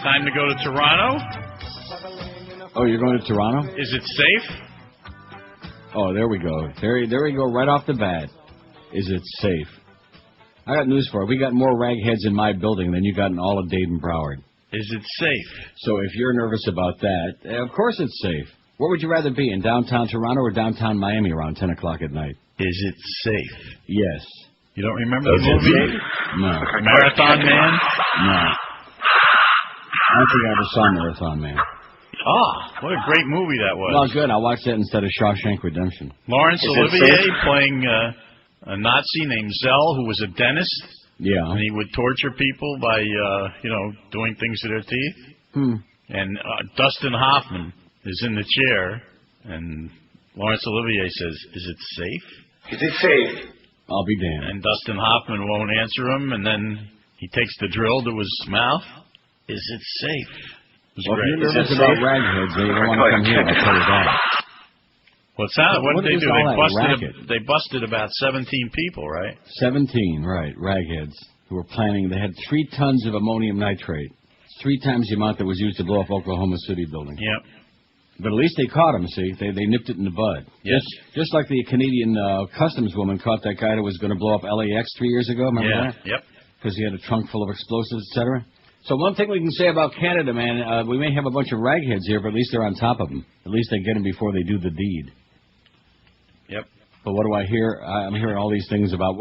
Time to go to Toronto. Oh, you're going to Toronto? Is it safe? Oh, there we go. There we go, right off the bat. Is it safe? I got news for you. We got more ragheads in my building than you got in all of Dayton-Broward. Is it safe? So if you're nervous about that, of course it's safe. Where would you rather be, in downtown Toronto or downtown Miami around 10 o'clock at night? Is it safe? Yes. You don't remember the movie? No. Marathon Man? No. I don't think I ever saw Marathon Man. Ah, what a great movie that was. Well, good. I'll watch that instead of Shawshank Redemption. Laurence Olivier playing a Nazi named Zell who was a dentist. Yeah. And he would torture people by, doing things to their teeth. And Dustin Hoffman is in the chair, and Laurence Olivier says, "Is it safe?" Is it safe? I'll be damned. And Dustin Hoffman won't answer him, and then he takes the drill to his mouth. Is it safe? Well, if you're nervous about ragheads, they don't want to come here, I'll tell you that. What did they do? They busted about 17 people, right? 17, right, ragheads, who were planning. They had 3 tons of ammonium nitrate. 3 times the amount that was used to blow up Oklahoma City building. Yep. But at least they caught him, see? They nipped it in the bud. Yes. Just like the Canadian customs woman caught that guy that was going to blow up LAX 3 years ago, remember that? Yep. Because he had a trunk full of explosives, etc. So one thing we can say about Canada, man, we may have a bunch of ragheads here, but at least they're on top of them. At least they get them before they do the deed. Yep. But what do I hear? I'm hearing all these things about,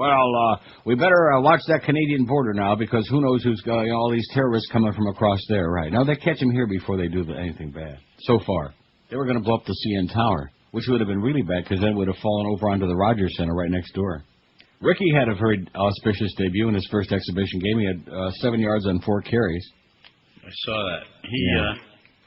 we better watch that Canadian border now because who knows who's got all these terrorists coming from across there, right? Now, they catch them here before they do anything bad, so far. They were going to blow up the CN Tower, which would have been really bad because then it would have fallen over onto the Rogers Center right next door. Ricky had a very auspicious debut in his first exhibition game. He had 7 yards on 4 carries. I saw that.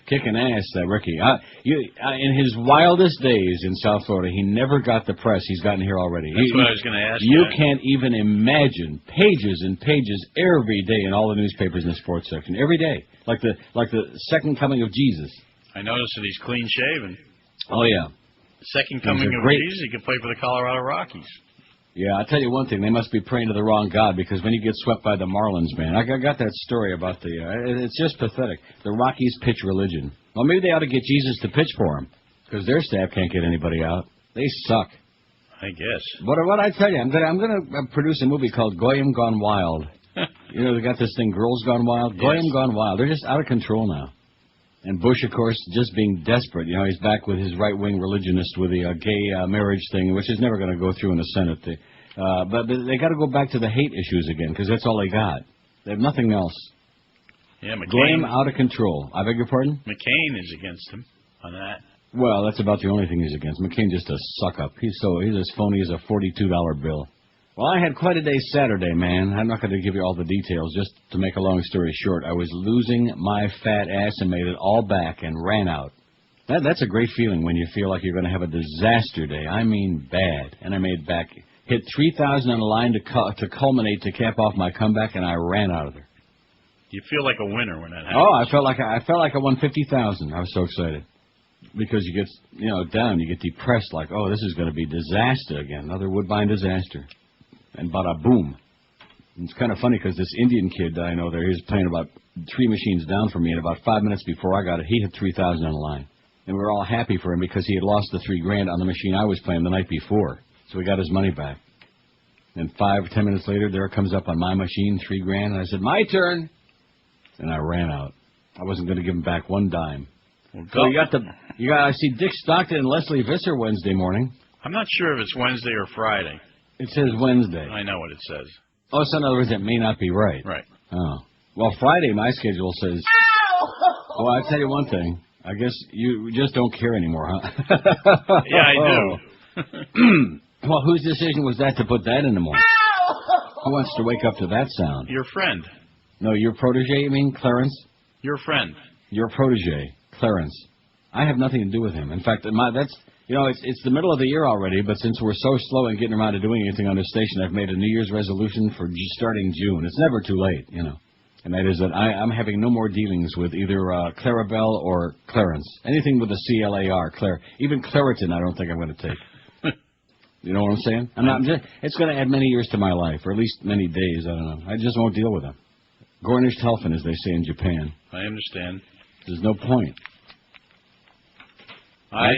Kicking ass, that Ricky. In his wildest days in South Florida, he never got the press he's gotten here already. That's what I was going to ask you. You can't even imagine pages and pages every day in all the newspapers in the sports section. Every day. Like the second coming of Jesus. I noticed that he's clean-shaven. Oh, yeah. Second coming of Jesus, he could play for the Colorado Rockies. Yeah, I'll tell you one thing. They must be praying to the wrong God because when you get swept by the Marlins, man, I got that story about it's just pathetic. The Rockies pitch religion. Well, maybe they ought to get Jesus to pitch for them because their staff can't get anybody out. They suck. I guess. But what I tell you, I'm gonna produce a movie called Goyim Gone Wild. You know, they got this thing, Girls Gone Wild. Yes. Goyim Gone Wild. They're just out of control now. And Bush, of course, just being desperate. You know, he's back with his right-wing religionist with the gay marriage thing, which is never going to go through in the Senate. But they got to go back to the hate issues again, because that's all they got. They have nothing else. Yeah, McCain. Graham out of control. I beg your pardon? McCain is against him on that. Well, that's about the only thing he's against. McCain just a suck-up. He's as phony as a $42 bill. Well, I had quite a day Saturday, man. I'm not going to give you all the details. Just to make a long story short, I was losing my fat ass and made it all back and ran out. That's a great feeling when you feel like you're going to have a disaster day. I mean bad. And I made back. Hit 3,000 on the line to culminate, to cap off my comeback, and I ran out of there. You feel like a winner when that happens. Oh, I felt like I won 50,000. I was so excited. Because you get, down, you get depressed, like, oh, this is going to be disaster again. Another Woodbine disaster. And bada boom. And it's kind of funny because this Indian kid I know there, he was playing about 3 machines down from me, and about 5 minutes before I got it, he hit 3,000 on the line. And we were all happy for him because he had lost the $3,000 on the machine I was playing the night before. So he got his money back. And 5 or 10 minutes later, there it comes up on my machine, $3,000, and I said, my turn. And I ran out. I wasn't going to give him back one dime. Well, so I see Dick Stockton and Leslie Visser Wednesday morning. I'm not sure if it's Wednesday or Friday. It says Wednesday. I know what it says. Oh, so in other words, it may not be right. Right. Oh. Well, Friday, my schedule says... Well, I'll tell you one thing. I guess you just don't care anymore, huh? Yeah, I do. Well, whose decision was that to put that in the morning? Who wants to wake up to that sound? Your friend. No, your protege, you mean, Clarence? Your friend. Your protege, Clarence. I have nothing to do with him. In fact, it's the middle of the year already, but since we're so slow in getting around to doing anything on this station, I've made a New Year's resolution for starting June. It's never too late, And that is that I'm having no more dealings with either Clarabelle or Clarence. Anything with a C-L-A-R, even Claritin I don't think I'm going to take. You know what I'm saying? It's going to add many years to my life, or at least many days, I don't know. I just won't deal with him. Gornish Telfin, as they say in Japan. I understand. There's no point. I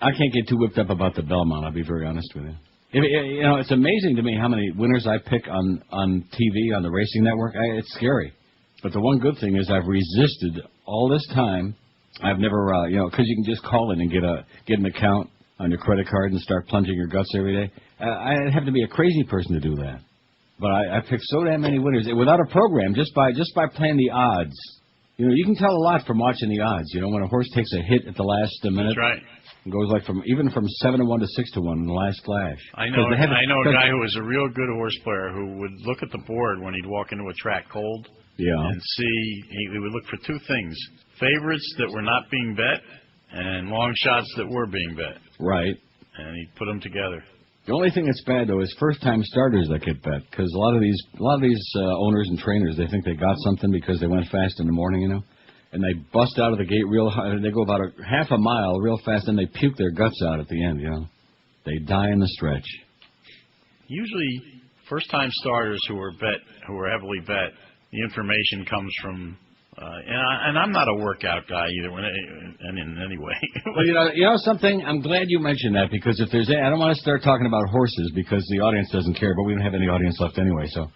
can't get too whipped up about the Belmont, I'll be very honest with you. It's amazing to me how many winners I pick on TV, on the Racing Network. It's scary. But the one good thing is I've resisted all this time. I've never, because you can just call in and get an account on your credit card and start plunging your guts every day. I'd have to be a crazy person to do that. But I picked so damn many winners without a program, just by playing the odds. You can tell a lot from watching the odds. When a horse takes a hit at the last minute. That's right. It goes like from 7-1 to 6-1 in the last flash. I know a guy who was a real good horse player who would look at the board when he'd walk into a track cold. Yeah. And see, he would look for two things: favorites that were not being bet, and long shots that were being bet. Right. And he'd put them together. The only thing that's bad though is first-time starters that get bet, because a lot of these owners and trainers, they think they got something because they went fast in the morning, and they bust out of the gate real high. They go about half a mile real fast, and they puke their guts out at the end. They die in the stretch. Usually, first-time starters who are heavily bet, the information comes from. And I'm not a workout guy either, in any way. Well, something. I'm glad you mentioned that, because if there's, I don't want to start talking about horses because the audience doesn't care, but we don't have any audience left anyway. So,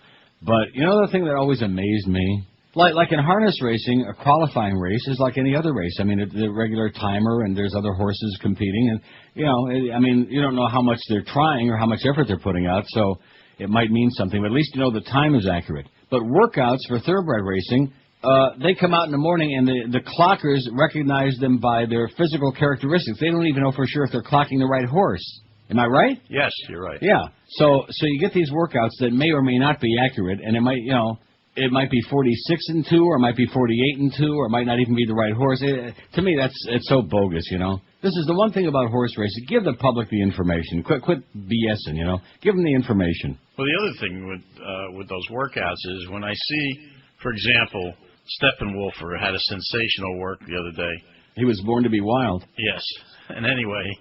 but the thing that always amazed me, like in harness racing, a qualifying race is like any other race. I mean, the regular timer, and there's other horses competing, and you don't know how much they're trying or how much effort they're putting out, so it might mean something. But at least the time is accurate. But workouts for thoroughbred racing. They come out in the morning, and the clockers recognize them by their physical characteristics. They don't even know for sure if they're clocking the right horse. Am I right? Yes, you're right. Yeah. So you get these workouts that may or may not be accurate, and it might be 46-2, or it might be 48-2, or it might not even be the right horse. To me, it's so bogus. This is the one thing about horse racing: give the public the information. Quit BSing. Give them the information. Well, the other thing with those workouts is when I see, for example, Steppenwolfer had a sensational work the other day. He was born to be wild. Yes. And anyway,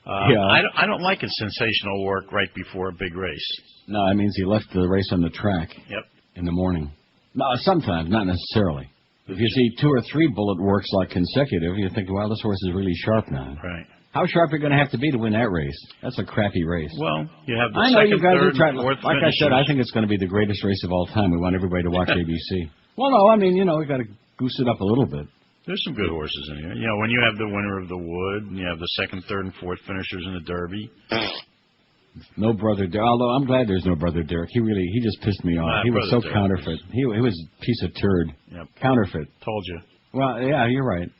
I don't like a sensational work right before a big race. No, that means he left the race on the track. Yep. In the morning. No, sometimes, not necessarily. If you see 2 or 3 bullet works like consecutive, you think, well, this horse is really sharp now. Right. How sharp are you going to have to be to win that race? That's a crappy race. Well, you have the second, third, and fourth like finishers. I said, I think it's going to be the greatest race of all time. We want everybody to watch ABC. Well, no, I mean, we got to goose it up a little bit. There's some good horses in here. When you have the winner of the Wood, and you have the second, third, and fourth finishers in the Derby. No Brother Derek. Although I'm glad there's no Brother Derek. He just pissed me off. He was so Derek counterfeit. He was a piece of turd. Yep. Counterfeit. Told you. Well, yeah, you're right.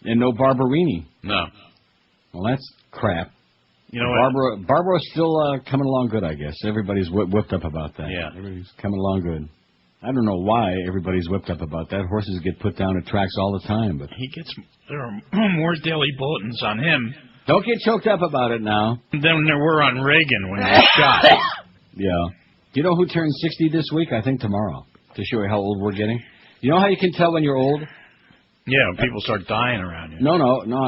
And no Barberini. No. Well, that's crap. What? Barbara's still coming along good, I guess. Everybody's whipped up about that. Yeah. Everybody's coming along good. I don't know why everybody's whipped up about that. Horses get put down at tracks all the time, but there are more daily bulletins on him. Don't get choked up about it now. Than there were on Reagan when he was shot. Yeah. Do you know who turns 60 this week? I think tomorrow. To show you how old we're getting. You know how you can tell when you're old? Yeah, when people start dying around you. No.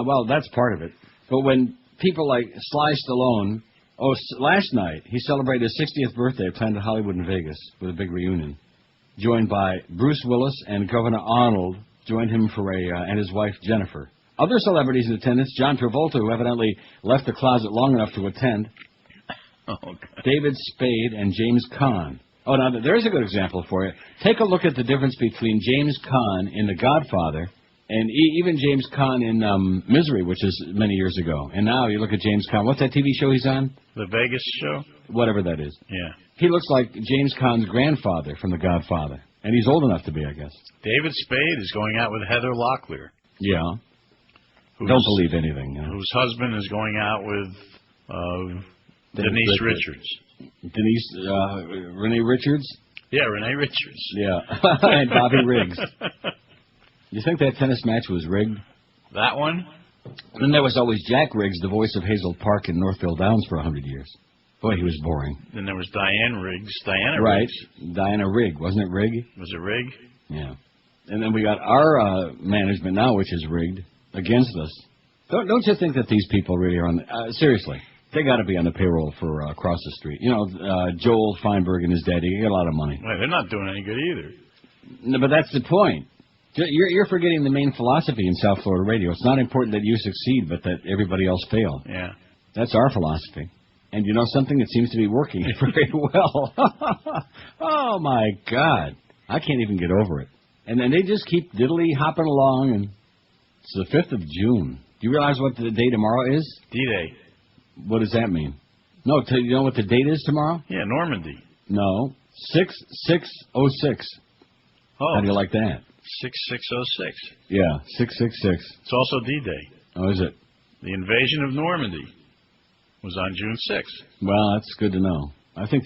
Well, that's part of it. But when people like Sly Stallone, last night he celebrated his 60th birthday planned at Hollywood and Vegas with a big reunion. Joined by Bruce Willis and Governor Arnold, joined him for and his wife Jennifer. Other celebrities in attendance: John Travolta, who evidently left the closet long enough to attend. Oh, God. David Spade and James Caan. Oh, now there's a good example for you. Take a look at the difference between James Caan in The Godfather and even James Caan in Misery, which is many years ago. And now you look at James Caan. What's that TV show he's on? The Vegas show? Whatever that is. Yeah. He looks like James Caan's grandfather from The Godfather. And he's old enough to be, I guess. David Spade is going out with Heather Locklear. Yeah. Don't believe anything. Whose husband is going out with Denise Richards. Renee Richards? Yeah, Renee Richards. Yeah. And Bobby Riggs. You think that tennis match was rigged? That one? Then there was always Jack Riggs, the voice of Hazel Park in Northville Downs for 100 years. Boy, he was boring. Then there was Diana Riggs. Right. Diana Rigg. Wasn't it Rigg? Was it Rigg? Yeah. And then we got our management now, which is rigged against us. Don't you think that these people really are on... seriously, they got to be on the payroll for across the street. Joel Feinberg and his daddy, he got a lot of money. Well, they're not doing any good either. No, but that's the point. You're forgetting the main philosophy in South Florida radio. It's not important that you succeed, but that everybody else fail. Yeah. That's our philosophy. And you know something? It seems to be working very well. Oh, my God. I can't even get over it. And then they just keep diddly hopping along, and it's the 5th of June. Do you realize what the day tomorrow is? D-Day. What does that mean? No, you know what the date is tomorrow? Yeah, Normandy. No, 6606. Oh. How do you like that? 6606. Yeah, 666. It's also D-Day. Oh, is it? The invasion of Normandy was on June 6th. Well, that's good to know. I think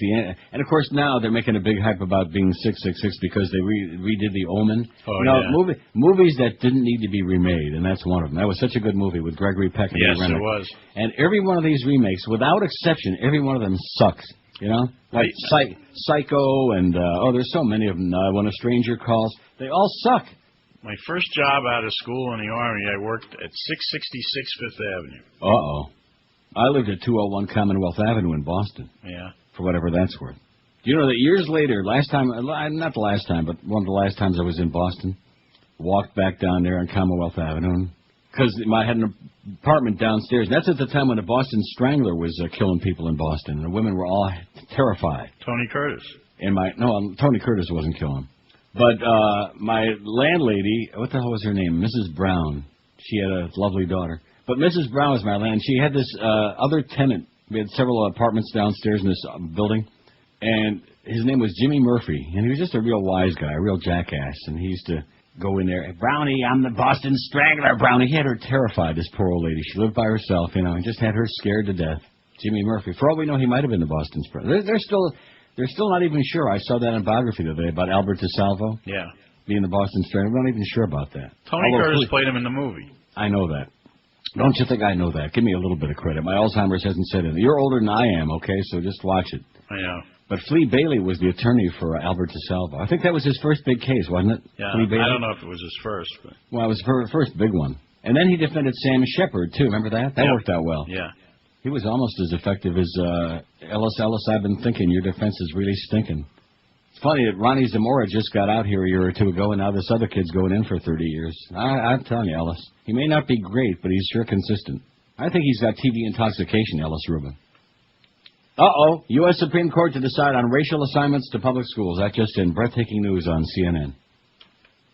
and of course now they're making a big hype about being 666 because they redid The Omen. Oh, yeah. Movies that didn't need to be remade, and that's one of them. That was such a good movie with Gregory Peck and Yes, Ray Renner. it was. And every one of these remakes, without exception, every one of them sucks. You know, like Psycho and there's so many of them. When a Stranger Calls, they all suck. My first job out of school in the Army, I worked at 666 Fifth Avenue. Uh-oh. I lived at 201 Commonwealth Avenue in Boston. Yeah. For whatever that's worth. You know that years later, not the last time, but one of the last times I was in Boston, walked back down there on Commonwealth Avenue, because I had an apartment downstairs. That's at the time when the Boston Strangler was killing people in Boston, and the women were all terrified. Tony Curtis. Tony Curtis wasn't killing. But my landlady, what the hell was her name? Mrs. Brown. She had a lovely daughter. But Mrs. Brown was my landlady. She had this other tenant. We had several apartments downstairs in this building, and his name was Jimmy Murphy, and he was just a real wise guy, a real jackass, and he used to go in there, Brownie, I'm the Boston Strangler, Brownie. He had her terrified, this poor old lady. She lived by herself, and just had her scared to death. Jimmy Murphy. For all we know, he might have been the Boston Strangler. They're still not even sure. I saw that in biography the other day about Albert DeSalvo. Yeah. Being the Boston Strangler. We're not even sure about that. Tony Curtis played him in the movie. I know that. Don't you think I know that? Give me a little bit of credit. My Alzheimer's hasn't set in. You're older than I am, okay? So just watch it. I know. But Flea Bailey was the attorney for Albert DeSalvo. I think that was his first big case, wasn't it? Yeah, Flea Bailey? I don't know if it was his first. But... Well, it was her first big one. And then he defended Sam Shepard, too. Remember that? That worked out well. Yeah. He was almost as effective as Ellis, I've been thinking. Your defense is really stinking. It's funny that Ronnie Zamora just got out here a year or two ago, and now this other kid's going in for 30 years. I'm telling you, Ellis. He may not be great, but he's sure consistent. I think he's got TV intoxication, Ellis Rubin. Uh-oh. U.S. Supreme Court to decide on racial assignments to public schools. That just in. Breathtaking news on CNN.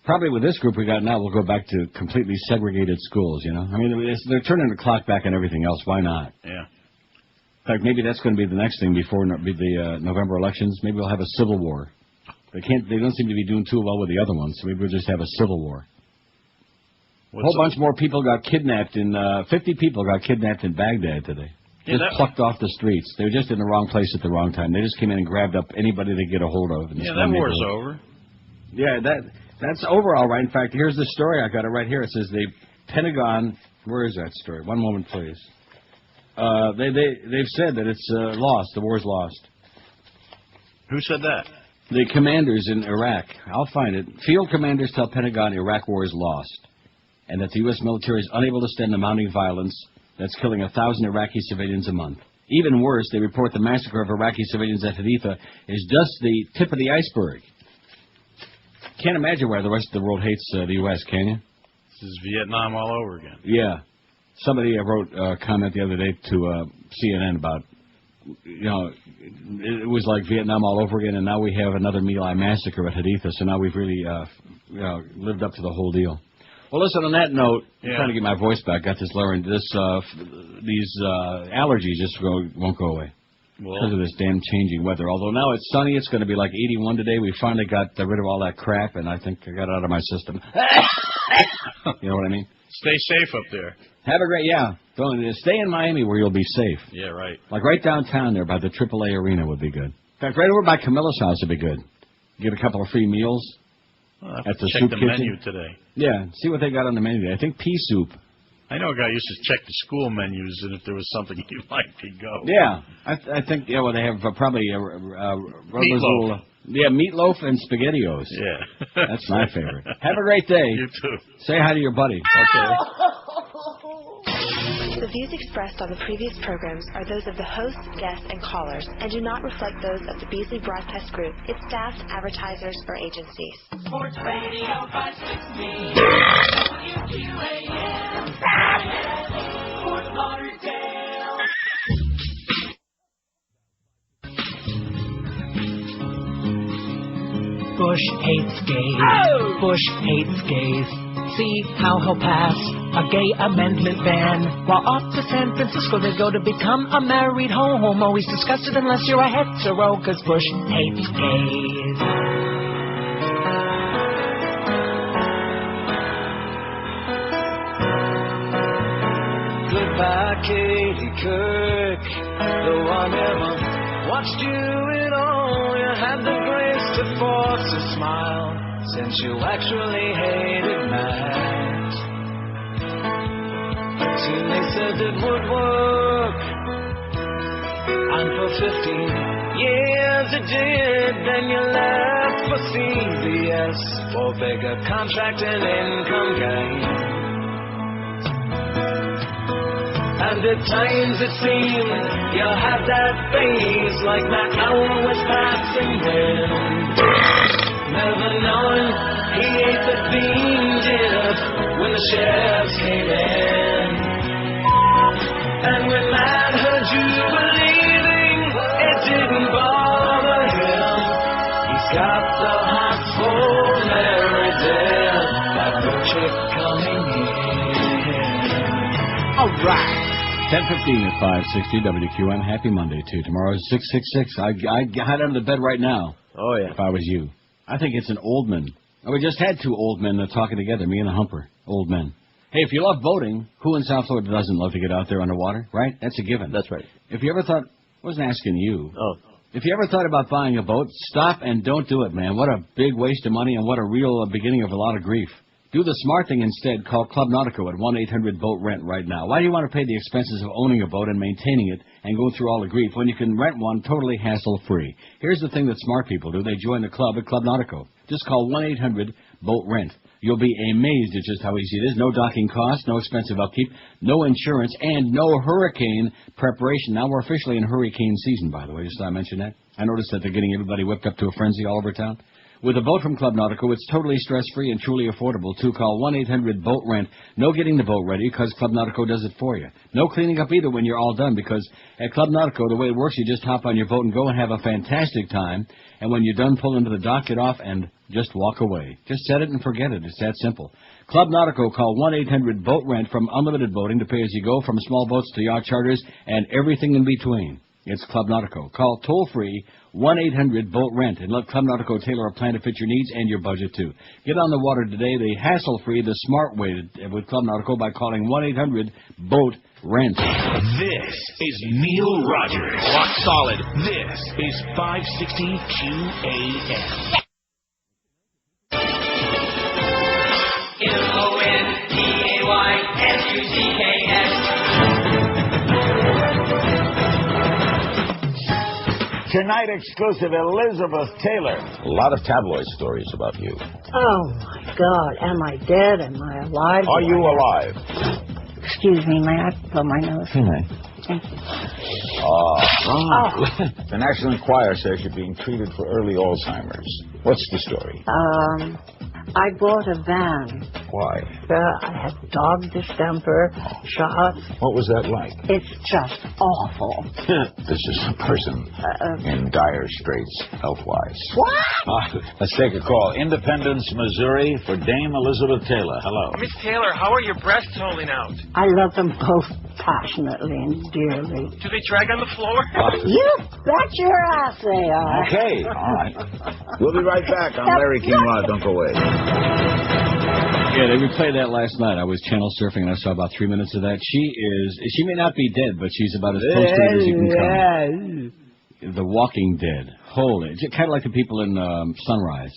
Probably with this group we got now, we'll go back to completely segregated schools, you know? I mean, they're turning the clock back on everything else. Why not? Yeah. In fact, maybe that's going to be the next thing before the November elections. Maybe we'll have a civil war. They don't seem to be doing too well with the other ones, so maybe we'll just have a civil war. A whole bunch more people got kidnapped 50 people got kidnapped in Baghdad today. Just plucked off the streets. They were just in the wrong place at the wrong time. They just came in and grabbed up anybody they get a hold of. Yeah, that war's over. Yeah, that's over all right. In fact, here's the story. I got it right here. It says the Pentagon. Where is that story? One moment, please. They've said that it's lost. The war's lost. Who said that? The commanders in Iraq. I'll find it. Field commanders tell Pentagon Iraq war is lost, and that the U.S. military is unable to stem the mounting violence that's killing 1,000 Iraqi civilians a month. Even worse, they report the massacre of Iraqi civilians at Haditha is just the tip of the iceberg. Can't imagine why the rest of the world hates the U.S., can you? This is Vietnam all over again. Yeah. Somebody wrote a comment the other day to CNN about, it was like Vietnam all over again, and now we have another My Lai massacre at Haditha, so now we've really lived up to the whole deal. Well, listen, on that note, I'm trying to get my voice back. Got this lowering. These allergies just won't go away because of this damn changing weather. Although now it's sunny, it's going to be like 81 today. We finally got rid of all that crap, and I think I got it out of my system. You know what I mean? Stay safe up there. Have a great, Don't stay in Miami where you'll be safe. Yeah, right. Like right downtown there by the AAA Arena would be good. In fact, right over by Camilla's house would be good. Get a couple of free meals. At the check soup the kitchen. menu today. Yeah, see what they got on the menu today. I think pea soup. I know a guy used to check the school menus, and if there was something he liked, he'd go. Yeah, I think, they have probably meatloaf. Meatloaf and SpaghettiOs. Yeah. That's my favorite. Have a great day. You too. Say hi to your buddy. Okay. The views expressed on the previous programs are those of the host, guests, and callers, and do not reflect those of the Beasley Broadcast Group, its staff, advertisers, or agencies. Sports Radio 560. WQAM. Fort Lauderdale. Bush hates gays. Oh! Bush hates gays. See how he'll pass a gay amendment ban. While off to San Francisco they go to become a married homo. He's disgusted unless you're a hetero, 'cause Bush hates gays. Goodbye, Katie Couric, though I never watched you at all. You had the grace to force a smile, since you actually hated Matt. Until they said it would work, and for 15 years it did. Then you left for CBS for bigger contract and income gain. And at times it seemed you had that face like that hour was passing wind. Never knowing he ate the bean dip when the sheriffs came in. And when Matt heard you were leaving, it didn't bother him. He's got the heart for Mary dead, that no chick coming in. All right. 10:15 at 560 WQM. Happy Monday, too. Tomorrow's 666. I got out of the bed right now. Oh, yeah. If I was you. I think it's an old man. We just had two old men talking together, me and a humper. Old men. Hey, if you love boating, who in South Florida doesn't love to get out there underwater, right? That's a given. That's right. If you ever thought, I wasn't asking you. Oh. If you ever thought about buying a boat, stop and don't do it, man. What a big waste of money and what a real beginning of a lot of grief. Do the smart thing instead. Call Club Nautico at 1-800-BOAT-RENT right now. Why do you want to pay the expenses of owning a boat and maintaining it and go through all the grief when you can rent one totally hassle-free? Here's the thing that smart people do. They join the club at Club Nautico. Just call 1-800-BOAT-RENT. You'll be amazed at just how easy it is. No docking costs, no expensive upkeep, no insurance, and no hurricane preparation. Now we're officially in hurricane season, by the way. Just thought I mentioned that. I noticed that they're getting everybody whipped up to a frenzy all over town. With a boat from Club Nautico, it's totally stress-free and truly affordable, too. Call 1-800-BOAT-RENT. No getting the boat ready, because Club Nautico does it for you. No cleaning up either when you're all done, because at Club Nautico, the way it works, you just hop on your boat and go and have a fantastic time. And when you're done, pull into the dock, get off, and just walk away. Just set it and forget it. It's that simple. Club Nautico, call 1-800-BOAT-RENT from unlimited boating to pay as you go, from small boats to yacht charters and everything in between. It's Club Nautico. Call toll-free 1-800-BOAT-RENT and let Club Nautico tailor a plan to fit your needs and your budget, too. Get on the water today the hassle-free, the smart way with Club Nautico by calling 1-800-BOAT-RENT. This is Neil Rogers. Rock solid. This is 560 QAM. MONTAYSUCKS. Tonight, exclusive Elizabeth Taylor. A lot of tabloid stories about you. Oh, my God. Am I dead? Am I alive? Are you alive? Excuse me, may I blow my nose? Thank you. The National Enquirer says you're being treated for early Alzheimer's. What's the story? I bought a van. Why? I had dog distemper, shots. What was that like? It's just awful. This is a person in dire straits, health-wise. What? Let's take a call. Independence, Missouri, for Dame Elizabeth Taylor. Hello. Miss Taylor, how are your breasts holding out? I love them both passionately and dearly. Do they drag on the floor? You bet your ass they are. Okay, all right. We'll be right back on Larry King Live. Don't go away. Yeah, they replayed that last night. I was channel surfing and I saw about 3 minutes of that. She may not be dead, but she's about as close to it as you can come. The Walking Dead. Holy. Kind of like the people in Sunrise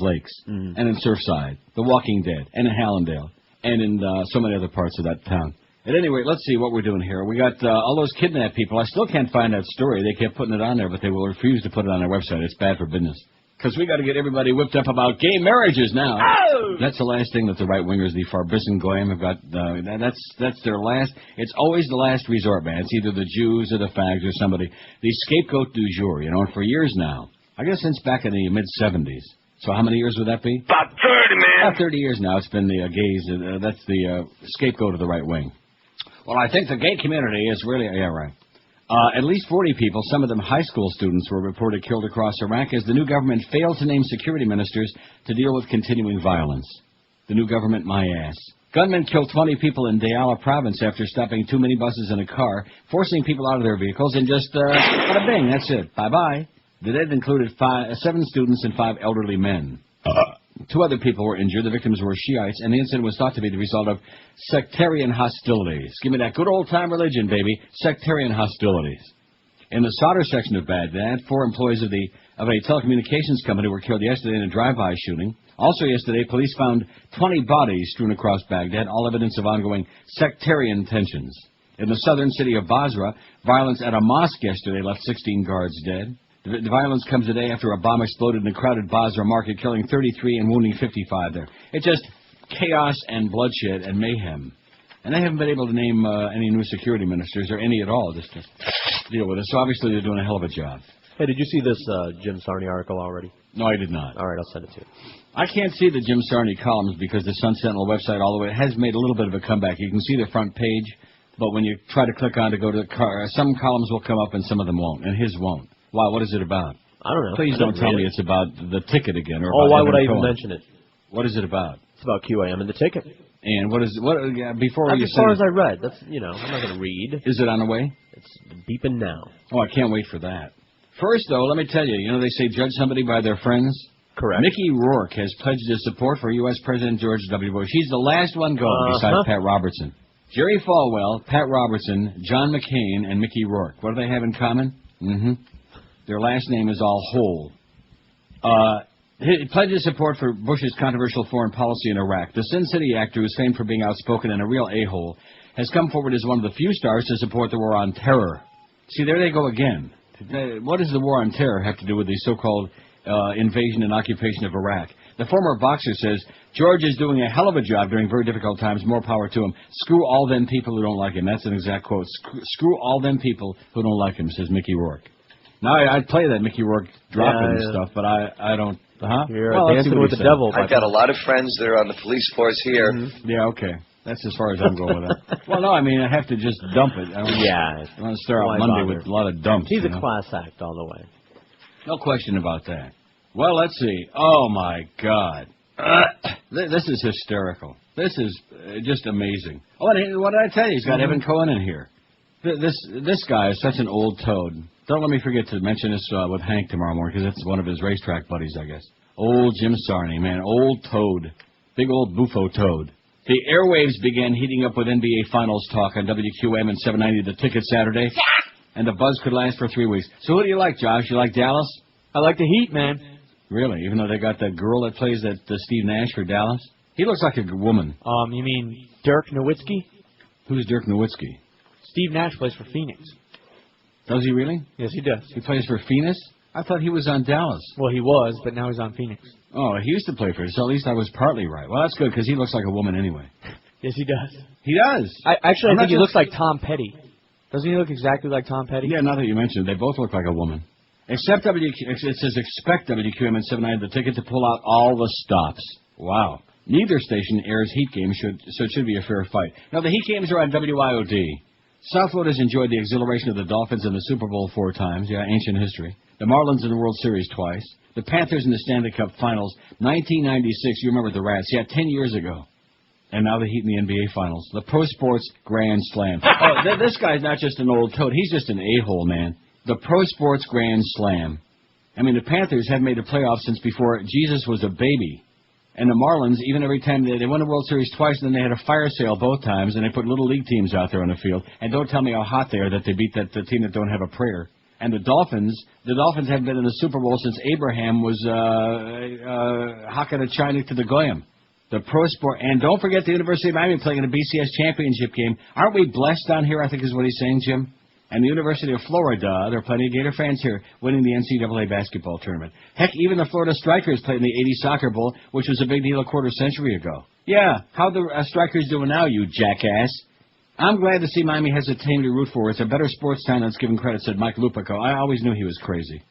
Lakes, and in Surfside. The Walking Dead, and in Hallandale, and in so many other parts of that town. At any rate, let's see what we're doing here. We got all those kidnapped people. I still can't find that story. They kept putting it on there, but they will refuse to put it on their website. It's bad for business. Because we got to get everybody whipped up about gay marriages now. Oh! That's the last thing that the right-wingers, the Farbissen Goyim, have got. That's their last. It's always the last resort, man. It's either the Jews or the fags or somebody. The scapegoat du jour, you know, and for years now. I guess since back in the mid-'70s. So how many years would that be? About 30, man. About 30 years now. It's been the gays. That's the scapegoat of the right wing. Well, I think the gay community is really... Yeah, right. At least 40 people, some of them high school students, were reported killed across Iraq as the new government failed to name security ministers to deal with continuing violence. The new government, my ass. Gunmen killed 20 people in Diyala province after stopping 2 minibuses in a car, forcing people out of their vehicles, and just, bada bing, that's it. Bye-bye. The dead included 7 students and 5 elderly men. 2 other people were injured. The victims were Shiites, and the incident was thought to be the result of sectarian hostilities. Give me that good old-time religion, baby. Sectarian hostilities. In the Sadr section of Baghdad, 4 employees of a telecommunications company were killed yesterday in a drive-by shooting. Also yesterday, police found 20 bodies strewn across Baghdad, all evidence of ongoing sectarian tensions. In the southern city of Basra, violence at a mosque yesterday left 16 guards dead. The violence comes a day after a bomb exploded in a crowded Basra market, killing 33 and wounding 55 there. It's just chaos and bloodshed and mayhem. And they haven't been able to name any new security ministers or any at all just to deal with it. So obviously they're doing a hell of a job. Hey, did you see this Jim Sarney article already? No, I did not. All right, I'll send it to you. I can't see the Jim Sarney columns because the Sun Sentinel website all the way has made a little bit of a comeback. You can see the front page, but when you try to click on to go to the car, some columns will come up and some of them won't, and his won't. Why? What is it about? I don't know. Please don't tell me it's about the ticket again. Or why would I even mention it? What is it about? It's about QAM and the ticket. And what is what? Before That's you as far as I read. That's I'm not going to read. Is it on the way? It's beeping now. Oh, I can't wait for that. First, though, let me tell you. You know they say judge somebody by their friends. Correct. Mickey Rourke has pledged his support for U.S. President George W. Bush. He's the last one going besides Pat Robertson. Jerry Falwell, Pat Robertson, John McCain, and Mickey Rourke. What do they have in common? Their last name is all Hole. He pledged his support for Bush's controversial foreign policy in Iraq. The Sin City actor, who's famed for being outspoken and a real a-hole, has come forward as one of the few stars to support the war on terror. See, there they go again. What does the war on terror have to do with the so-called invasion and occupation of Iraq? The former boxer says, George is doing a hell of a job during very difficult times. More power to him. Screw all them people who don't like him. That's an exact quote. Screw all them people who don't like him, says Mickey Rourke. Now, I'd play that Mickey Rourke dropping stuff, but I don't... You're dancing with the devil. I've got a lot of friends that are on the police force here. Yeah, okay. That's as far as I'm going with that. Well, no, I mean, I have to just dump it. I want to start out Monday with a lot of dumps. He's a class act all the way. No question about that. Well, let's see. Oh, my God. This is hysterical. This is just amazing. Oh, and what did I tell you? He's got Evan Cohen in here. This guy is such an old toad. Don't let me forget to mention this with Hank tomorrow morning, because that's one of his racetrack buddies, I guess. Old Jim Sarney, man. Old toad. Big old buffo toad. The airwaves began heating up with NBA Finals talk on WQM and 790 The Ticket Saturday, and the buzz could last for 3 weeks. So who do you like, Josh? You like Dallas? I like the Heat, man. Really? Even though they got that girl that plays that Steve Nash for Dallas? He looks like a woman. You mean Dirk Nowitzki? Who's Dirk Nowitzki? Steve Nash plays for Phoenix. Does he really? Yes, he does. He plays for Phoenix? I thought he was on Dallas. Well, he was, but now he's on Phoenix. Oh, he used to play for it, so at least I was partly right. Well, that's good, because he looks like a woman anyway. Yes, he does. He does? I think he looks like Tom Petty. Doesn't he look exactly like Tom Petty? Yeah, now that you mention it, they both look like a woman. Except it says expect WQM and 790 The Ticket to pull out all the stops. Wow. Neither station airs Heat games, so it should be a fair fight. Now, the Heat games are on WIOD. Southwood has enjoyed the exhilaration of the Dolphins in the Super Bowl 4 times. Yeah, ancient history. The Marlins in the World Series twice. The Panthers in the Stanley Cup Finals. 1996, you remember the Rats. Yeah, 10 years ago. And now the Heat in the NBA Finals. The Pro Sports Grand Slam. Oh, this guy's not just an old toad. He's just an a-hole, man. The Pro Sports Grand Slam. I mean, the Panthers haven't made the playoffs since before Jesus was a baby. And the Marlins, even every time they won the World Series twice, and then they had a fire sale both times, and they put little league teams out there on the field. And don't tell me how hot they are that they beat the team that don't have a prayer. And the Dolphins haven't been in the Super Bowl since Abraham was hocking a China to the Goyim. The Pro Sport, and don't forget the University of Miami playing in a BCS championship game. Aren't we blessed down here, I think is what he's saying, Jim? And the University of Florida, there are plenty of Gator fans here, winning the NCAA basketball tournament. Heck, even the Florida Strikers played in the 80 Soccer Bowl, which was a big deal a quarter century ago. Yeah, how the Strikers doing now, you jackass? I'm glad to see Miami has a team to root for. It's a better sports town than it's given credit, said Mike Lupico. I always knew he was crazy.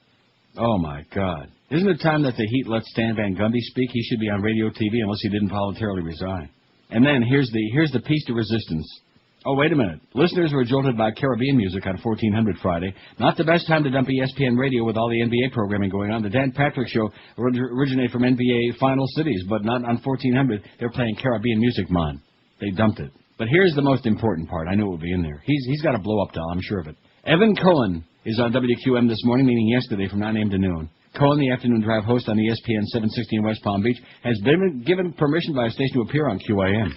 Oh, my God. Isn't it time that the Heat let Stan Van Gundy speak? He should be on radio TV unless he didn't voluntarily resign. And then here's the piece de resistance. Oh, wait a minute. Listeners were jolted by Caribbean music on 1400 Friday. Not the best time to dump ESPN radio with all the NBA programming going on. The Dan Patrick Show originated from NBA Final Cities, but not on 1400. They're playing Caribbean music, man. They dumped it. But here's the most important part. I knew it would be in there. He's got a blow-up doll, I'm sure of it. Evan Cohen is on WQM this morning, meaning yesterday from 9 a.m. to noon. Cohen, the afternoon drive host on ESPN 760 in West Palm Beach, has been given permission by a station to appear on QIM.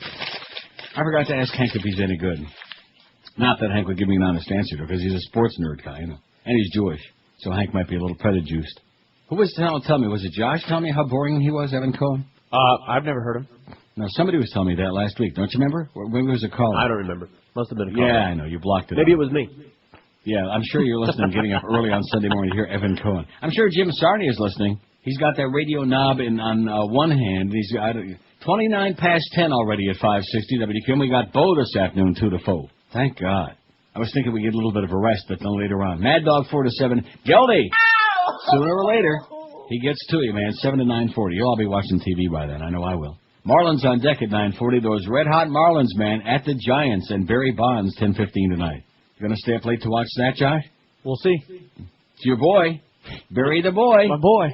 I forgot to ask Hank if he's any good. Not that Hank would give me an honest answer, because he's a sports nerd guy, you know. And he's Jewish, so Hank might be a little prejuiced. Who was tell me, was it Josh telling me how boring he was, Evan Cohen? I've never heard him. No, somebody was telling me that last week. Don't you remember? Or maybe it was a caller. I don't remember. Must have been a caller. Yeah, I know. You blocked it. Maybe out. It was me. Yeah, I'm sure you're listening, getting up early on Sunday morning to hear Evan Cohen. I'm sure Jim Sarney is listening. He's got that radio knob on one hand. He's got 29 past 10 already at 560 WQM. We got Bo this afternoon, 2 to 4. Thank God. I was thinking we'd get a little bit of a rest, but then later on. Mad Dog 4 to 7. Guilty! Sooner or later, he gets to you, man. 7 to 9:40. You'll all be watching TV by then. I know I will. Marlins on deck at 9:40. Those red-hot Marlins, man, at the Giants. And Barry Bonds, 10:15 tonight. You going to stay up late to watch that, Josh? We'll see. It's your boy. Barry the boy. My boy.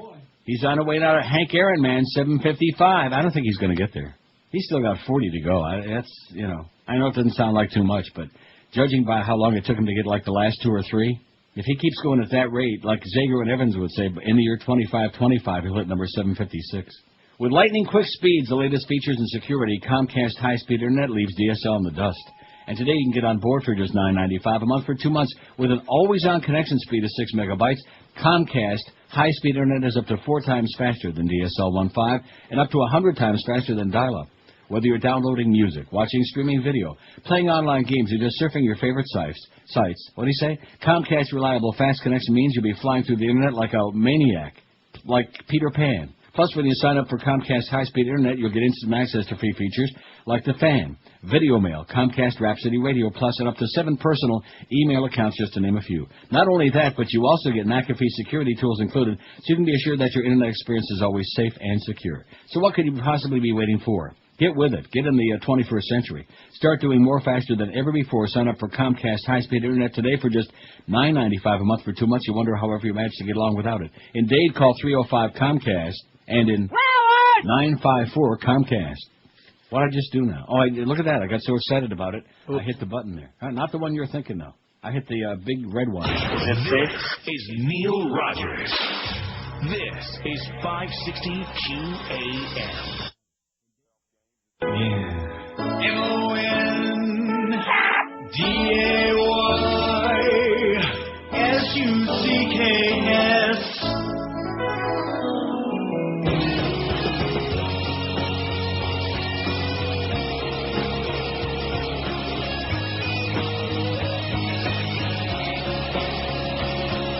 He's on the way out of Hank Aaron, man, 7:55. I don't think he's going to get there. He's still got 40 to go. That's, you know, I know it doesn't sound like too much, but judging by how long it took him to get like the last 2 or 3, if he keeps going at that rate, like Zager and Evans would say, in the year 25-25, he'll hit number 756. With lightning-quick speeds, the latest features and security, Comcast high-speed internet leaves DSL in the dust. And today you can get on board for just $9.95 a month for 2 months with an always-on connection speed of 6 megabytes. Comcast high-speed internet is up to 4 times faster than DSL 1.5 and up to 100 times faster than dial-up. Whether you're downloading music, watching streaming video, playing online games, or just surfing your favorite sites, what do you say? Comcast reliable fast connection means you'll be flying through the internet like a maniac, like Peter Pan. Plus, when you sign up for Comcast high-speed internet, you'll get instant access to free features like The Fan, Video Mail, Comcast Rhapsody Radio Plus, and up to 7 personal email accounts, just to name a few. Not only that, but you also get McAfee security tools included, so you can be assured that your internet experience is always safe and secure. So what could you possibly be waiting for? Get with it. Get in the 21st century. Start doing more faster than ever before. Sign up for Comcast high-speed internet today for just $9.95 a month for 2 months. You wonder however you manage to get along without it. In Dade, call 305-COMCAST, and in 954-COMCAST. What did I just do now? Oh, look at that. I got so excited about it. I hit the button there. Not the one you're thinking, though. I hit the big red one. This is Neil Rogers. This is 560 QAM. MONDAYSUCKS.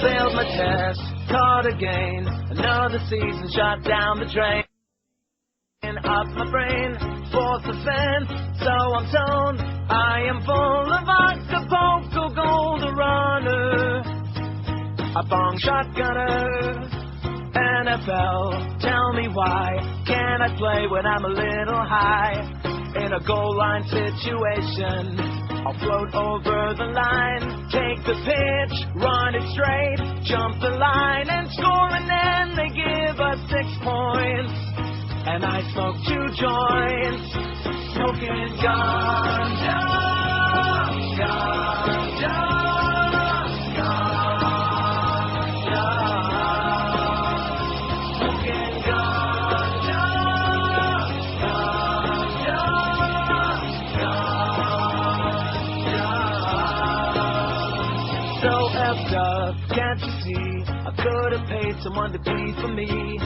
Failed my test, caught again. Another season shot down the drain. Up my brain, fourth offense, so I'm told. I am full of Acapulco gold runner, a bong shotgunner. NFL, tell me why can't I play when I'm a little high? In a goal line situation, I'll float over the line, take the pitch, run it straight, jump the line and score, and then they give us 6 points. And I smoke 2 joints, smoking ganja, ganja, ganja, smoking ganja, ganja, ganja. So effed up, can't you see? I could have paid someone to be for me.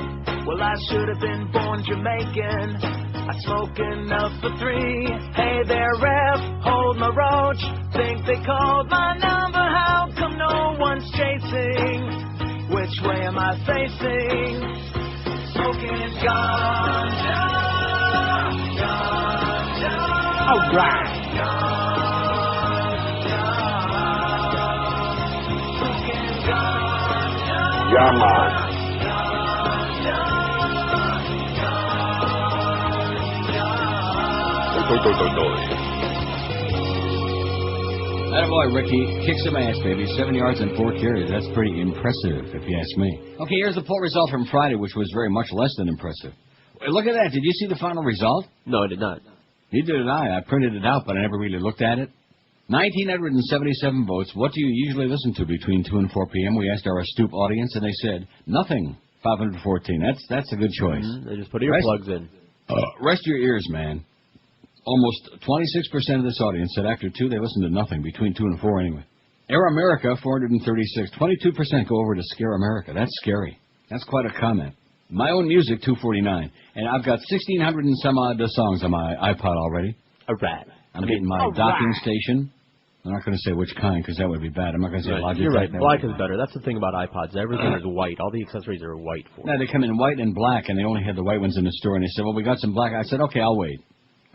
Well, I should have been born Jamaican. I smoke enough for 3. Hey there, ref, hold my roach. Think they called my number, how my facing, smoking ganja, ganja. All right. Yeah, man. That boy, Ricky, kicks some ass, baby. 7 yards and 4 carries. That's pretty impressive, if you ask me. Okay, here's the poll result from Friday, which was very much less than impressive. Look at that. Did you see the final result? No, I did not. Neither did I. I printed it out, but I never really looked at it. 1,977 votes. What do you usually listen to between 2 and 4 p.m.? We asked our astute audience, and they said nothing. 514. That's a good choice. Mm-hmm. They just put earplugs in. Rest your ears, man. Almost 26% of this audience said after 2 they listened to nothing, between 2 and 4 anyway. Air America, 436. 22% go over to Scare America. That's scary. That's quite a comment. My Own Music, 249. And I've got 1,600 and some odd songs on my iPod already. A rat. I'm getting my docking station. I'm not going to say which kind because that would be bad. I'm not going to say Logitech. You're right. Black is better. That's the thing about iPods. Everything is white. All the accessories are white for. No, they come in white and black, and they only had the white ones in the store. And they said, well, we got some black. I said, okay, I'll wait.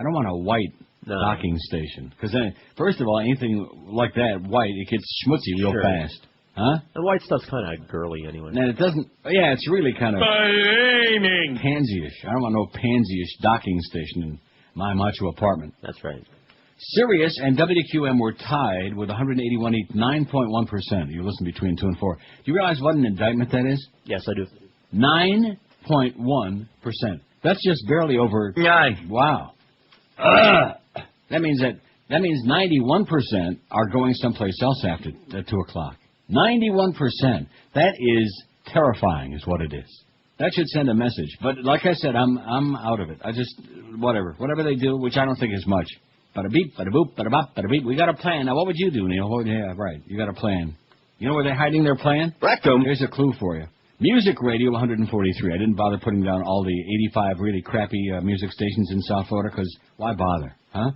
I don't want a white docking station. Because then, first of all, anything like that, white, it gets schmutzy real fast. Huh? The white stuff's kind of girly anyway. And it doesn't... Yeah, it's really kind of... pansy-ish. I don't want no pansy-ish docking station in my macho apartment. That's right. Sirius and WQM were tied with 181 each, 9.1%. You listen between 2 and 4. Do you realize what an indictment that is? Yes, I do. 9.1%. That's just barely over... Wow. That means 91% are going someplace else after 2 o'clock. 91%. That is terrifying, is what it is. That should send a message. But like I said, I'm out of it. I just whatever they do, which I don't think is much. Bada beep, bada boop, bada bop, bada beep. We got a plan. Now, what would you do, Neil? Yeah, right. You got a plan. You know where they're hiding their plan? Rectum. Here's a clue for you. Music Radio 143. I didn't bother putting down all the 85 really crappy music stations in South Florida because why bother, huh?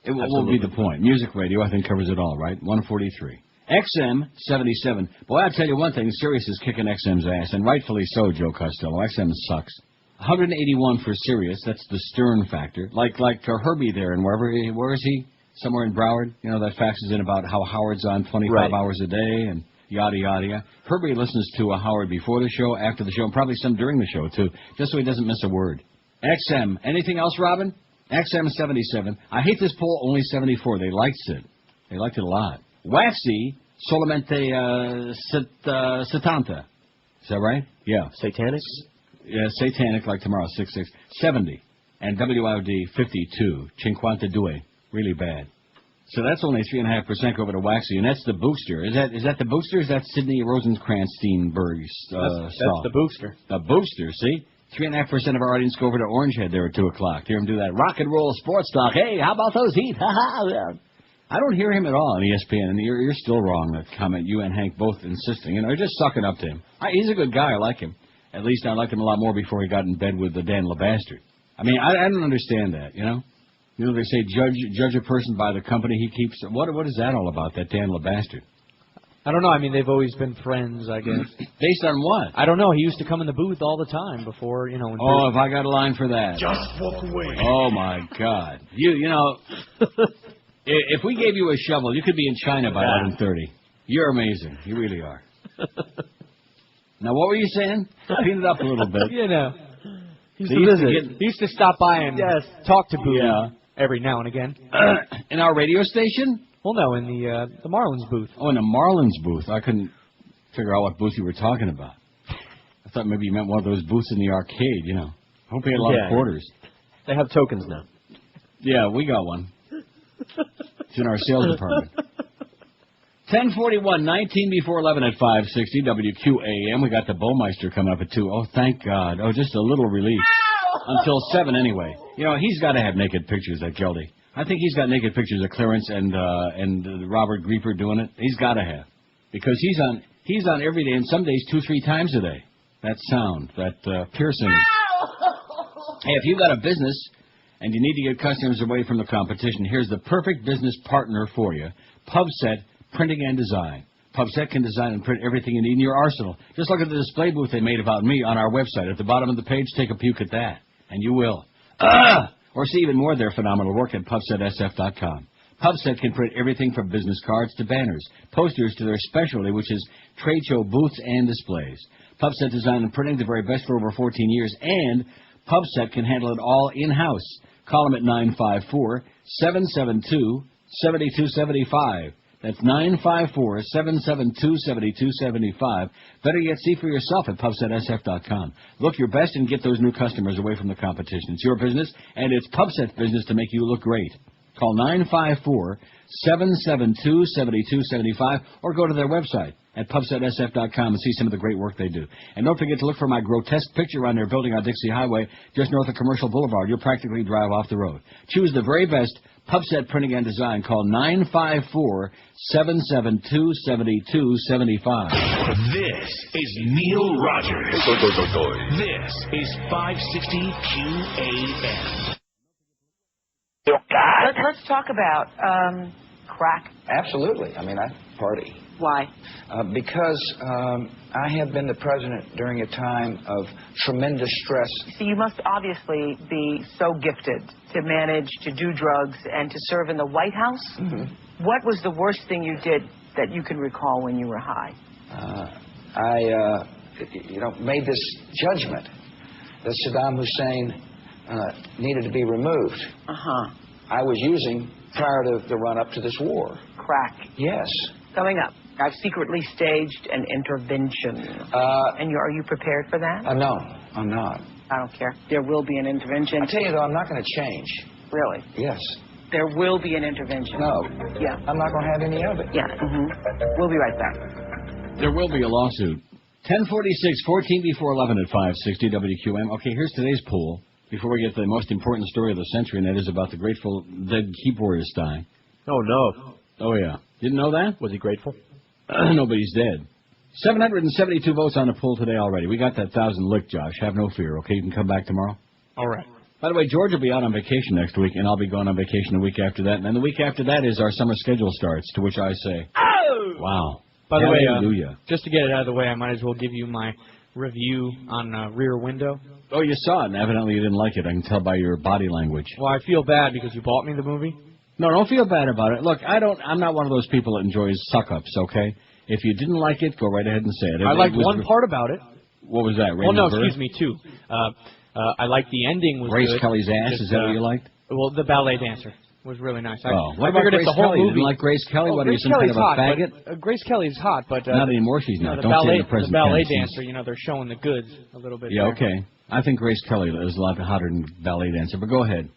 It won't be the point. Music Radio, I think, covers it all, right? 143. XM 77. Boy, I'll tell you one thing. Sirius is kicking XM's ass, and rightfully so, Joe Costello. XM sucks. 181 for Sirius. That's the Stern factor. Like Herbie there, and where is he? Somewhere in Broward. You know, that faxes in about how Howard's on 25 hours a day and yada, yada, yada. Herbie listens to a Howard before the show, after the show, and probably some during the show, too, just so he doesn't miss a word. XM. Anything else, Robin? XM 77. I hate this poll, only 74. They liked it. They liked it a lot. Waxy, solamente 70. Is that right? Yeah. Satanic? Yeah, satanic like tomorrow, 66. 70. And WIOD 52. 52. Really bad. So that's only 3.5% over to Waxy, and that's the booster. Is that the booster? Or is that Sidney Rosenkrantz-Steenberg's That's the booster. The booster, see? 3.5% of our audience go over to Orangehead there at 2 o'clock. Hear him do that rock and roll sports talk. Hey, how about those Heat? I don't hear him at all on ESPN, and you're still wrong, that comment. You and Hank both insisting. You know, you're just sucking up to him. He's a good guy. I like him. At least I liked him a lot more before he got in bed with the Dan LeBastard. I mean, I don't understand that, you know? You know, they say judge a person by the company he keeps. What is that all about, that Dan LeBastard? I don't know. I mean, they've always been friends, I guess. Based on what? I don't know. He used to come in the booth all the time before, you know. Oh, if I got a line for that. Just walk away. Oh, my God. You know, if we gave you a shovel, you could be in China by 11:30. You're amazing. You really are. Now, what were you saying? Clean it up a little bit. You know. He used to stop by and talk to Boo every now and again. In our radio station? Well, no, in the Marlins booth. Oh, in the Marlins booth. I couldn't figure out what booth you were talking about. I thought maybe you meant one of those booths in the arcade, you know. I hope he had a lot of quarters. They have tokens now. Yeah, we got one. It's in our sales department. 10:41, 19 before 11 at 560 WQAM. We got the Bowmeister coming up at 2. Oh, thank God. Oh, just a little relief. Until 7 anyway. You know, he's got to have naked pictures, that Geldy. I think he's got naked pictures of Clarence and Robert Griefer doing it. He's got to have. Because he's on every day, and some days 2-3 times a day. That sound, that piercing. Hey, if you've got a business and you need to get customers away from the competition, here's the perfect business partner for you. PubSet Printing and Design. PubSet can design and print everything you need in your arsenal. Just look at the display booth they made about me on our website. At the bottom of the page, take a puke at that, and you will. Or see even more of their phenomenal work at PubSetSF.com. PubSet can print everything from business cards to banners, posters to their specialty, which is trade show booths and displays. PubSet design and printing, the very best for over 14 years, and PubSet can handle it all in-house. Call them at 954-772-7275. That's 954-772-7275. Better yet, see for yourself at PubSetSF.com. Look your best and get those new customers away from the competition. It's your business, and it's PubSet's business to make you look great. Call 954-772-7275 or go to their website at PubSetSF.com and see some of the great work they do. And don't forget to look for my grotesque picture on their building on Dixie Highway, just north of Commercial Boulevard. You'll practically drive off the road. Choose the very best PubSet printing and design. Call 954-772-7275. This is Neil Rogers. This is 560 QAM. Let's talk about crack. Absolutely. I mean, I party. Why? Because I have been the president during a time of tremendous stress. So you must obviously be so gifted to manage to do drugs and to serve in the White House. Mm-hmm. What was the worst thing you did that you can recall when you were high? I made this judgment that Saddam Hussein needed to be removed. I was using prior to the run-up to this war. Crack. Yes. Coming up, I've secretly staged an intervention. And are you prepared for that? No, I'm not. I don't care. There will be an intervention. I tell you, though, I'm not going to change. Really? Yes. There will be an intervention. No. Yeah. I'm not going to have any of it. Yeah. We'll be right back. There will be a lawsuit. 1046, 14 before 11 at 560 WQM. Okay, here's today's poll. Before we get to the most important story of the century, and that is about the Grateful Dead keyboardist dying. Oh, no. Oh, yeah. Didn't know that? Was he grateful? Nobody's dead. 772 votes on the poll today already. We got that 1,000 licked, Josh. Have no fear, okay? You can come back tomorrow. All right. By the way, George will be out on vacation next week, and I'll be going on vacation the week after that. And then the week after that is our summer schedule starts, to which I say, oh! Wow. By the Hallelujah. way, just to get it out of the way, I might as well give you my review on Rear Window. Oh, you saw it, and evidently you didn't like it. I can tell by your body language. Well, I feel bad because you bought me the movie. No, don't feel bad about it. Look, I'm not one of those people that enjoys suck-ups, okay? If you didn't like it, go right ahead and say it. I liked one part about it. What was that? Well, no, excuse me, two. I liked the ending was Grace good. Kelly's ass, is that what you liked? Well, the ballet dancer was really nice. What I about figured Grace it's the whole Kelly? movie. You didn't like Grace Kelly? What, are you Grace some kind of a Kelly's faggot? hot, but, Grace Kelly's hot, but... not anymore, she's not. Don't say the present The ballet tense. dancer, they're showing the goods a little bit. Yeah, there. okay. I think Grace Kelly is a lot hotter than ballet dancer, but go ahead.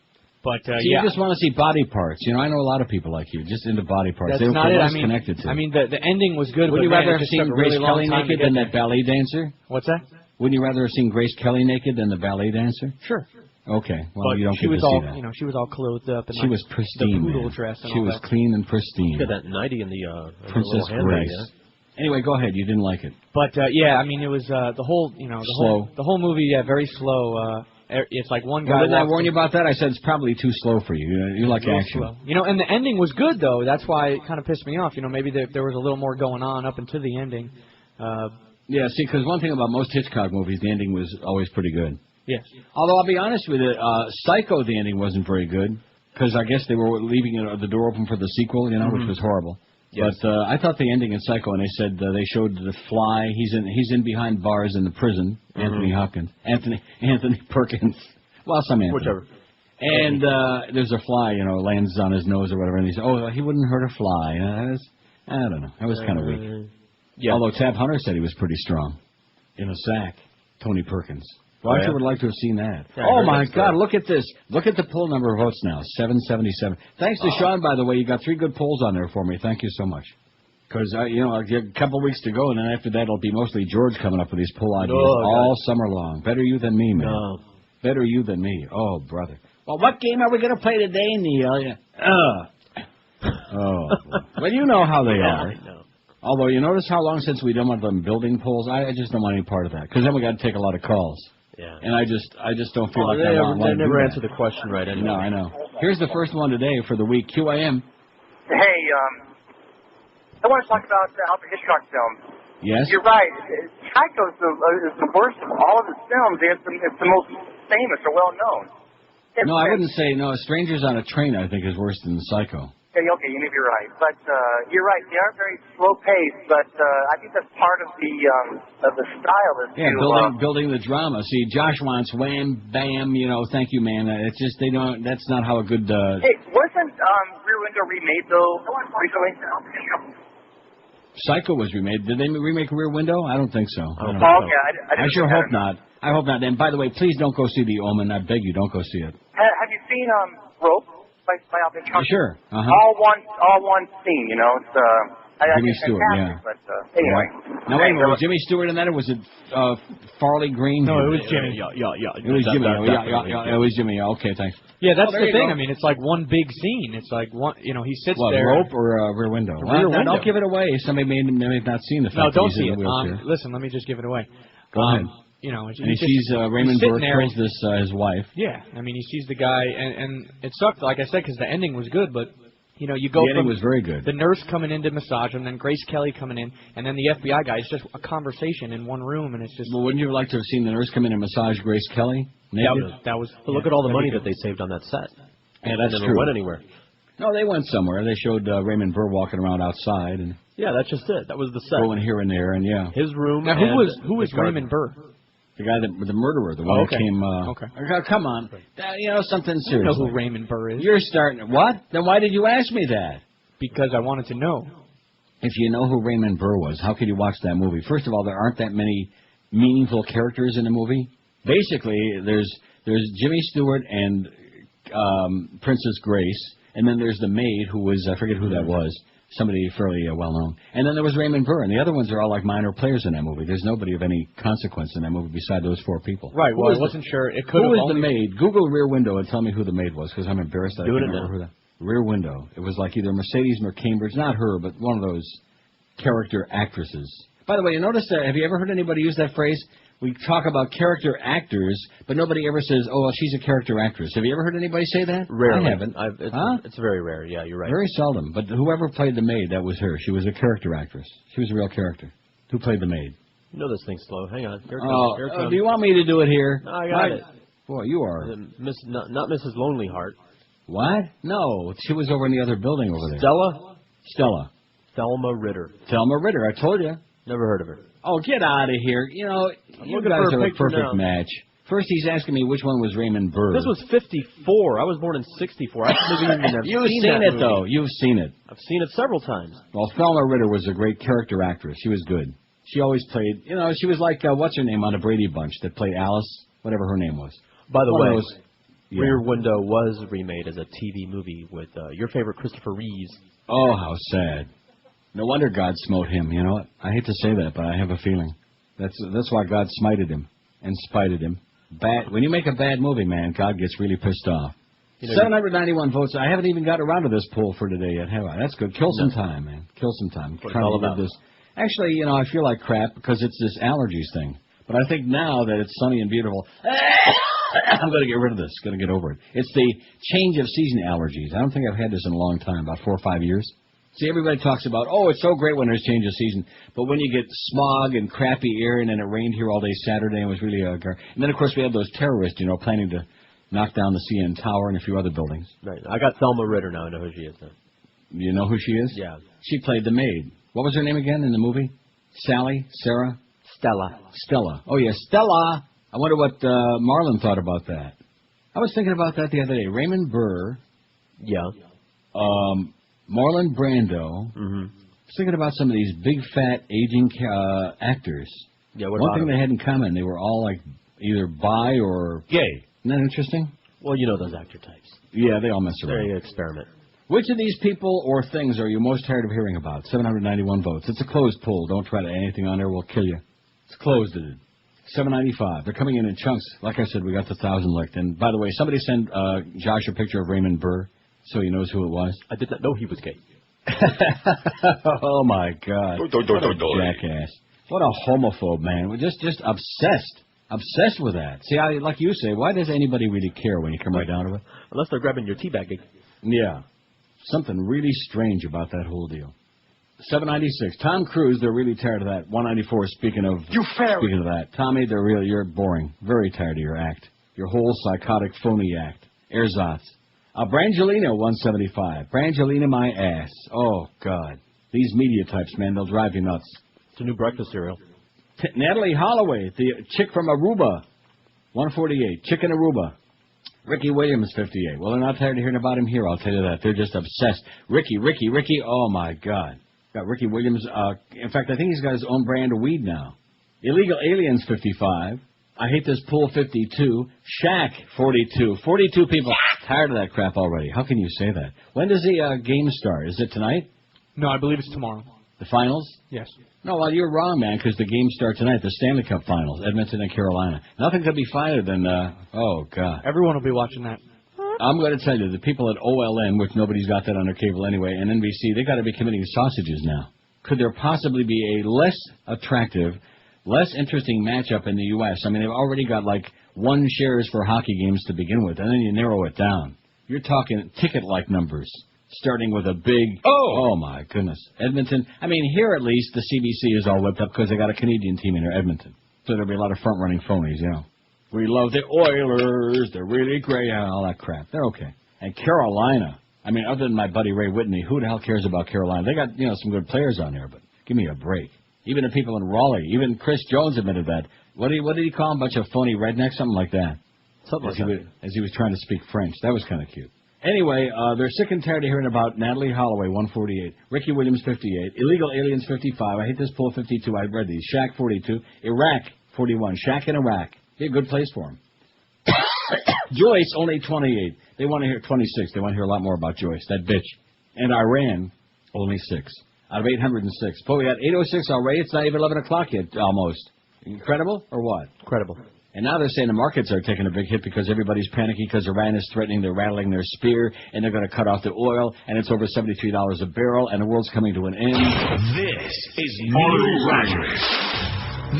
But, you just want to see body parts. I know a lot of people like you, just into body parts. That's not it. Connected to. I mean, the ending was good. Would but you rather have it just seen took a Grace really long Kelly time to naked get than there. that ballet dancer? What's that? Wouldn't you rather have seen Grace Kelly naked than the ballet dancer? Sure. Okay. Well, but you don't she get was to all, see that. she was all clothed up. And She was pristine. The poodle man. dress and She all was that. clean and pristine. She had that nightie in the Princess Grace. Anyway, go ahead. You didn't like it. But yeah, I mean, it was the whole, the whole movie, very slow. It's like one guy. Well, didn't I warn you about that? I said it's probably too slow for you. You like action. Slow. And the ending was good though. That's why it kind of pissed me off. Maybe there was a little more going on up until the ending. Yeah, see, because one thing about most Hitchcock movies, the ending was always pretty good. Yes. Although I'll be honest with you, Psycho, the ending wasn't very good because I guess they were leaving the door open for the sequel, which was horrible. Yes. But I thought the ending in Psycho, and they said they showed the fly. He's in behind bars in the prison. Anthony Hopkins, Anthony Perkins. Well, some Anthony. Whichever. And there's a fly, lands on his nose or whatever, and he said, "Oh, he wouldn't hurt a fly." I don't know. That was kind of weak. Yeah. Although Tab Hunter said he was pretty strong in a sack. Tony Perkins. Well, I sure would like to have seen that. Yeah, oh, my God, look at this. Look at the poll number of votes now, 777. Thanks to Sean, by the way. You got 3 good polls on there for me. Thank you so much. Because, a couple weeks to go, and then after that, it'll be mostly George coming up with these poll ideas all summer long. Better you than me, man. No. Better you than me. Oh, brother. Well, what game are we going to play today, Neil? Oh. Well, you know how they are. I know. Although, you notice how long since we don't want them building polls? I just don't want any part of that. Because then we got to take a lot of calls. Yeah. And I just don't feel like they I want to do never that. answer the question right anyway. No, I know. Here's the first one today for the week. QIM. Hey, I want to talk about the Alfred Hitchcock film. Yes? You're right. Psycho is the worst of all of his films. It's the most famous or well-known. No, I wouldn't say, no, Strangers on a Train, I think, is worse than Psycho. Okay, you may be right. But you're right. They are very slow-paced, but I think that's part of the style. Yeah, building the drama. See, Josh wants wham, bam, thank you, man. It's just, that's not how a good... Hey, wasn't Rear Window remade, though, recently? Psycho was remade. Did they remake Rear Window? I don't think so. I sure hope not. I hope not. And by the way, please don't go see The Omen. I beg you, don't go see it. Have you seen Rope by Alfred Hitchcock? Sure. All one scene. It's Jimmy Stewart, yeah. But anyway. Now wait a minute, was Jimmy Stewart in that, or was it Farley Green? No, it was Jimmy. It was Jimmy. It was Jimmy. Okay, thanks. Yeah, that's the thing. I mean, it's like one big scene. It's like one. He sits there. Rope or Rear Window? Rear Window. Don't give it away. Somebody may have not seen the fact. No, don't that see he's in it. a wheelchair. Listen, let me just give it away. Go ahead. And he sees Raymond Burr kills his wife. Yeah, I mean, he sees the guy, and it sucked, like I said, because the ending was good, but, you go the ending was very good. The nurse coming in to massage him, then Grace Kelly coming in, and then the FBI guy. It's just a conversation in one room, and it's just... Well, wouldn't you like to have seen the nurse come in and massage Grace Kelly? That was but look at all the money that they saved on that set. Yeah, that's true. Never went anywhere. No, they went somewhere. They showed Raymond Burr walking around outside, and yeah, that's just it. That was the set. Going here and there, and yeah, his room. Now, who was Raymond Burr? The guy the murderer, the one who came. Okay. Come on, something serious. I know who Raymond Burr is. You're starting. What? Then why did you ask me that? Because I wanted to know. If you know who Raymond Burr was, how could you watch that movie? First of all, there aren't that many meaningful characters in the movie. Basically, there's Jimmy Stewart and Princess Grace, and then there's the maid who was, I forget who that was, somebody fairly well known. And then there was Raymond Burr, and the other ones are all like minor players in that movie. There's nobody of any consequence in that movie beside those four people. Right. Well, I wasn't sure. It could. Who was the maid? Google Rear Window and tell me who the maid was, because I'm embarrassed that I can't remember who that. Rear Window. It was like either Mercedes McCambridge, not her, but one of those character actresses. By the way, you notice that? Have you ever heard anybody use that phrase? We talk about character actors, but nobody ever says, "Oh, well, she's a character actress." Have you ever heard anybody say that? Rarely. I haven't. It's very rare. Yeah, you're right. Very seldom. But whoever played the maid, that was her. She was a character actress. She was a real character. Who played the maid? You know this thing's slow. Hang on. Here it comes. Here it comes. Do you want me to do it here? No, I got it. Boy, you are. Not Mrs. Lonely Heart. What? No, she was over in the other building over there. Stella. Thelma Ritter. Thelma Ritter. I told you. Never heard of her. Oh, get out of here. You guys are a perfect match. First, he's asking me which one was Raymond Burr. This was 54. I was born in 64. I haven't even You've seen it, though. You've seen it. I've seen it several times. Well, Thelma Ritter was a great character actress. She was good. She always played, she was like, what's her name on the Brady Bunch that played Alice? Whatever her name was. By the way, Rear Window was remade as a TV movie with your favorite Christopher Reeves. Oh, how sad. No wonder God smote him. You know what? I hate to say that, but I have a feeling. That's why God smited him and spited him. When you make a bad movie, man, God gets really pissed off. 791 votes. I haven't even got around to this poll for today yet, have I? That's good. Kill some time, man. Kill some time. What's all about this? Actually, I feel like crap because it's this allergies thing. But I think now that it's sunny and beautiful, I'm going to get rid of this. Going to get over it. It's the change of season allergies. I don't think I've had this in a long time, about 4 or 5 years. See, everybody talks about, it's so great when there's change of season. But when you get smog and crappy air, and then it rained here all day Saturday, and it was really and then, of course, we had those terrorists, planning to knock down the CN Tower and a few other buildings. Right. I got Thelma Ritter now. I know who she is now. You know who she is? Yeah. She played the maid. What was her name again in the movie? Sally? Sarah? Stella. Oh, yeah, Stella. I wonder what Marlon thought about that. I was thinking about that the other day. Raymond Burr. Yeah. Marlon Brando. Mm-hmm. I was thinking about some of these big, fat, aging actors. Yeah, one thing they had in common, they were all like either bi or gay. Isn't that interesting? Well, you know those actor types. Yeah, they all mess around. They experiment. Which of these people or things are you most tired of hearing about? 791 votes. It's a closed poll. Don't try to add anything on there. We'll kill you. It's closed. 795. They're coming in chunks. Like I said, we got the 1,000 licked. And by the way, somebody send Josh a picture of Raymond Burr so he knows who it was. I did not know he was gay. Oh, my God. What a jackass. What a homophobe, man. We're just obsessed. Obsessed with that. See, like you say, why does anybody really care when you come right down to it? Unless they're grabbing your teabagging. Yeah. Something really strange about that whole deal. 796. Tom Cruise, they're really tired of that. 194, speaking of that. Tommy, you're boring. Very tired of your act. Your whole psychotic, phony act. Ersatz. Brangelina, 175. Brangelina, my ass. Oh, God. These media types, man, they'll drive you nuts. It's a new breakfast cereal. Natalie Holloway, the chick from Aruba, 148. Chick in Aruba. Ricky Williams, 58. Well, they're not tired of hearing about him here, I'll tell you that. They're just obsessed. Ricky. Oh, my God. Got Ricky Williams. In fact, I think he's got his own brand of weed now. Illegal Aliens, 55. I Hate This Pool, 52. Shaq, 42. 42 people. Tired of that crap already. How can you say that? When does the game start? Is it tonight? No, I believe it's tomorrow. The finals? Yes. No, well, you're wrong, man, because the games start tonight, the Stanley Cup Finals, Edmonton and Carolina. Nothing could be finer than, oh, God. Everyone will be watching that. I'm going to tell you, the people at OLN, which nobody's got that on their cable anyway, and NBC, they got to be committing sausages now. Could there possibly be a less attractive, less interesting matchup in the U.S.? I mean, they've already got, like, 1 shares for hockey games to begin with, and then you narrow it down. You're talking ticket-like numbers. Starting with a big, oh my goodness, Edmonton. I mean, here at least, the CBC is all whipped up because they got a Canadian team in there, Edmonton. So there'll be a lot of front-running phonies, you know. We love the Oilers, they're really great, and all that crap. They're okay. And Carolina, I mean, other than my buddy Ray Whitney, who the hell cares about Carolina? They got, some good players on there, but give me a break. Even the people in Raleigh, even Chris Jones admitted that. What did he call them? A bunch of phony rednecks? Something like that. Something like that. As he was trying to speak French. That was kind of cute. Anyway, they're sick and tired of hearing about Natalie Holloway, 148. Ricky Williams, 58. Illegal Aliens, 55. I Hate This Pool, 52. I've read these. Shaq, 42. Iraq, 41. Shaq in Iraq. Be a good place for him. Joyce, only 28. They want to hear 26. They want to hear a lot more about Joyce, that bitch. And Iran, only 6. Out of 806. But we got 806 already. It's not even 11 o'clock yet, almost. Incredible, or what? Incredible. And now they're saying the markets are taking a big hit because everybody's panicking because Iran is threatening, they're rattling their spear, and they're going to cut off the oil, and it's over $73 a barrel, and the world's coming to an end. This is Neil Rogers.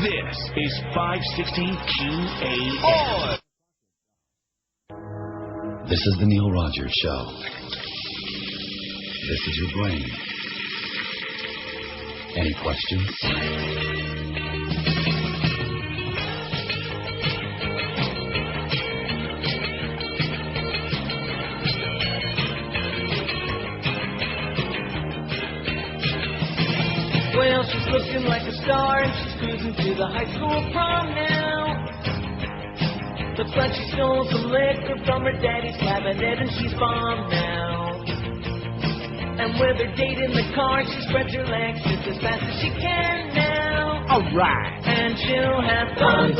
This is 560 QAM. This is the Neil Rogers Show. This is your brain. Any questions? Well, she's looking like a star and she's cruising to the high school prom now. Looks like she stole some liquor from her daddy's cabinet and she's bombed now. And with her date in the car, she spreads her legs just as fast as she can now. Alright. And she'll have fun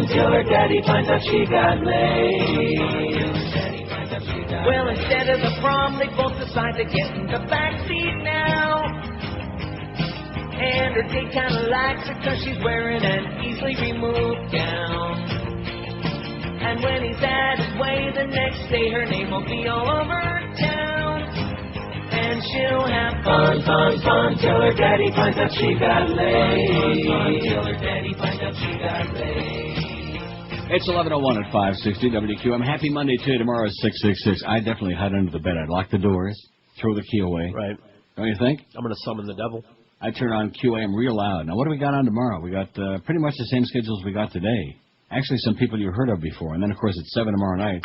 till her daddy finds out she got laid. Well, instead of the prom, they both decide to get in the backseat now. And her date kinda likes her cause she's wearing an easily removed gown. And when he's at his way the next day, her name will be all over town. And she'll have fun till her daddy finds out she got laid. Till her daddy finds out she got laid. It's 11:01 at 560 WQAM. Happy Monday to you. Tomorrow is 666. I definitely hide under the bed. I'd lock the doors, throw the key away. Right. Don't you think? I'm going to summon the devil. I turn on QAM real loud. Now, what do we got on tomorrow? We got pretty much the same schedule as we got today. Actually, some people you heard of before. And then, of course, it's 7 tomorrow night.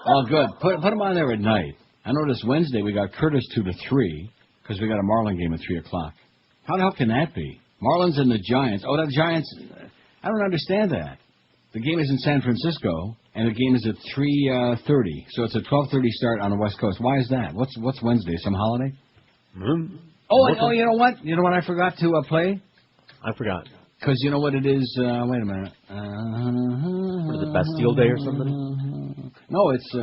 Oh, good. Put them on there at night. I noticed Wednesday we got Curtis 2 to 3 because we got a Marlin game at 3 o'clock. How the hell can that be? Marlins and the Giants. Oh, the Giants. I don't understand that. The game is in San Francisco, and the game is at 3:30. So it's a 12:30 start on the West Coast. Why is that? What's Wednesday? Some holiday? Oh, you know what? You know what I forgot to play? I forgot. Because you know what it is? Wait a minute. What is it, Bastille Day or something? No, it's...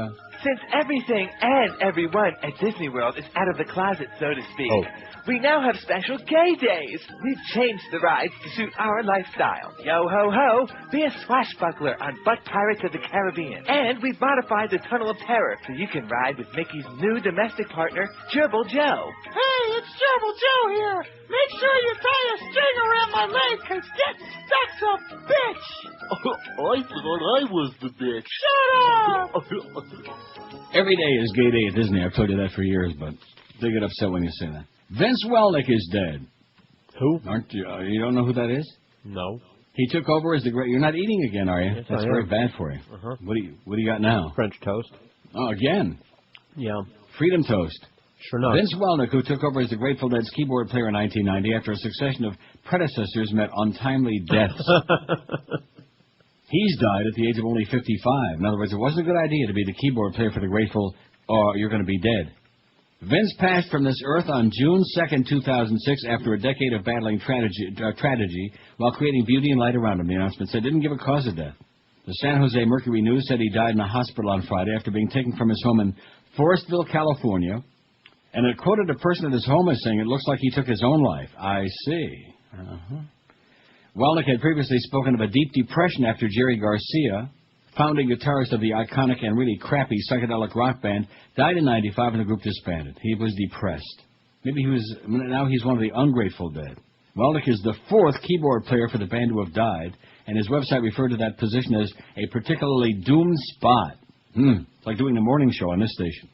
Since everything and everyone at Disney World is out of the closet, so to speak, we now have special gay days. We've changed the rides to suit our lifestyle. Yo ho ho, be a swashbuckler on Butt Pirates of the Caribbean. And we've modified the Tunnel of Terror so you can ride with Mickey's new domestic partner, Gerbil Joe. Hey, it's Gerbil Joe here. Make sure you tie a string around my leg, cause getting stuck's a bitch. I thought I was the bitch. Shut up! Every day is gay day at Disney. I've told you that for years, but they get upset when you say that. Vince Welnick is dead. Who? Aren't you? You don't know who that is? No. He took over as the great. You're not eating again, are you? Yes, That's I very am. bad for you. Uh-huh. What do you got now? French toast. Oh, again. Yeah. Freedom toast. Sure enough. Vince Welnick, who took over as the Grateful Dead's keyboard player in 1990 after a succession of predecessors met untimely deaths. He's died at the age of only 55. In other words, it wasn't a good idea to be the keyboard player for the Grateful, or you're going to be dead. Vince passed from this earth on June 2nd, 2006, after a decade of battling tragedy while creating beauty and light around him, the announcement said. Didn't give a cause of death. The San Jose Mercury News said he died in a hospital on Friday after being taken from his home in Forestville, California, and it quoted a person at his home as saying, it looks like he took his own life. I see. Welnick had previously spoken of a deep depression after Jerry Garcia, founding guitarist of the iconic and really crappy psychedelic rock band, died in 95 and the group disbanded. He was depressed. Now he's one of the ungrateful dead. Welnick is the fourth keyboard player for the band to have died, and his website referred to that position as a particularly doomed spot. It's like doing the morning show on this station.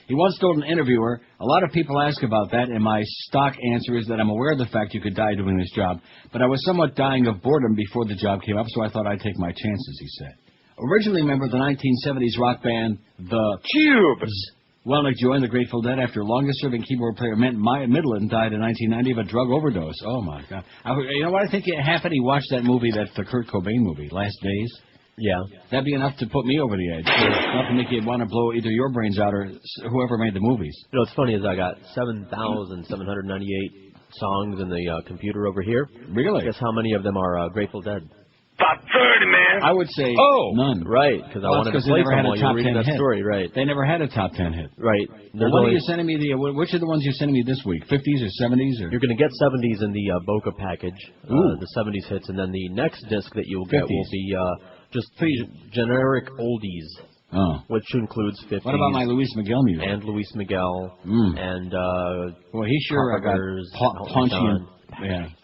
He once told an interviewer, a lot of people ask about that, and my stock answer is that I'm aware of the fact you could die doing this job, but I was somewhat dying of boredom before the job came up, so I thought I'd take my chances, he said. Originally a member of the 1970s rock band The Cubes, Welnick joined the Grateful Dead after longest-serving keyboard player Maya Midland died in 1990 of a drug overdose. Oh, my God. You know what? I think half he watched that movie, the Kurt Cobain movie, Last Days. Yeah. That'd be enough to put me over the edge. Enough to make you want to blow either your brains out or whoever made the movies. You know, what's funny is I got 7,798 songs in the computer over here. Really? Guess how many of them are Grateful Dead? About 30, man. I would say none. Right, because I wanted to play some while you were reading that story. Right. They never had a top 10 hit. Right. Well, what are you sending me? Which are the ones you're sending me this week? 50s or 70s? Or? You're going to get 70s in the Boca package, the 70s hits, and then the next disc that you'll get 50s. will be just generic oldies, which includes 50s. What about my Luis Miguel music? And Luis Miguel, and well, he sure got punchy and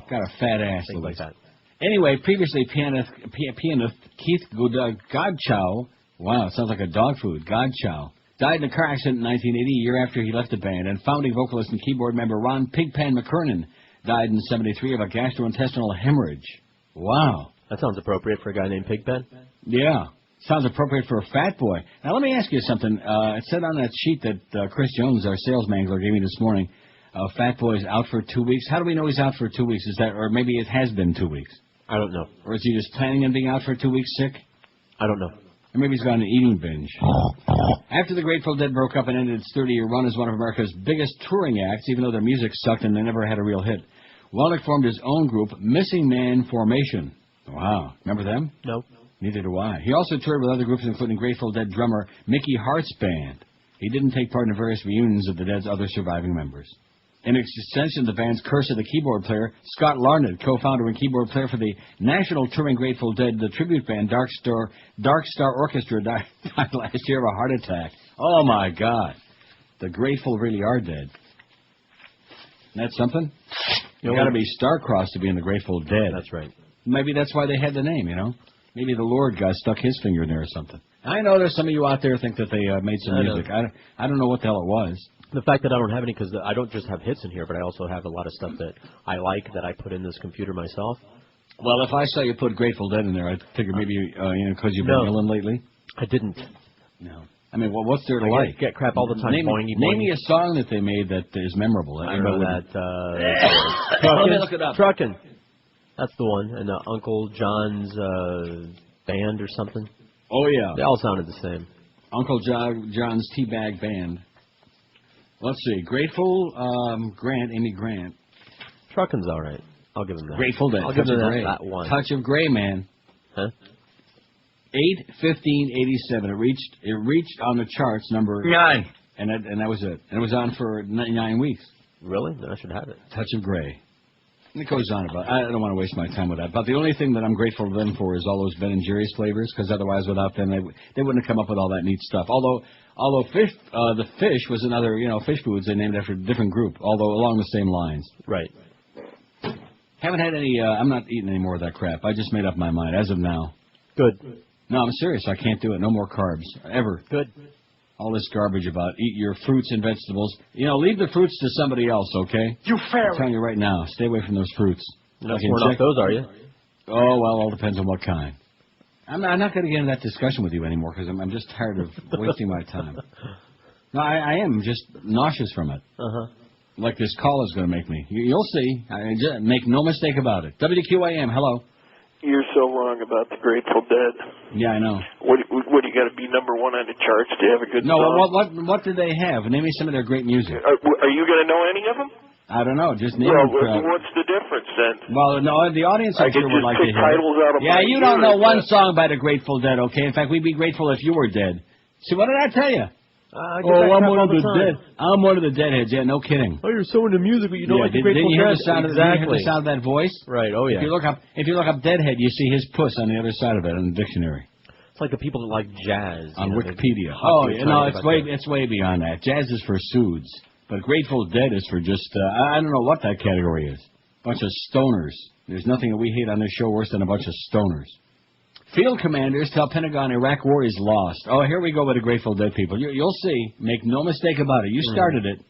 got a fat ass. Things like that. Anyway, previously pianist Keith Godchow, wow, it sounds like a dog food, Godchow, died in a car accident in 1980, a year after he left the band, and founding vocalist and keyboard member Ron Pigpen McKernan died in 1973 of a gastrointestinal hemorrhage. Wow. That sounds appropriate for a guy named Pigpen. Yeah. Sounds appropriate for a fat boy. Now, let me ask you something. It said on that sheet that Chris Jones, our sales mangler, gave me this morning, fat boy's out for 2 weeks. How do we know he's out for 2 weeks? Is that, or maybe it has been 2 weeks? I don't know. Or is he just planning on being out for 2 weeks sick? I don't know. Or maybe he's got an eating binge. After the Grateful Dead broke up and ended its 30-year run as one of America's biggest touring acts, even though their music sucked and they never had a real hit, Welnick formed his own group, Missing Man Formation. Wow. Remember them? No. Neither do I. He also toured with other groups, including Grateful Dead drummer Mickey Hart's band. He didn't take part in various reunions of the Dead's other surviving members. In extension, the band's curse of the keyboard player, Scott Larned, co-founder and keyboard player for the national touring Grateful Dead, the tribute band Dark Star Orchestra, died last year of a heart attack. Oh, my God. The Grateful really are dead. Isn't that something? You got to be star-crossed to be in the Grateful Dead. That's right. Maybe that's why they had the name, you know? Maybe the Lord God stuck his finger in there or something. I know there's some of you out there think that they made some music. I don't know what the hell it was. The fact that I don't have any, because I don't just have hits in here, but I also have a lot of stuff that I like that I put in this computer myself. Well, if I saw you put Grateful Dead in there, I'd figure maybe, because you've been ill lately. I didn't. No. I mean, well, what's there to like? Get crap all the time. Name me a song that they made that is memorable. I know that. Let me look it up. Truckin'. That's the one. And Uncle John's band or something. Oh, yeah. They all sounded the same. Uncle John's Teabag Band. Let's see. Grateful, Amy Grant. Truckin's all right. I'll give him that. Grateful Dead. I'll give him that one. Touch of Grey, man. Huh? 8/15/87. It reached on the charts number 9. And that was it. And it was on for 9 weeks. Really? Then I should have it. Touch of Grey. And it goes on about. I don't want to waste my time with that. But the only thing that I'm grateful to them for is all those Ben and Jerry's flavors, because otherwise, without them, they wouldn't have come up with all that neat stuff. Although fish, the fish was another, fish foods they named after a different group, although along the same lines. Right. Haven't had any. I'm not eating any more of that crap. I just made up my mind as of now. Good. No, I'm serious. I can't do it. No more carbs ever. Good. All this garbage about eat your fruits and vegetables. You know, leave the fruits to somebody else, okay? You fairy. I'm telling you right now, stay away from those fruits. You're not sworn off those, are you? Oh, well, all depends on what kind. I'm not going to get into that discussion with you anymore because I'm just tired of wasting my time. No, I am just nauseous from it. Like this call is going to make me. You'll see. Make no mistake about it. WQAM, hello. You're so wrong about the Grateful Dead. Yeah, I know. What do you got to be number one on the charts to have a good song? What did they have? Name me some of their great music. Are you going to know any of them? I don't know. Just name them. What's the difference then? Well, no, the audience I'm sure would like to hear. Titles out of yeah, you don't know one song by the Grateful Dead, okay? In fact, we'd be grateful if you were dead. See, what did I tell you? I'm one of the dead. I'm one of the deadheads. Yeah, no kidding. Oh, you're so into music, but you don't like the Grateful Dead. Didn't you hear the sound of that voice? Right. Oh yeah. If you look up Deadhead, you see his puss on the other side of it in the dictionary. It's like the people that like jazz on Wikipedia. Oh, no, it's way beyond that. Jazz is for suits, but Grateful Dead is for just I don't know what that category is. Bunch of stoners. There's nothing that we hate on this show worse than a bunch of stoners. Field commanders tell Pentagon Iraq war is lost. Oh, here we go with the Grateful Dead people. You'll see. Make no mistake about it. You started it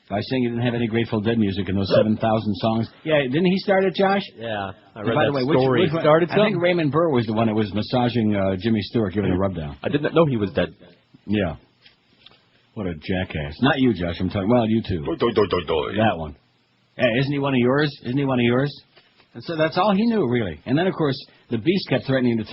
by saying you didn't have any Grateful Dead music in those 7,000 songs. Yeah, didn't he start it, Josh? Yeah, I by read that the way, story. Which started I think Raymond Burr was the one that was massaging Jimmy Stewart, giving a rub down. I didn't know he was dead. Yeah. What a jackass. Not you, Josh. I'm talking. Well, you too. That one. Hey, isn't he one of yours? And so that's all he knew, really. And then, of course, the Beast kept threatening to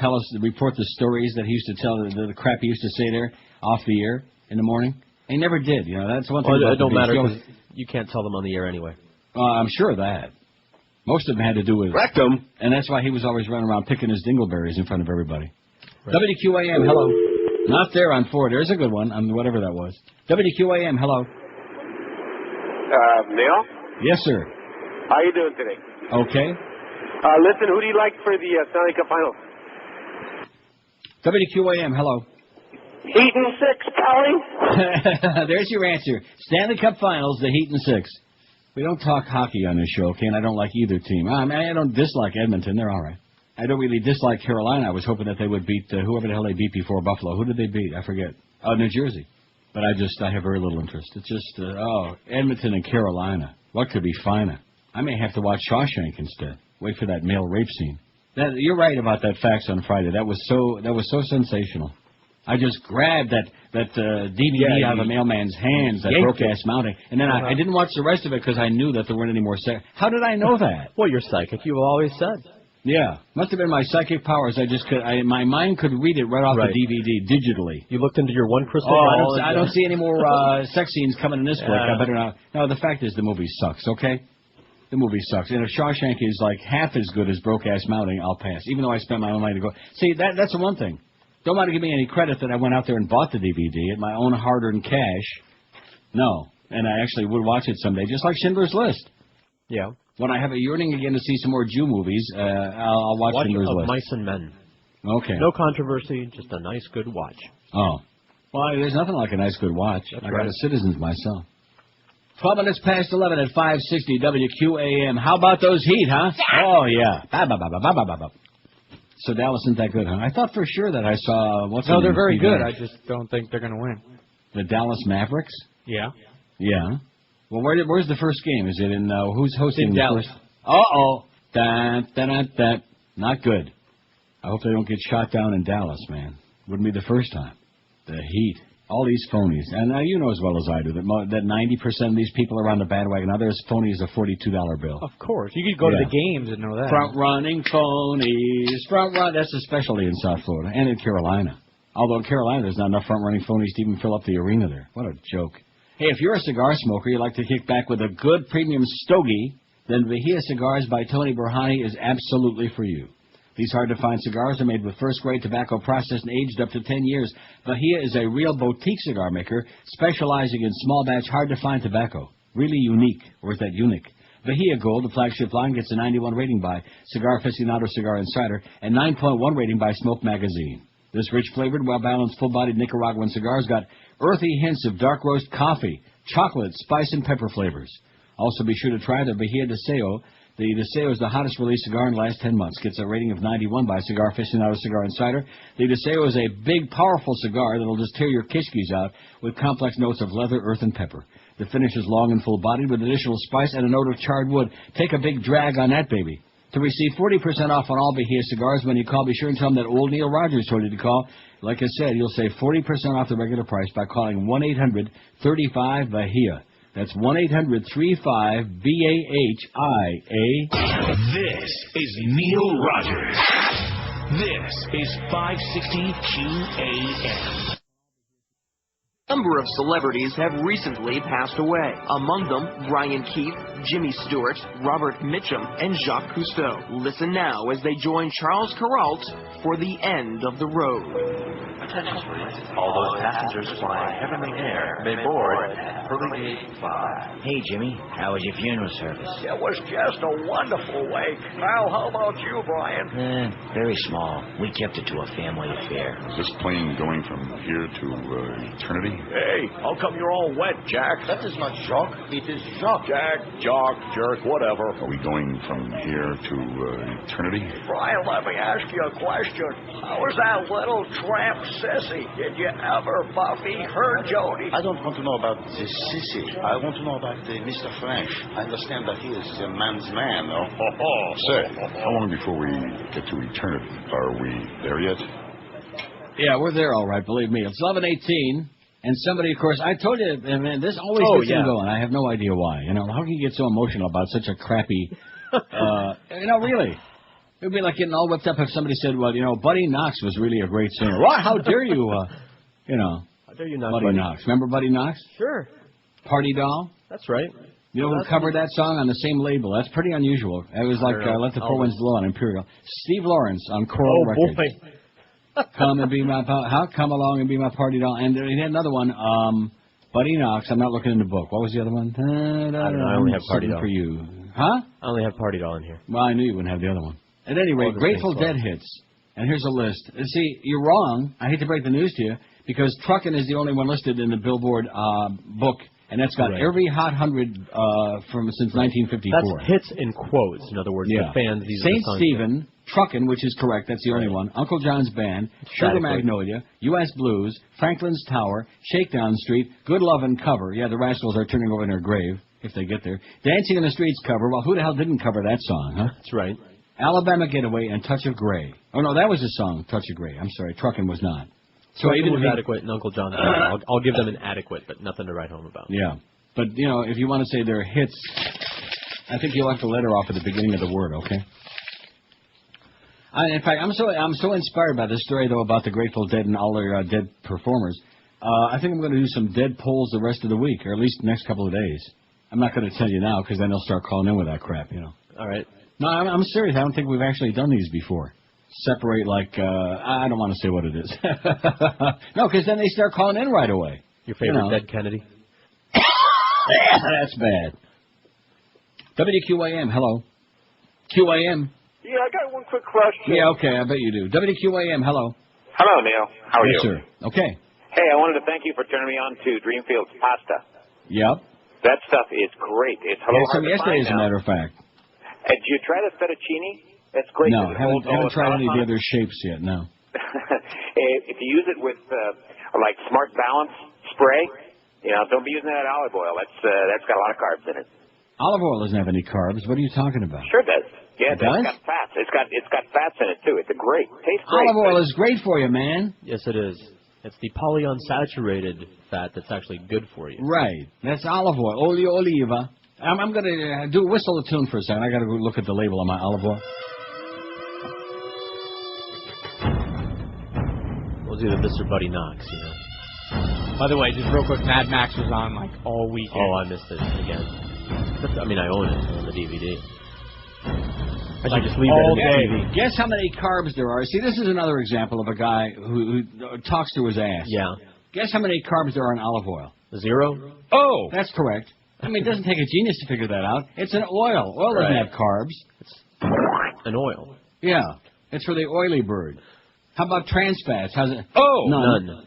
report the stories that he used to tell, the crap he used to say there off the air in the morning. And he never did. You know, that's one thing about it don't the Beast. matter because you can't tell them on the air anyway. I'm sure of that. Most of them had to do with rectum. And that's why he was always running around picking his dingleberries in front of everybody. Right. WQAM, hello. Not there on 4. There's a good one on whatever that was. WQAM, hello. Neil? Yes, sir. How you doing today? Okay. Listen, who do you like for the Stanley Cup Finals? WQAM, hello. Heat and 6, Pally. There's your answer. Stanley Cup Finals, the Heat and 6. We don't talk hockey on this show, okay, and I don't like either team. I don't dislike Edmonton. They're all right. I don't really dislike Carolina. I was hoping that they would beat whoever the hell they beat before Buffalo. Who did they beat? I forget. Oh, New Jersey. But I have very little interest. It's just, Edmonton and Carolina. What could be finer? I may have to watch Shawshank instead. Wait for that male rape scene. You're right about that fax on Friday. That was so sensational. I just grabbed that DVD out of a mailman's hands, that broke-ass mounting, and then I didn't watch the rest of it because I knew that there weren't any more sex. How did I know that? Well, you're psychic. You've always said. Yeah, must have been my psychic powers. My mind could read it right off the DVD digitally. You looked into your one crystal ball. I don't see any more sex scenes coming in this book. I better not. No, the fact is the movie sucks. Okay. The movie sucks. And if Shawshank is like half as good as Broke-Ass Mounting, I'll pass. Even though I spent my own money to go. See, that's the one thing. Don't want to give me any credit that I went out there and bought the DVD at my own hard-earned cash. No. And I actually would watch it someday, just like Schindler's List. Yeah. When I have a yearning again to see some more Jew movies, I'll watch Schindler's List. Mice and Men. Okay. No controversy, just a nice, good watch. Oh. Well, there's nothing like a nice, good watch. I got a Citizens myself. 12 minutes past 11 at 560 WQAM. How about those Heat, huh? Oh, yeah. So Dallas isn't that good, huh? I thought for sure that I saw... No, they're very good. I just don't think they're going to win. The Dallas Mavericks? Yeah. Yeah. Well, where's the first game? Is it in... who's hosting in Dallas? Uh-oh. Not good. I hope they don't get shot down in Dallas, man. Wouldn't be the first time. The Heat. All these phonies. And you know as well as I do that 90% of these people are on the bandwagon. Now there's phonies a $42 bill. Of course. You could go to the games and know that. Front-running phonies. That's especially in South Florida and in Carolina. Although in Carolina there's not enough front-running phonies to even fill up the arena there. What a joke. Hey, if you're a cigar smoker, you like to kick back with a good premium stogie, then Bahia Cigars by Tony Burhani is absolutely for you. These hard-to-find cigars are made with first-grade tobacco processed and aged up to 10 years. Bahia is a real boutique cigar maker specializing in small-batch, hard-to-find tobacco. Really unique, or is that unique? Bahia Gold, the flagship line, gets a 91 rating by Cigar Aficionado Cigar Insider and 9.1 rating by Smoke Magazine. This rich-flavored, well-balanced, full-bodied Nicaraguan cigar's got earthy hints of dark roast coffee, chocolate, spice, and pepper flavors. Also be sure to try the Bahia Deseo The Deseo is the hottest released cigar in the last 10 months. Gets a rating of 91 by Cigar Aficionado Cigar Insider. The Deseo is a big, powerful cigar that'll just tear your kishkis out with complex notes of leather, earth, and pepper. The finish is long and full-bodied with additional spice and a note of charred wood. Take a big drag on that baby. To receive 40% off on all Bahia cigars when you call, be sure and tell them that old Neil Rogers told you to call. Like I said, you'll save 40% off the regular price by calling 1-800-35-BAHIA. That's 1-800-35-BAHIA. This is Neil Rogers. This is 560 QAM. A number of celebrities have recently passed away. Among them, Brian Keith, Jimmy Stewart, Robert Mitchum, and Jacques Cousteau. Listen now as they join Charles Kuralt for The End of the Road. Attention please. All those passengers flying heavenly air may board at Pearly Gate 5. Hey, Jimmy. How was your funeral service? It was just a wonderful wake. Al, how about you, Brian? Very small. We kept it to a family affair. Is this plane going from here to eternity? Hey, how come you're all wet, Jack? That is not Jacques. It is Jacques. Jack, Jock, Jerk, whatever. Are we going from here to eternity? Brian, let me ask you a question. How was that little tramp sissy? Did you ever Buffy her Jody? I don't want to know about the sissy. I want to know about Mr. French. I understand that he is a man's man. Say, how long before we get to eternity? Are we there yet? Yeah, we're there all right, believe me. It's 11:18, and somebody, of course, I told you, man, this always gets him going. I have no idea why. You know, how can you get so emotional about such a crappy, really? It would be like getting all whipped up if somebody said, well, Buddy Knox was really a great singer. What? How dare you, How dare you not, Buddy Knox. Remember Buddy Knox? Sure. Party Doll? That's right. You know who covered that song on the same label? That's pretty unusual. It was like Let the Poor Winds Blow on Imperial. Steve Lawrence on Coral Records. Boy. Come and be my come along and be my party doll. And he had another one, Buddy Knox. I'm not looking in the book. What was the other one? I don't know. I only have Party Doll for you. Huh? I only have Party Doll in here. Well, I knew you wouldn't have the other one. At any rate, Grateful Dead hits. And here's a list. See, you're wrong. I hate to break the news to you, because Truckin' is the only one listed in the Billboard book, and that's got every Hot 100 since 1954. That's hits in quotes. In other words, the fans. These St. are the songs Stephen, Truckin', which is correct. That's the only one. Uncle John's Band, Sugar Magnolia, U.S. Blues, Franklin's Tower, Shakedown Street, Good Lovin' cover. Yeah, the Rascals are turning over in their grave if they get there. Dancing in the Streets cover. Well, who the hell didn't cover that song, huh? That's right. Alabama Getaway and Touch of Grey. Oh, no, that was a song, Touch of Grey. I'm sorry, Truckin' was not. So even was adequate and Uncle John's Band. I'll give them an adequate, but nothing to write home about. Yeah. But, if you want to say they're hits, I think you'll have the letter off at the beginning of the word, okay? In fact, I'm so inspired by this story, though, about the Grateful Dead and all their dead performers. I think I'm going to do some dead polls the rest of the week, or at least the next couple of days. I'm not going to tell you now, because then they'll start calling in with that crap, All right. No, I'm serious. I don't think we've actually done these before. Separate, I don't want to say what it is. No, because then they start calling in right away. Your favorite Dead Kennedy? That's bad. WQAM, hello. QAM. Yeah, I got one quick question. Yeah, okay, I bet you do. WQAM, hello. Hello, Neil. How are you? Yes, sir. Okay. Hey, I wanted to thank you for turning me on to Dreamfield's pasta. Yep. That stuff is great. It's a little hard to yesterday, find as a now. matter of fact. Did you try the fettuccine? That's great. No, haven't tried any of the other shapes yet, no. If you use it with, Smart Balance spray, don't be using that olive oil. That's got a lot of carbs in it. Olive oil doesn't have any carbs. What are you talking about? Sure does. Yeah, It does? It's got fats. It's got fats in it, too. It's great. Tastes great. Olive oil is great for you, man. Yes, it is. It's the polyunsaturated fat that's actually good for you. Right. That's olive oil. Olio oliva. I'm going to whistle the tune for a second. I got to go look at the label on my olive oil. We'll do the Mr. Buddy Knox, By the way, just real quick, Mad Max was on all weekend. Oh, I missed it again. I own it on the DVD. I should just leave it in the TV. Guess how many carbs there are. See, this is another example of a guy who talks through his ass. Yeah. Guess how many carbs there are in olive oil? 0? Oh! That's correct. It doesn't take a genius to figure that out. It's an oil. Oil doesn't have carbs. It's an oil. Yeah. It's for the oily bird. How about trans fats? How's it? Oh! None.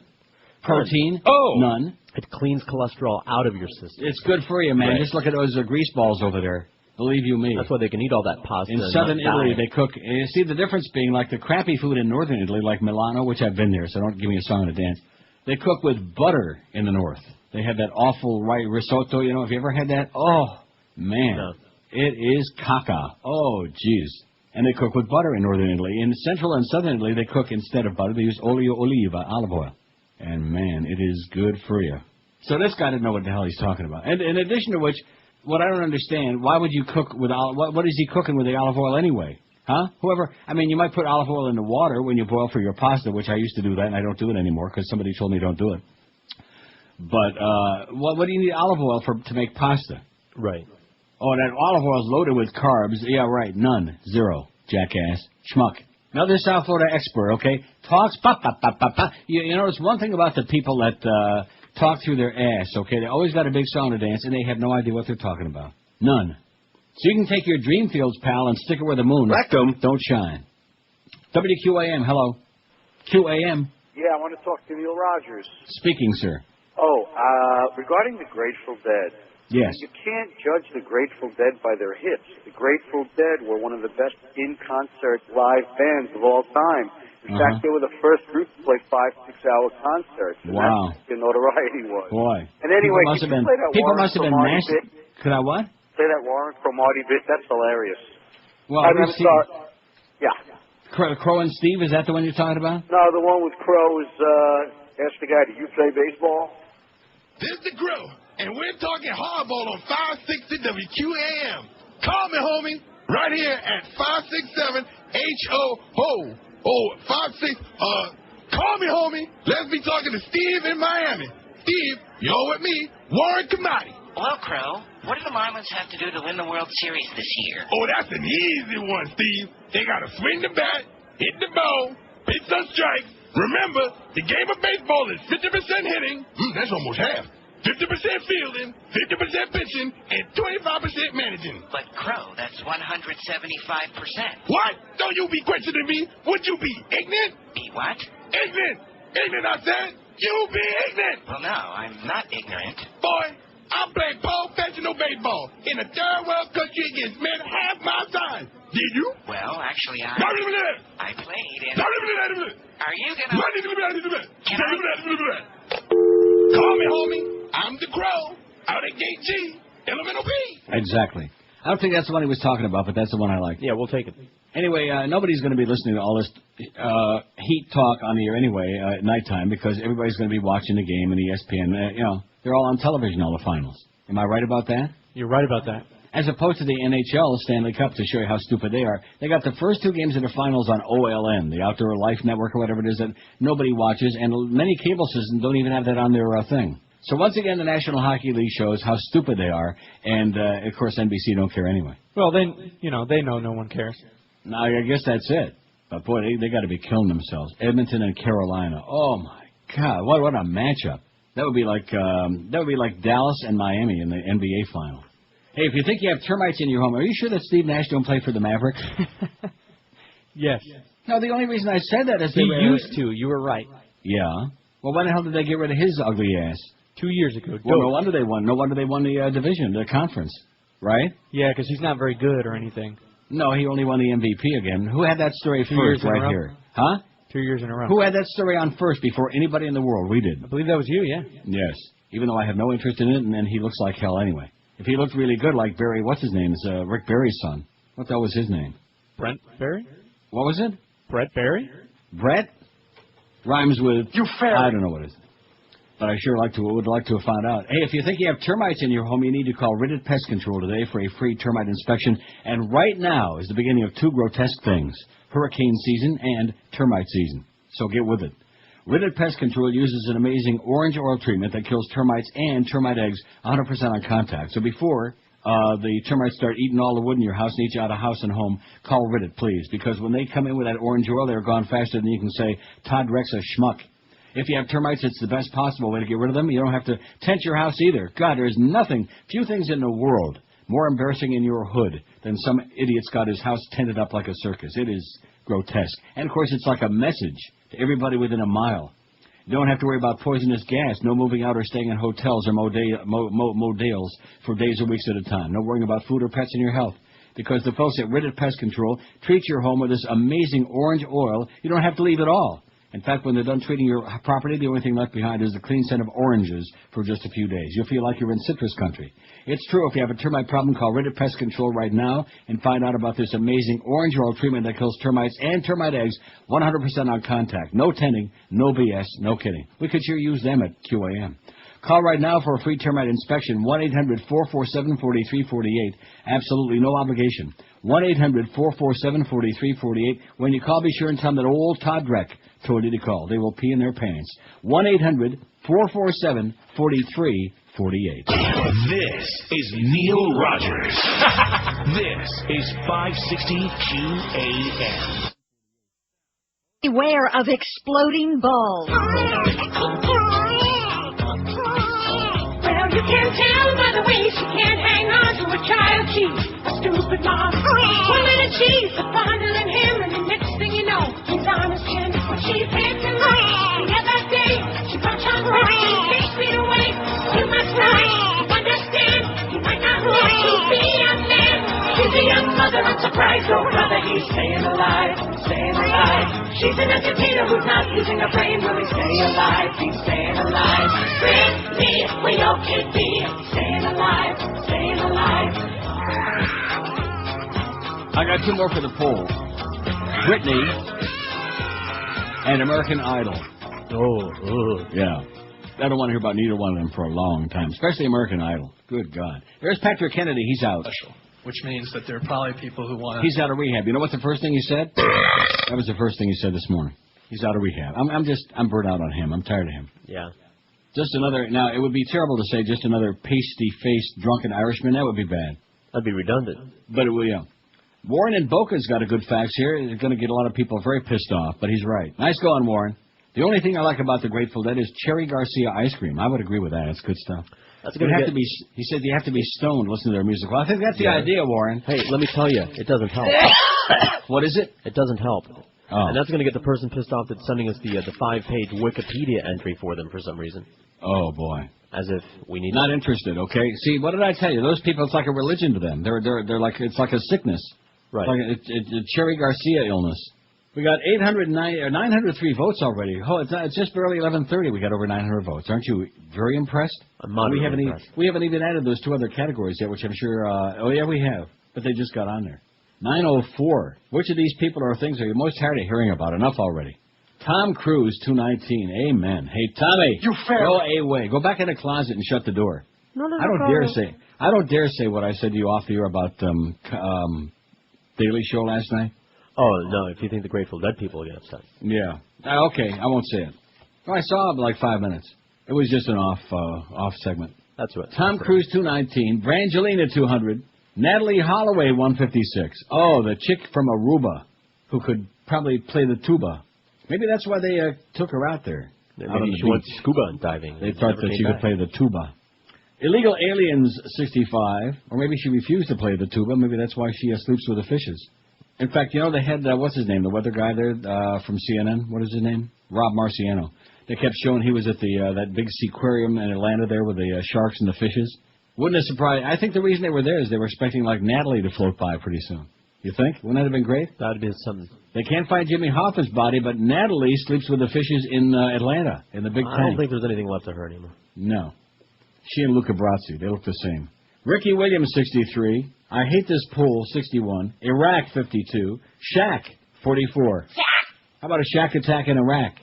Protein? Oh! None. It cleans cholesterol out of your system. It's good for you, man. Right. Just look at those grease balls over there. Believe you me. That's why they can eat all that pasta. In southern Italy, they cook. You see, the difference being like the crappy food in northern Italy, like Milano, which I've been there, so don't give me a song and a dance. They cook with butter in the north. They have that awful white risotto. You know, have you ever had that? Oh, man. No. It is caca. Oh, jeez. And they cook with butter in northern Italy. In central and southern Italy, they cook instead of butter. They use olio oliva, olive oil. And, man, it is good for you. So this guy didn't know what the hell he's talking about. And in addition to which, what I don't understand, why would you cook with olive oil? What is he cooking with the olive oil anyway? Huh? You might put olive oil in the water when you boil for your pasta, which I used to do that, and I don't do it anymore because somebody told me don't do it. But what do you need olive oil for to make pasta? Right. Oh, that olive oil is loaded with carbs. Yeah, right. None. Zero. Jackass. Schmuck. Another South Florida expert, okay? Talks, pop, pop, pop, pop, pop. You notice one thing about the people that talk through their ass, okay? They always got a big song to dance, and they have no idea what they're talking about. None. So you can take your dream fields, pal, and stick it where the moon. Rectum. Don't shine. WQAM, hello. QAM. Yeah, I want to talk to Neil Rogers. Speaking, sir. Regarding the Grateful Dead. Yes. You can't judge the Grateful Dead by their hits. The Grateful Dead were one of the best in-concert live bands of all time. In fact, they were the first group to play 5-6-hour concerts. And wow. That's what the notoriety was. Boy. And anyway, people must have been nasty. Could I what? Play that Warren Cromartie bit. That's hilarious. Well, yeah. Crow and Steve, is that the one you're talking about? No, the one with Crow is, ask the guy, do you play baseball? This is the Crow, and we're talking hardball on 560 WQAM. Call me, homie, right here at 567 HO. Oh, 56. Call me, homie. Let's be talking to Steve in Miami. Steve, you're with me, Warren Cromartie. Well, Crow, what do the Marlins have to do to win the World Series this year? Oh, that's an easy one, Steve. They got to swing the bat, hit the ball, pitch some strikes. Remember, the game of baseball is 50% hitting. That's almost half. 50% fielding, 50% pitching, and 25% managing. But, Crow, that's 175%. What? Don't you be questioning me. Would you be ignorant? Be what? Ignorant. Ignorant, I said. You be ignorant. Well, no, I'm not ignorant. Boy, I played professional baseball in a third world country against men half my size. Did you? Well, actually, I played in... Are you gonna... Call me, homie. I'm the Crow. Out at Gate G, Elemental B. Exactly. I don't think that's the one he was talking about, but that's the one I like. Yeah, we'll take it. Anyway, nobody's going to be listening to all this heat talk on the air anyway at nighttime because everybody's going to be watching the game and ESPN. They're all on television, all the finals. Am I right about that? You're right about that. As opposed to the NHL Stanley Cup, to show you how stupid they are. They got the first two games of the finals on OLN, the Outdoor Life Network or whatever it is that nobody watches, and many cable systems don't even have that on their thing. So once again, the National Hockey League shows how stupid they are, and, of course, NBC don't care anyway. Well, they know no one cares. Now, I guess that's it. But, boy, they got to be killing themselves. Edmonton and Carolina. Oh, my God. What a matchup. That would be like Dallas and Miami in the NBA final. Hey, if you think you have termites in your home, are you sure that Steve Nash don't play for the Mavericks? Yes. No, the only reason I said that is he used to. You were right. Yeah. Well, why the hell did they get rid of his ugly ass? 2 years ago. Well, no wonder they won. No wonder they won the division, the conference, right? Yeah, because he's not very good or anything. No, he only won the MVP again. Who had that story first right here? Huh? 2 years in a row. Who had that story on first before anybody in the world? We did. I believe that was you, yeah. Yes. Even though I have no interest in it, and then he looks like hell anyway. If he looked really good like Barry, what's his name? It's Rick Barry's son. What the hell was his name? Brent Barry? What was it? Brett Barry? Brett? Rhymes with... You fair. I don't know what it is. But I sure would like to have found out. Hey, if you think you have termites in your home, you need to call Ridded Pest Control today for a free termite inspection. And right now is the beginning of two grotesque things, hurricane season and termite season. So get with it. Ridded Pest Control uses an amazing orange oil treatment that kills termites and termite eggs 100% on contact. So before the termites start eating all the wood in your house and eat you out of house and home, call Ridded, please. Because when they come in with that orange oil, they're gone faster than you can say, Todd Rex a schmuck. If you have termites, it's the best possible way to get rid of them. You don't have to tent your house either. God, there's few things in the world more embarrassing in your hood than some idiot's got his house tented up like a circus. It is grotesque. And, of course, it's like a message to everybody within a mile. You don't have to worry about poisonous gas, no moving out or staying in hotels or motels for days or weeks at a time. No worrying about food or pets in your health. Because the folks at Rid Pest Control treat your home with this amazing orange oil, you don't have to leave at all. In fact, when they're done treating your property, the only thing left behind is a clean scent of oranges for just a few days. You'll feel like you're in citrus country. It's true. If you have a termite problem, call Rid Pest Control right now and find out about this amazing orange oil treatment that kills termites and termite eggs 100% on contact. No tending, no BS, no kidding. We could sure use them at QAM. Call right now for a free termite inspection, 1-800-447-4348. Absolutely no obligation. 1-800-447-4348. When you call, be sure and tell them that old Todd Dreck told you to call. They will pee in their pants. 1-800-447-4348. This is Neil Rogers. This is 560 QAM. Beware of exploding balls. You can tell by the way she can't hang on to a child. She's a stupid mom. One minute she's fondling him, and the next thing you know, he's on his chin. When she's dancing the other day, she punched on right 6 feet away. You must understand, he might not want to be a man. She's a young mother, I'm surprised, oh brother, he's staying alive, staying alive. She's an entertainer who's not using a brain, will he stay alive, he's staying alive. Britney, we all can be staying alive, staying alive. I got two more for the poll. Britney and American Idol. Yeah. I don't want to hear about neither one of them for a long time, especially American Idol. Good God. There's Patrick Kennedy. He's out. Which means that there are probably people who want to... He's out of rehab. You know what the first thing he said? That was the first thing he said this morning. He's out of rehab. I'm burnt out on him. I'm tired of him. Yeah. Just another... Now, it would be terrible to say just another pasty-faced drunken Irishman. That would be bad. That'd be redundant. But it will, yeah. Warren and Boca's got a good fax here. It's going to get a lot of people very pissed off, but he's right. Nice going, Warren. The only thing I like about the Grateful Dead is Cherry Garcia ice cream. I would agree with that. It's good stuff. He said you have to be stoned listening to their music. Well, I think that's the idea, Warren. Hey, let me tell you, it doesn't help. What is it? It doesn't help. Oh. And that's going to get the person pissed off that's sending us the 5-page Wikipedia entry for them for some reason. Oh, boy. As if we need... Not interested, okay? See, what did I tell you? Those people, it's like a religion to them. They're like, it's like a sickness. Right. It's a Cherry Garcia illness. We got 903 votes already. Oh, it's just barely 11:30. We got over 900 votes. Aren't you very impressed? I'm moderately impressed. We haven't even added those two other categories yet, which I'm sure... oh, yeah, we have. But they just got on there. 904. Which of these people or things are you most tired of hearing about? Enough already. Tom Cruise, 219. Amen. Hey, Tommy. You fair. Go away. Go back in the closet and shut the door. No, I don't dare say what I said to you off the air about Daily Show last night. Oh, no, if you think the Grateful Dead people will get upset. Yeah. Okay, I won't say it. Oh, I saw it in like 5 minutes. It was just an off segment. That's what. Tom Cruise, 219. Brangelina, 200. Natalie Holloway, 156. Oh, the chick from Aruba who could probably play the tuba. Maybe that's why they took her out there. Maybe she went scuba diving. They thought that she could play the tuba. Illegal Aliens, 65. Or maybe she refused to play the tuba. Maybe that's why she sleeps with the fishes. In fact, you know, they had, what's his name, the weather guy there from CNN? What is his name? Rob Marciano. They kept showing he was at the that big seaquarium in Atlanta there with the sharks and the fishes. Wouldn't it surprise? I think the reason they were there is they were expecting, like, Natalie to float by pretty soon. You think? Wouldn't that have been great? That would have been something. They can't find Jimmy Hoffa's body, but Natalie sleeps with the fishes in Atlanta, in the big tank. I don't think there's anything left of her anymore. No. She and Luca Brasi, they look the same. Ricky Williams, 63. I Hate This Pool, 61. Iraq, 52. Shaq, 44. How about a Shaq attack in Iraq?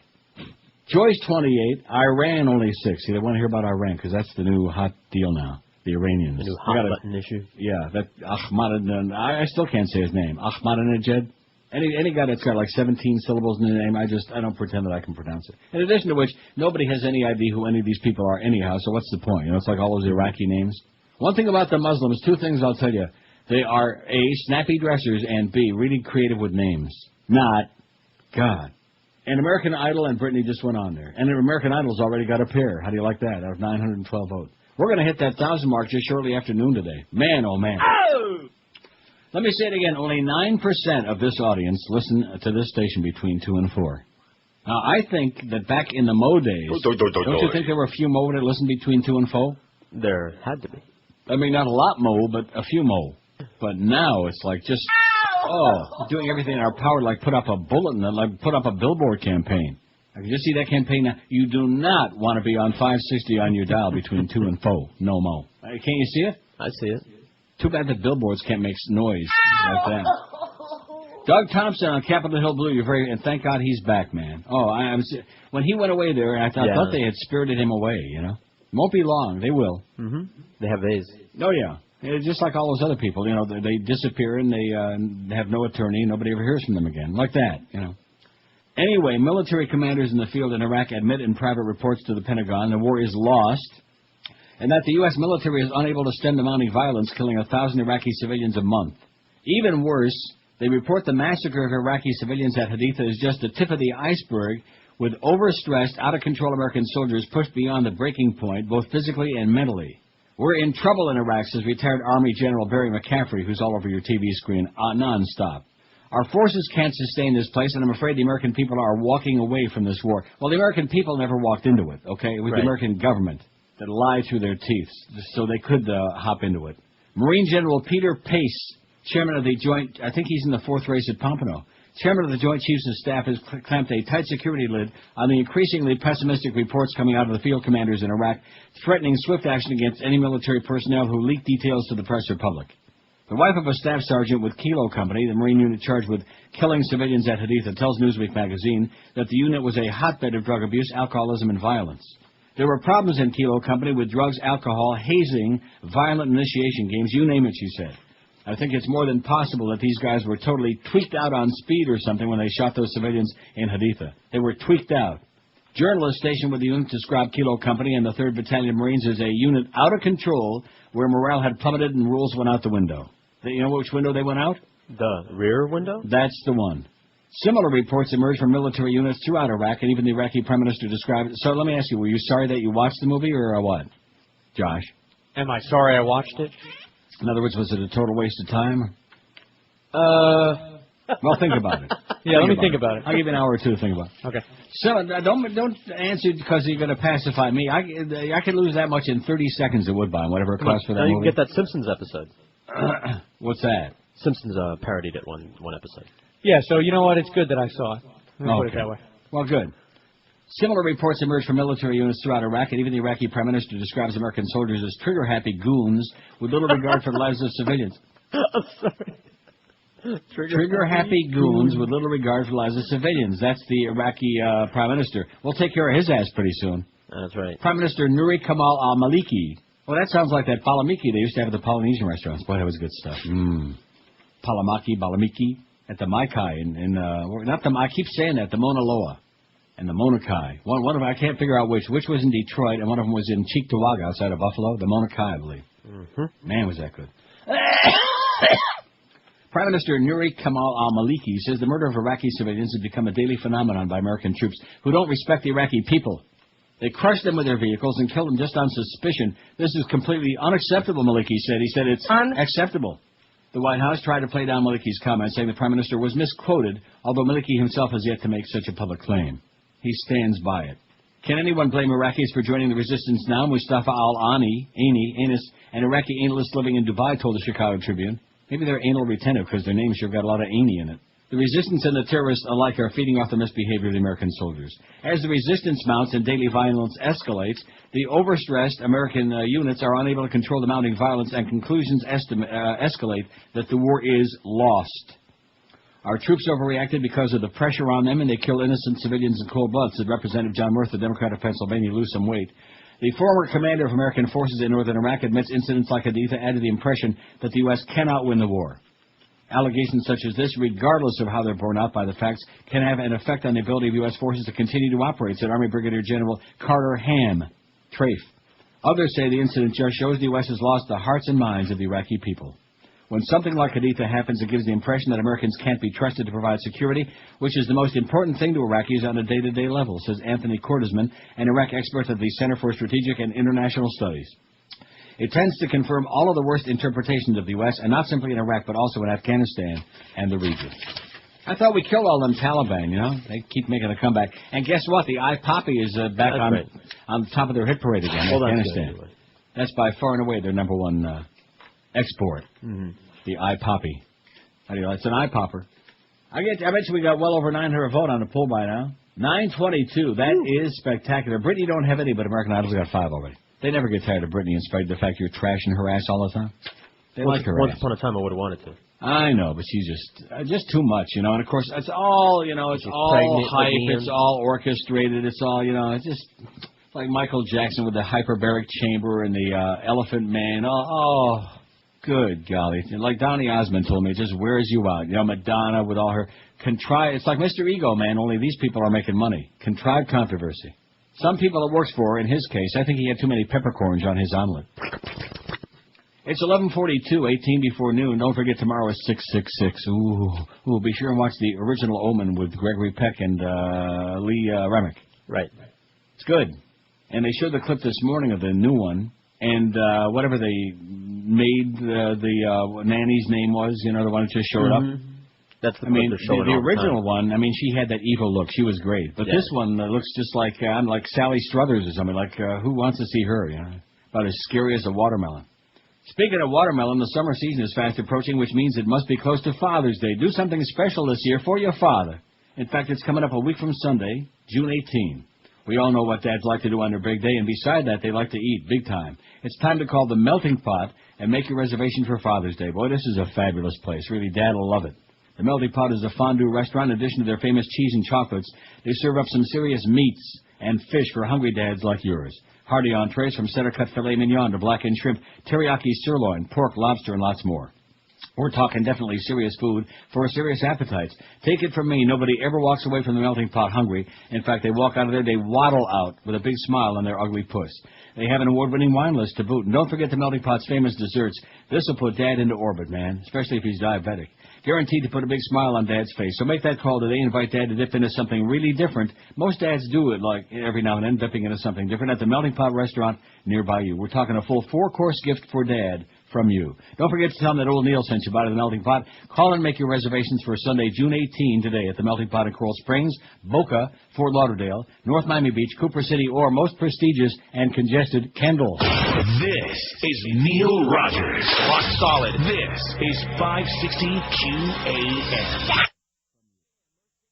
Joyce, 28. Iran, only 6. See, they want to hear about Iran because that's the new hot deal now. The Iranians. The new hot button issue. Yeah, that Ahmadinejad. I still can't say his name. Ahmadinejad. Any guy that's got like 17 syllables in the name, I don't pretend that I can pronounce it. In addition to which, nobody has any idea who any of these people are anyhow, so what's the point? You know, it's like all those Iraqi names. One thing about the Muslims, two things I'll tell you. They are, A, snappy dressers, and B, really creative with names. Not. God. And American Idol and Britney just went on there. And American Idol's already got a pair. How do you like that? Out of 912 votes. We're going to hit that 1,000 mark just shortly after noon today. Man, oh, man. Oh! Let me say it again. Only 9% of this audience listen to this station between 2 and 4. Now, I think that back in the Mo days, don't you think there were a few Mo that listened between 2 and 4? There had to be. I mean, not a lot Mo, but a few Mo. But now it's like just, doing everything in our power, like put up a bulletin, like put up a billboard campaign. I can just see that campaign now. You do not want to be on 560 on your dial between 2 and 4. No Mo. Can't you see it? I see it. Too bad the billboards can't make noise like that. Doug Thompson on Capitol Hill Blue, and thank God he's back, man. When he went away there, I thought they had spirited him away, you know. Won't be long. They will. Mm-hmm. They have A's. Oh, yeah. Just like all those other people, you know, they disappear and they have no attorney. Nobody ever hears from them again. Like that, you know. Anyway, military commanders in the field in Iraq admit in private reports to the Pentagon the war is lost and that the U.S. military is unable to stem the mounting violence, killing 1,000 Iraqi civilians a month. Even worse, they report the massacre of Iraqi civilians at Haditha is just the tip of the iceberg, with overstressed, out-of-control American soldiers pushed beyond the breaking point, both physically and mentally. We're in trouble in Iraq, says retired Army General Barry McCaffrey, who's all over your TV screen, non-stop. Our forces can't sustain this place, and I'm afraid the American people are walking away from this war. Well, the American people never walked into it, okay? It was the American government that lied through their teeth so they could hop into it. Marine General Peter Pace, chairman of the Joint, I think he's in the 4th race at Pompano, chairman of the Joint Chiefs of Staff, has clamped a tight security lid on the increasingly pessimistic reports coming out of the field commanders in Iraq, threatening swift action against any military personnel who leak details to the press or public. The wife of a staff sergeant with Kilo Company, the Marine unit charged with killing civilians at Haditha, tells Newsweek magazine that the unit was a hotbed of drug abuse, alcoholism, and violence. There were problems in Kilo Company with drugs, alcohol, hazing, violent initiation games, you name it, she said. I think it's more than possible that these guys were totally tweaked out on speed or something when they shot those civilians in Haditha. They were tweaked out. Journalists stationed with the unit described Kilo Company and the 3rd Battalion Marines as a unit out of control where morale had plummeted and rules went out the window. You know which window they went out? The rear window? That's the one. Similar reports emerged from military units throughout Iraq, and even the Iraqi Prime Minister described it. So let me ask you, were you sorry that you watched the movie or what? Josh? Am I sorry I watched it? In other words, was it a total waste of time? Well, think about it. Yeah, let me think about it. I'll give you an hour or two to think about it. Okay. So don't answer because you're going to pacify me. I could lose that much in 30 seconds at Woodbine, whatever it costs for that movie. You can get that Simpsons episode. What's that? Simpsons parodied it one episode. Yeah, so you know what? It's good that I saw it. Let me put it that way. Well, good. Similar reports emerged from military units throughout Iraq, and even the Iraqi Prime Minister describes American soldiers as trigger-happy goons with little regard for the lives of civilians. I'm sorry. Trigger-happy goons with little regard for the lives of civilians. That's the Iraqi Prime Minister. We'll take care of his ass pretty soon. That's right. Prime Minister Nuri Kamal al-Maliki. Well, that sounds like that balamiki they used to have at the Polynesian restaurants. Boy, that was good stuff. Balamiki at the Maikai I keep saying that, the Mauna Loa and the Mauna Kai. One of them, I can't figure out which was in Detroit, and one of them was in Cheektowaga outside of Buffalo. The Mauna Kai, I believe. Mm-hmm. Man, was that good. Prime Minister Nuri Kamal al-Maliki says the murder of Iraqi civilians has become a daily phenomenon by American troops who don't respect the Iraqi people. They crush them with their vehicles and kill them just on suspicion. This is completely unacceptable, Maliki said. He said it's unacceptable. The White House tried to play down Maliki's comments, saying the Prime Minister was misquoted, although Maliki himself has yet to make such a public claim. He stands by it. Can anyone blame Iraqis for joining the resistance now? Mustafa al-Ani, an Iraqi analyst living in Dubai, told the Chicago Tribune. Maybe they're anal retentive because their names sure got a lot of Ani in it. The resistance and the terrorists alike are feeding off the misbehavior of the American soldiers. As the resistance mounts and daily violence escalates, the overstressed American units are unable to control the mounting violence, and conclusions escalate that the war is lost. Our troops overreacted because of the pressure on them, and they kill innocent civilians in cold blood, said Representative John Murtha, Democrat of Pennsylvania. Lose some weight. The former commander of American forces in northern Iraq admits incidents like Haditha added the impression that the U.S. cannot win the war. Allegations such as this, regardless of how they're borne out by the facts, can have an effect on the ability of U.S. forces to continue to operate, said Army Brigadier General Carter Ham, Trafe. Others say the incident just shows the U.S. has lost the hearts and minds of the Iraqi people. When something like Haditha happens, it gives the impression that Americans can't be trusted to provide security, which is the most important thing to Iraqis on a day-to-day level, says Anthony Cordesman, an Iraq expert at the Center for Strategic and International Studies. It tends to confirm all of the worst interpretations of the U.S., and not simply in Iraq, but also in Afghanistan and the region. I thought we killed all them Taliban, you know? They keep making a comeback. And guess what? The iPoppy is back on the top of their hit parade again in Afghanistan. That's by far and away their number one export. Mm-hmm. The iPoppy. How do you like? It's an eye popper. I bet you we got well over 900 vote on the poll by now. 922. That is spectacular. Brittany don't have any, but American Idol's got 5 already. They never get tired of Brittany in spite of the fact you're trashing her ass all the time. They like her Once ass. upon a time I would have wanted to. I know, but she's just too much, you know. And, of course, it's all, you know, it's all hype. It's all orchestrated. It's all, you know, it's just like Michael Jackson with the hyperbaric chamber and the Elephant Man. Oh, good golly. Like Donny Osmond told me, it just wears you out. You know, Madonna with all her contrived. It's like Mr. Ego, man, only these people are making money. Contrived controversy. Some people it works for, in his case, I think he had too many peppercorns on his omelet. It's 11:42, 18 before noon. Don't forget tomorrow is 666. Ooh, be sure and watch the original Omen with Gregory Peck and Lee Remick. Right. It's good. And they showed the clip this morning of the new one. And whatever they made the nanny's name was, you know, the one that just showed up. That's the the original one, I mean, she had that evil look. She was great. But this one looks just like, I'm like Sally Struthers or something. Like, who wants to see her, you know? About as scary as a watermelon. Speaking of watermelon, the summer season is fast approaching, which means it must be close to Father's Day. Do something special this year for your father. In fact, it's coming up a week from Sunday, June 18. We all know what dads like to do on their big day, and beside that, they like to eat big time. It's time to call the Melting Pot and make your reservation for Father's Day. Boy, this is a fabulous place. Really, Dad will love it. The Melting Pot is a fondue restaurant. In addition to their famous cheese and chocolates, they serve up some serious meats and fish for hungry dads like yours. Hearty entrees from center-cut filet mignon to blackened shrimp, teriyaki sirloin, pork, lobster, and lots more. We're talking definitely serious food for serious appetites. Take it from me, nobody ever walks away from the Melting Pot hungry. In fact, they walk out of there, they waddle out with a big smile on their ugly puss. They have an award-winning wine list to boot. And don't forget the Melting Pot's famous desserts. This will put Dad into orbit, man, especially if he's diabetic. Guaranteed to put a big smile on Dad's face. So make that call today. Invite Dad to dip into something really different. Most dads do it, like every now and then, dipping into something different at the Melting Pot restaurant nearby you. We're talking a full 4-course gift for Dad from you. Don't forget to tell him that old Neil sent you by the Melting Pot. Call and make your reservations for Sunday, June 18 today at the Melting Pot in Coral Springs, Boca, Fort Lauderdale, North Miami Beach, Cooper City, or most prestigious and congested Kendall. This is Neil Rogers. Rock solid. This is 560 QAM.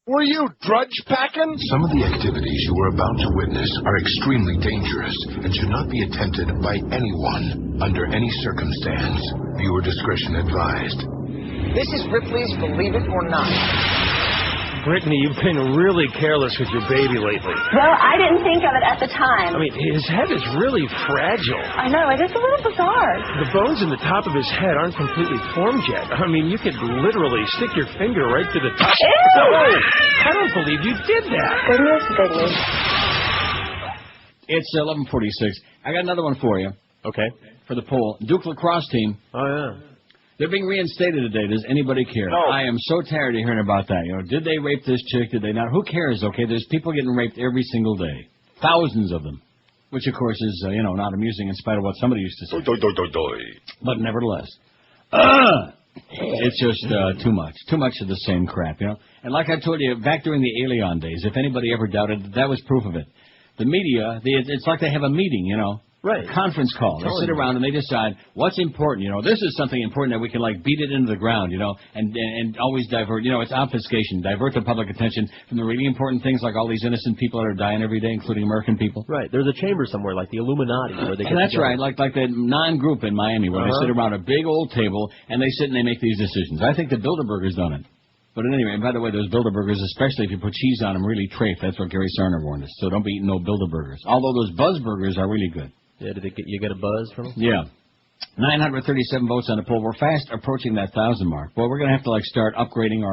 Were you drudge packing? Some of the activities you are about to witness are extremely dangerous and should not be attempted by anyone under any circumstance. Viewer discretion advised. This is Ripley's Believe It or Not. Brittany, you've been really careless with your baby lately. Well, I didn't think of it at the time. I mean, his head is really fragile. I know, it is a little bizarre. The bones in the top of his head aren't completely formed yet. I mean, you could literally stick your finger right to the top. Ew! No, I don't believe you did that. Goodness. It's 11:46. I got another one for you. Okay. For the poll. Duke lacrosse team. Oh, yeah. They're being reinstated today. Does anybody care? No. I am so tired of hearing about that. You know, did they rape this chick? Did they not? Who cares? Okay, there's people getting raped every single day, thousands of them, which of course is not amusing in spite of what somebody used to say. But nevertheless, it's just too much of the same crap, you know. And like I told you back during the Alien days, if anybody ever doubted, that was proof of it. The media, it's like they have a meeting, you know. Right. A conference call. They sit around and they decide what's important. You know, this is something important that we can beat it into the ground. You know, and always divert. You know, it's obfuscation. Divert the public attention from the really important things, like all these innocent people that are dying every day, including American people. Right. There's a chamber somewhere like the Illuminati where they. And that's right. Like that non-group in Miami where they sit around a big old table and they sit and they make these decisions. I think the Bilderberger's done it. But anyway, and by the way, those Bilderbergers, especially if you put cheese on them, really trafe. That's what Gary Sarner warned us. So don't be eating no Bilderbergers. Although those Buzzburgers are really good. Yeah, you get a buzz from them? Yeah. 937 votes on the poll. We're fast approaching that 1,000 mark. Well, we're going to have to start upgrading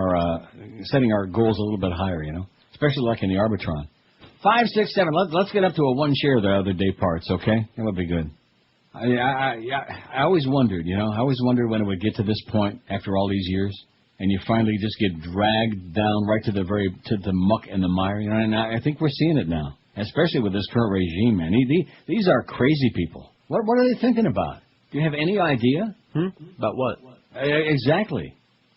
setting our goals a little bit higher, you know, especially like in the Arbitron. 5, 6, 7. Let's get up to a 1 share the other day parts, okay? That would be good. I always wondered, you know, when it would get to this point after all these years, and you finally just get dragged down right to the muck and the mire, you know. And I think we're seeing it now. Especially with this current regime, man. These are crazy people. What are they thinking about? Do you have any idea? About what? Exactly.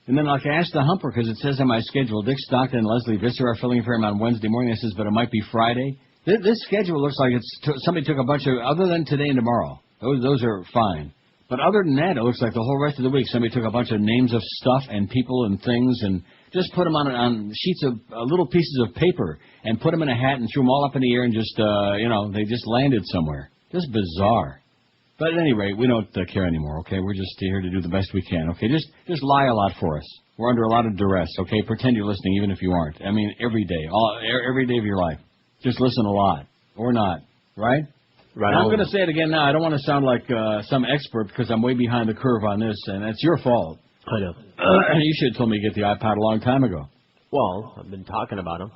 And then, like, I asked the humper, because it says on my schedule, Dick Stockton and Leslie Visser are filling for him on Wednesday morning. I says, but it might be Friday. This schedule looks like somebody took a bunch of, other than today and tomorrow. Those are fine. But other than that, it looks like the whole rest of the week, somebody took a bunch of names of stuff and people and things and just put them on sheets of little pieces of paper and put them in a hat and threw them all up in the air and just, they just landed somewhere. Just bizarre. But at any rate, we don't care anymore, okay? We're just here to do the best we can, okay? Just lie a lot for us. We're under a lot of duress, okay? Pretend you're listening even if you aren't. I mean, every day of your life. Just listen a lot. Or not, right? Right. I'm going to say it again now. I don't want to sound like some expert because I'm way behind the curve on this, and that's your fault. I know. You should have told me to get the iPod a long time ago. Well, I've been talking about them.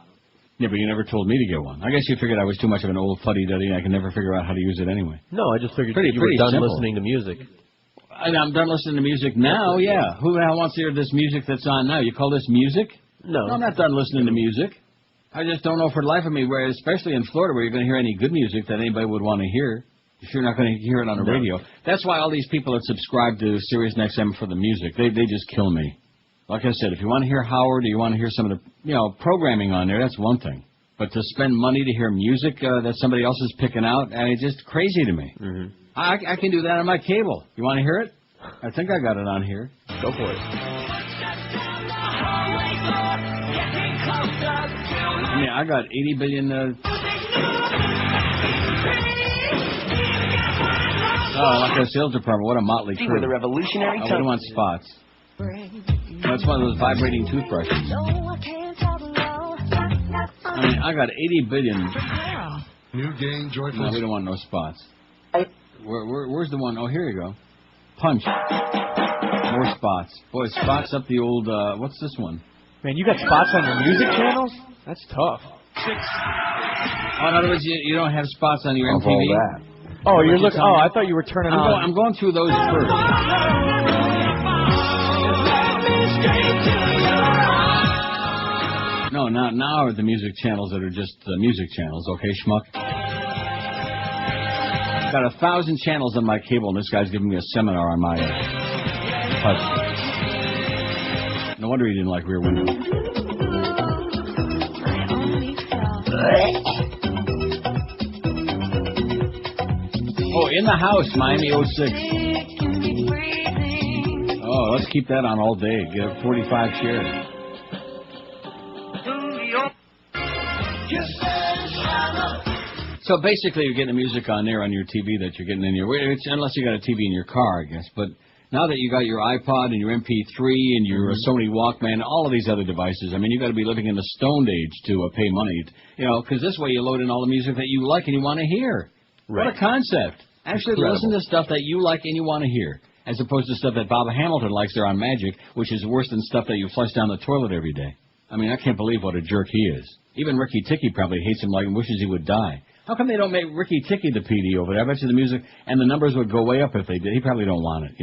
Yeah, but you never told me to get one. I guess you figured I was too much of an old fuddy-duddy and I could never figure out how to use it anyway. No, I just figured you were done listening to music. I'm done listening to music now, yeah. Who the hell wants to hear this music that's on now? You call this music? No. I'm not done listening to music. I just don't know for the life of me, where, especially in Florida, where you're going to hear any good music that anybody would want to hear. If you're not going to hear it on the radio. That's why all these people that subscribe to Sirius XM for the music, they just kill me. Like I said, if you want to hear Howard or you want to hear some of the programming on there, that's one thing. But to spend money to hear music that somebody else is picking out, it's just crazy to me. Mm-hmm. I can do that on my cable. You want to hear it? I think I got it on here. Go for it. I mean, I got 80 billion... like our sales department. What a motley crew. With a revolutionary I wouldn't want spots. That's one of those vibrating toothbrushes. I mean, I got 80 billion. New game, joyful. No, we don't want no spots. Where's the one? Oh, here you go. Punch. More spots. Boy, spots up the old, what's this one? Man, you got spots on your music channels? That's tough. Oh, in other words, you don't have spots on your MTV? Oh, you're looking. Oh, I thought you were turning on. I'm going through those first. No, now are the music channels that are just music channels, okay, schmuck? Got 1,000 channels on my cable, and this guy's giving me a seminar on my touch. No wonder he didn't like Rear Window. Oh, In the House, Miami 06. Oh, let's keep that on all day. Get a 45 share. So basically, you're getting the music on there on your TV that you're getting in your... unless you got a TV in your car, I guess. But now that you got your iPod and your MP3 and your Sony Walkman, all of these other devices, I mean, you got to be living in the Stone Age to pay money. Because this way you load in all the music that you like and you want to hear. Right. What a concept. Actually, listen to stuff that you like and you want to hear, as opposed to stuff that Bob Hamilton likes there on Magic, which is worse than stuff that you flush down the toilet every day. I mean, I can't believe what a jerk he is. Even Ricky Ticky probably hates him like and wishes he would die. How come they don't make Ricky Ticky the PD over there? I bet you the music and the numbers would go way up if they did. He probably don't want it,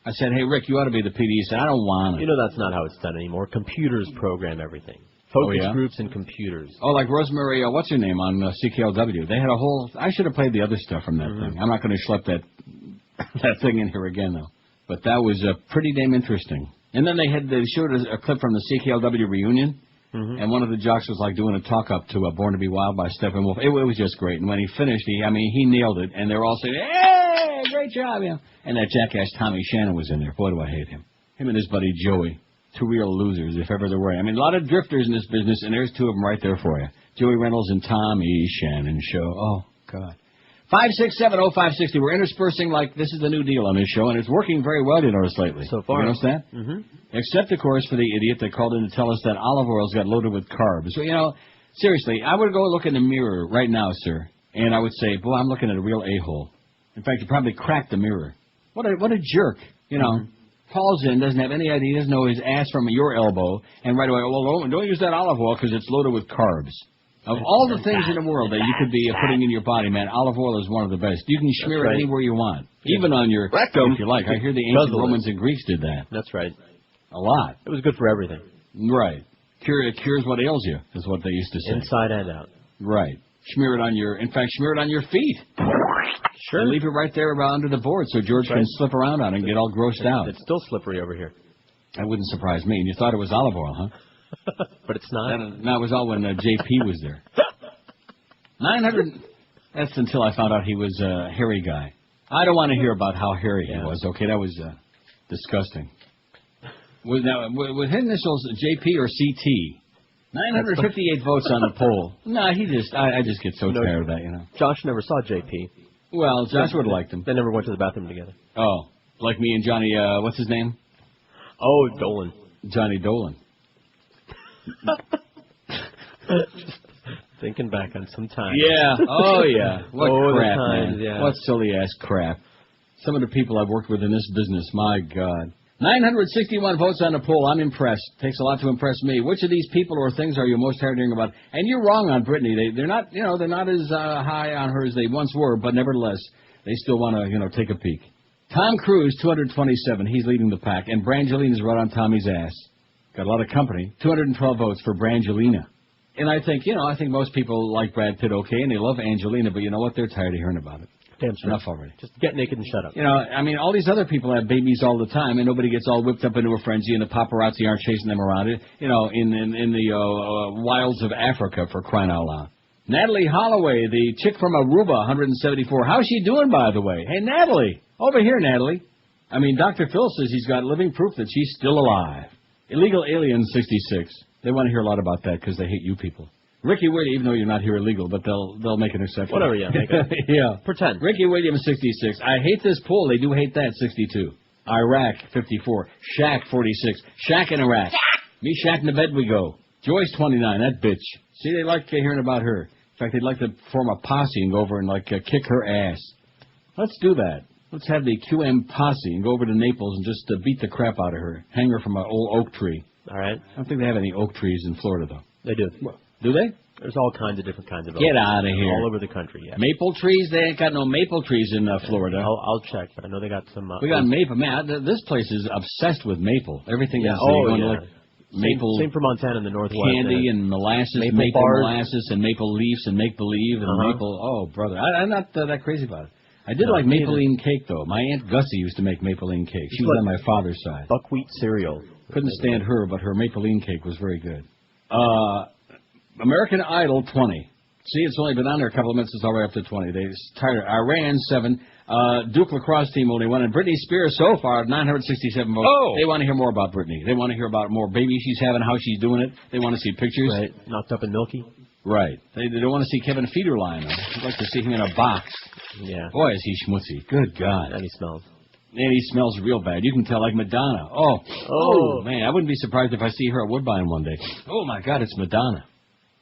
I said, hey, Rick, you ought to be the PD. He said, I don't want it. That's not how it's done anymore. Computers program everything. Focus groups and computers. Oh, like Rosemary, what's her name, on CKLW. They had a whole... I should have played the other stuff from that thing. I'm not going to schlep that thing in here again, though. But that was pretty damn interesting. And then they showed a clip from the CKLW reunion, and one of the jocks was like doing a talk-up to Born to be Wild by Steppenwolf. It was just great. And when he finished, he nailed it. And they were all saying, hey, great job, And that jackass Tommy Shannon was in there. Boy, do I hate him. Him and his buddy Joey. Two real losers, if ever there were. I mean, a lot of drifters in this business, and there's two of them right there for you. Joey Reynolds and Tommy Shannon show. Oh, God. 5670560. We're interspersing like this is the new deal on this show, and it's working very well, you notice, lately. So far. You notice that? Mm-hmm. Except, of course, for the idiot that called in to tell us that olive oil's got loaded with carbs. So, seriously, I would go look in the mirror right now, sir, and I would say, boy, I'm looking at a real a-hole. In fact, you probably cracked the mirror. What a jerk, Calls in, doesn't have any idea, doesn't know his ass from your elbow, and right away, well, don't use that olive oil because it's loaded with carbs. Of all the things in the world that you could be putting in your body, man, olive oil is one of the best. You can smear it anywhere you want, even on your rectum if you like. I hear the ancient Romans and Greeks did that. That's right. A lot. It was good for everything. Right. It cures what ails you, is what they used to say. Inside and out. Right. Smear it on your feet. Sure. And leave it right there under the board so George can slip around on it and get all grossed out. It's still slippery over here. That wouldn't surprise me. And you thought it was olive oil, huh? But it's not. No, it was all when JP was there. 900. That's until I found out he was a hairy guy. I don't want to hear about how hairy he was. Okay, that was disgusting. With his initials JP or CT. 958 votes on the poll. No, I just get so tired of that, you know. Josh never saw JP. Well, Josh would have liked him. They never went to the bathroom together. Oh, like me and Johnny, what's his name? Oh, Dolan. Johnny Dolan. Thinking back on some time. Yeah. Oh, yeah. What crap, man. Yeah. What silly-ass crap. Some of the people I've worked with in this business, my God. 961 votes on the poll. I'm impressed. Takes a lot to impress me. Which of these people or things are you most tired of hearing about? And you're wrong on Brittany. They're not, they're not as high on her as they once were, but nevertheless, they still want to, take a peek. Tom Cruise, 227. He's leading the pack. And Brangelina's right on Tommy's ass. Got a lot of company. 212 votes for Brangelina. And I think most people like Brad Pitt okay, and they love Angelina, but you know what? They're tired of hearing about it. Damn straight. Enough already. Just get naked and shut up. All these other people have babies all the time, and nobody gets all whipped up into a frenzy, and the paparazzi aren't chasing them around it, in the wilds of Africa, for crying out loud. Natalie Holloway, the chick from Aruba, 174. How's she doing, by the way? Hey, Natalie. Over here, Natalie. Dr. Phil says he's got living proof that she's still alive. Illegal Alien, 66. They want to hear a lot about that because they hate you people. Ricky Williams, even though you're not here illegal, but they'll make an exception. Whatever, yeah. Make it. Yeah. Pretend. Ricky Williams, 66. I hate this poll. They do hate that, 62. Iraq, 54. Shaq, 46. Shaq in Iraq. Me, Shaq in the bed we go. Joyce, 29. That bitch. See, they like hearing about her. In fact, they'd like to form a posse and go over and, kick her ass. Let's do that. Let's have the QM posse and go over to Naples and just beat the crap out of her. Hang her from an old oak tree. All right. I don't think they have any oak trees in Florida, though. They do. Do they? There's all kinds of different kinds of oaks. Get out of here. All over the country, yeah. Maple trees? They ain't got no maple trees in Florida. I'll check, but I know they got some... we got maple. Man, this place is obsessed with maple. Everything is maple... Same for Montana in the Northwest. Candy and molasses, maple molasses and maple leaves and make-believe and maple... Oh, brother. I'm not that crazy about it. I did like Mapeline cake, though. My Aunt Gussie used to make Mapeline cake. She was on my father's side. Buckwheat cereal. Couldn't stand her, but her Mapeline cake was very good. American Idol, 20. See, it's only been on there a couple of minutes. It's already up to 20. They tired. Iran, 7. Duke lacrosse team only 1. And Britney Spears so far, 967 votes. Oh! They want to hear more about Britney. They want to hear about more babies she's having, how she's doing it. They want to see pictures. Right. Knocked up and milky. Right. They don't want to see Kevin Federline. They'd like to see him in a box. Yeah. Boy, is he schmutzy. Good God. And he smells. And he smells real bad. You can tell, like Madonna. Oh, man. I wouldn't be surprised if I see her at Woodbine one day. Oh, my God, it's Madonna.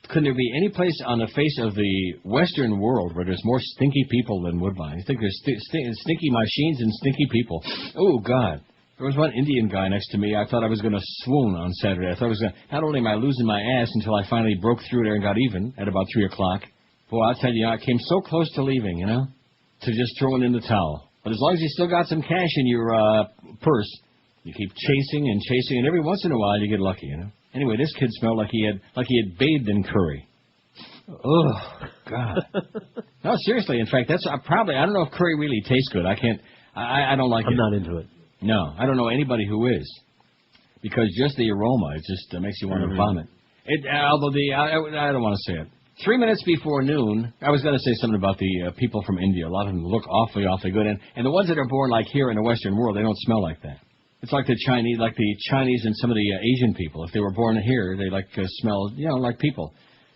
Couldn't there be any place on the face of the Western world where there's more stinky people than Woodbine? You think there's stinky machines and stinky people? Oh, God. There was one Indian guy next to me. I thought I was going to swoon on Saturday. I thought I was going to... Not only am I losing my ass until I finally broke through there and got even at about 3 o'clock. Boy, I'll tell you, I came so close to leaving, to just throwing in the towel. But as long as you still got some cash in your purse, you keep chasing, and every once in a while you get lucky, Anyway, this kid smelled like he had bathed in curry. Oh, God. No, seriously. In fact, that's I don't know if curry really tastes good. I don't like it. I'm not into it. No, I don't know anybody who is. Because just the aroma, it just makes you want to vomit. I don't want to say it. 3 minutes before noon, I was going to say something about the people from India. A lot of them look awfully, awfully good. And the ones that are born like here in the Western world, they don't smell like that. It's like the Chinese and some of the Asian people. If they were born here, they smell, like people.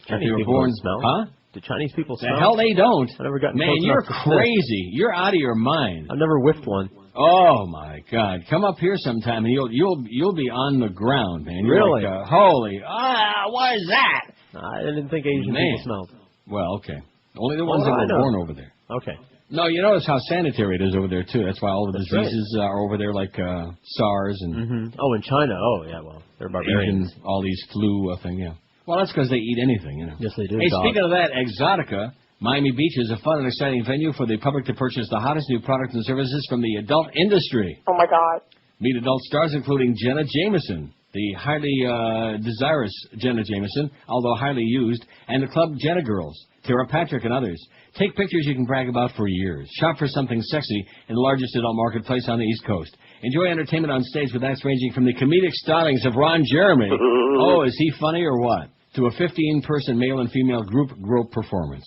Chinese if they were people born, don't smell? Huh? Do Chinese people smell? The hell they don't. I've never gotten Man, close you're enough to crazy. You're out of your mind. I've never whiffed one. Oh my God! Come up here sometime, and you'll be on the ground, man. You're really? Like, holy! What is that? I didn't think Asian people smelled. Well, okay. Only the ones that were born over there. Okay. No, you notice how sanitary it is over there too. That's why all the diseases are over there, like SARS and. Mm-hmm. Oh, in China. Oh, yeah. Well, they're barbarians. All these flu thing. Yeah. Well, that's because they eat anything, Yes, they do. Hey, speaking of that, Exotica. Miami Beach is a fun and exciting venue for the public to purchase the hottest new products and services from the adult industry. Oh, my God. Meet adult stars including Jenna Jameson, the highly desirous Jenna Jameson, although highly used, and the club Jenna Girls. Tara Patrick and others. Take pictures you can brag about for years. Shop for something sexy in the largest adult marketplace on the East Coast. Enjoy entertainment on stage with acts ranging from the comedic stylings of Ron Jeremy. Oh, is he funny or what? To a 15-person male and female group performance.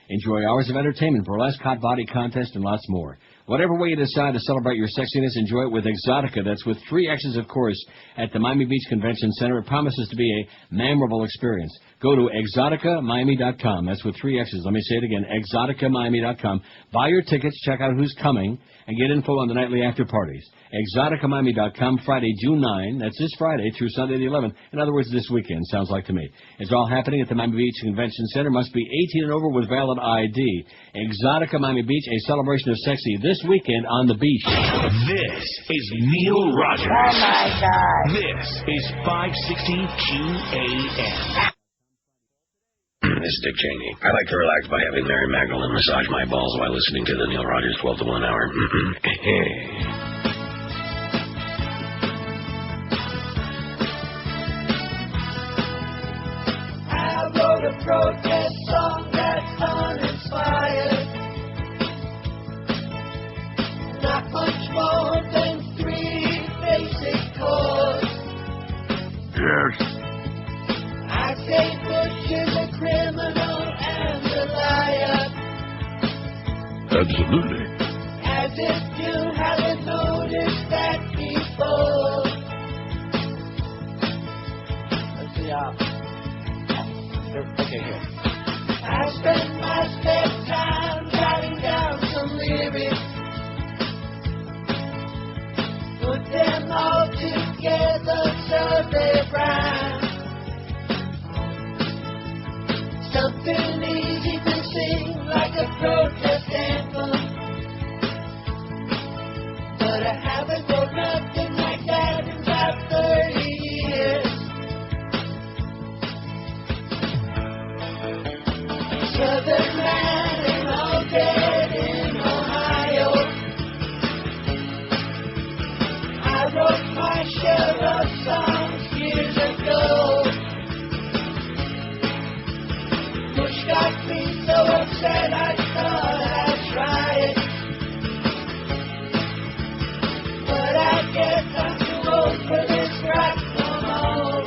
Enjoy hours of entertainment, burlesque, hot body contest, and lots more. Whatever way you decide to celebrate your sexiness, enjoy it with Exotica. That's with 3 X's, of course, at the Miami Beach Convention Center. It promises to be a memorable experience. Go to exoticamiami.com. That's with 3 X's. Let me say it again, exoticamiami.com. Buy your tickets, check out who's coming, and get info on the nightly after parties. exoticamiami.com, Friday, June 9. That's this Friday through Sunday the 11th. In other words, this weekend, sounds like to me. It's all happening at the Miami Beach Convention Center. Must be 18 and over with valid ID. Exotica Miami Beach, a celebration of sexy this weekend on the beach. This is Neil Rogers. Oh, my God. This is 560 QAM. This is Dick Cheney. I like to relax by having Mary Magdalene massage my balls while listening to the Neil Rogers 12 to 1 hour. I wrote a protest song that's uninspired. Not much more than 3 basic chords. Yes. I say Bush is a criminal and a liar. Absolutely. As if you haven't noticed that before. Let's see Okay, good. I spend my spare time jotting down some lyrics. Put them all together so they rhyme. Something easy to sing like a protest anthem. But I haven't wrote nothing like that in about 30 years. Southern man and all dead in Ohio. I wrote my share of songs years ago. Bush got me so upset I thought I'd try it. But I guess I'm too old for this rock no more.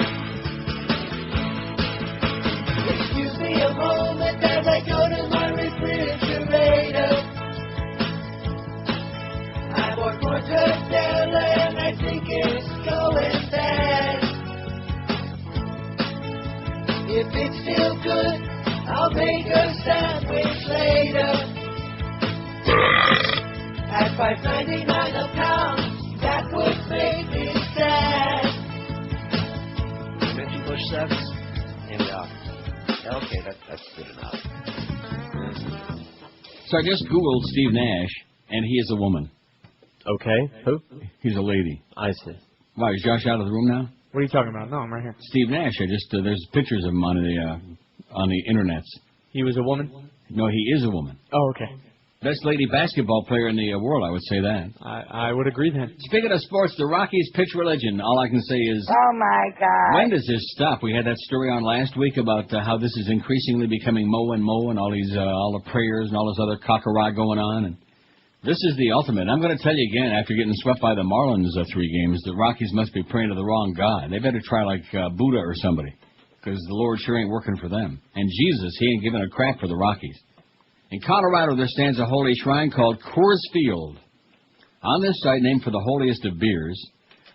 Excuse me a moment as I go to my refrigerator. I bought mortadella and I think it's going bad. If it's still good, I'll make a sandwich later. At $5.99 a pound, that would make me sad. You mentioned Bush 7? And, okay, that's good enough. So I just Googled Steve Nash, and he is a woman. Okay. Who? He's a lady. I see. Why, is Josh out of the room now? What are you talking about? No, I'm right here. Steve Nash. There's pictures of him on the internets. He was a woman? No, he is a woman. Oh, okay. Best lady basketball player in the world, I would say that. I would agree then. Speaking of sports, the Rockies pitch religion. All I can say is... Oh, my God. When does this stop? We had that story on last week about how this is increasingly becoming Mo and all these, all the prayers and all this other cockera going on. And this is the ultimate. I'm going to tell you again, after getting swept by the Marlins 3 games, the Rockies must be praying to the wrong God. They better try like Buddha or somebody, because the Lord sure ain't working for them. And Jesus, he ain't giving a crap for the Rockies. In Colorado, there stands a holy shrine called Coors Field. On this site, named for the holiest of beers,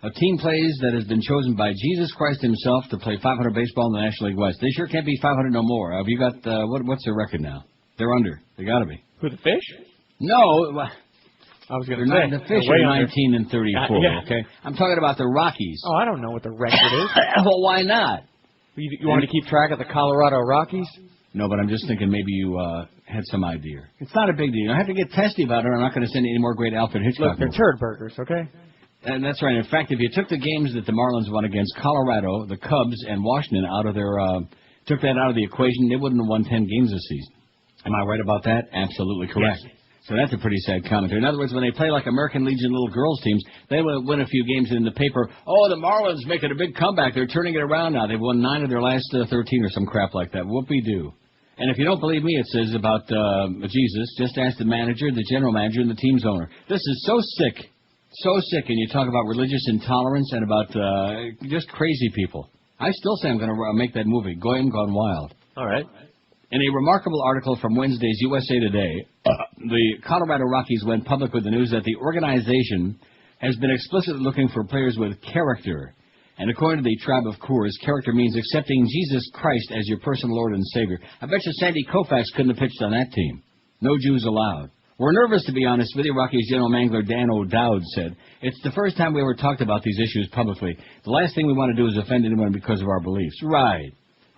a team plays that has been chosen by Jesus Christ himself to play 500 baseball in the National League West. They sure can't be 500 no more. Have you got, what's their record now? They're under. They got to be. Who, the Fish? No. I was going to say. The Fish are 19 and 34, okay? I'm talking about the Rockies. Oh, I don't know what the record is. Well, why not? You want me to keep track of the Colorado Rockies? No, but I'm just thinking maybe you had some idea. It's not a big deal. I have to get testy about it. I'm not going to send any more great Alfred Hitchcock. Look, they're turd burgers, okay? And that's right. In fact, if you took the games that the Marlins won against Colorado, the Cubs, and Washington out of their, took that out of the equation, they wouldn't have won 10 games this season. Am I right about that? Absolutely correct. Yes. So that's a pretty sad commentary. In other words, when they play like American Legion little girls teams, they will win a few games in the paper. Oh, the Marlins making a big comeback. They're turning it around now. They've won 9 of their last 13 or some crap like that. Whoopee-doo. And if you don't believe me, it says about Jesus, just ask the manager, the general manager, and the team's owner. This is so sick. So sick. And you talk about religious intolerance and about just crazy people. I still say I'm going to make that movie, Goyim Gone Wild. All right. In a remarkable article from Wednesday's USA Today, the Colorado Rockies went public with the news that the organization has been explicitly looking for players with character. And according to the Tribe of Coors, character means accepting Jesus Christ as your personal Lord and Savior. I bet you Sandy Koufax couldn't have pitched on that team. No Jews allowed. We're nervous, to be honest with you, Rockies general manager Dan O'Dowd said. It's the first time we ever talked about these issues publicly. The last thing we want to do is offend anyone because of our beliefs. Right.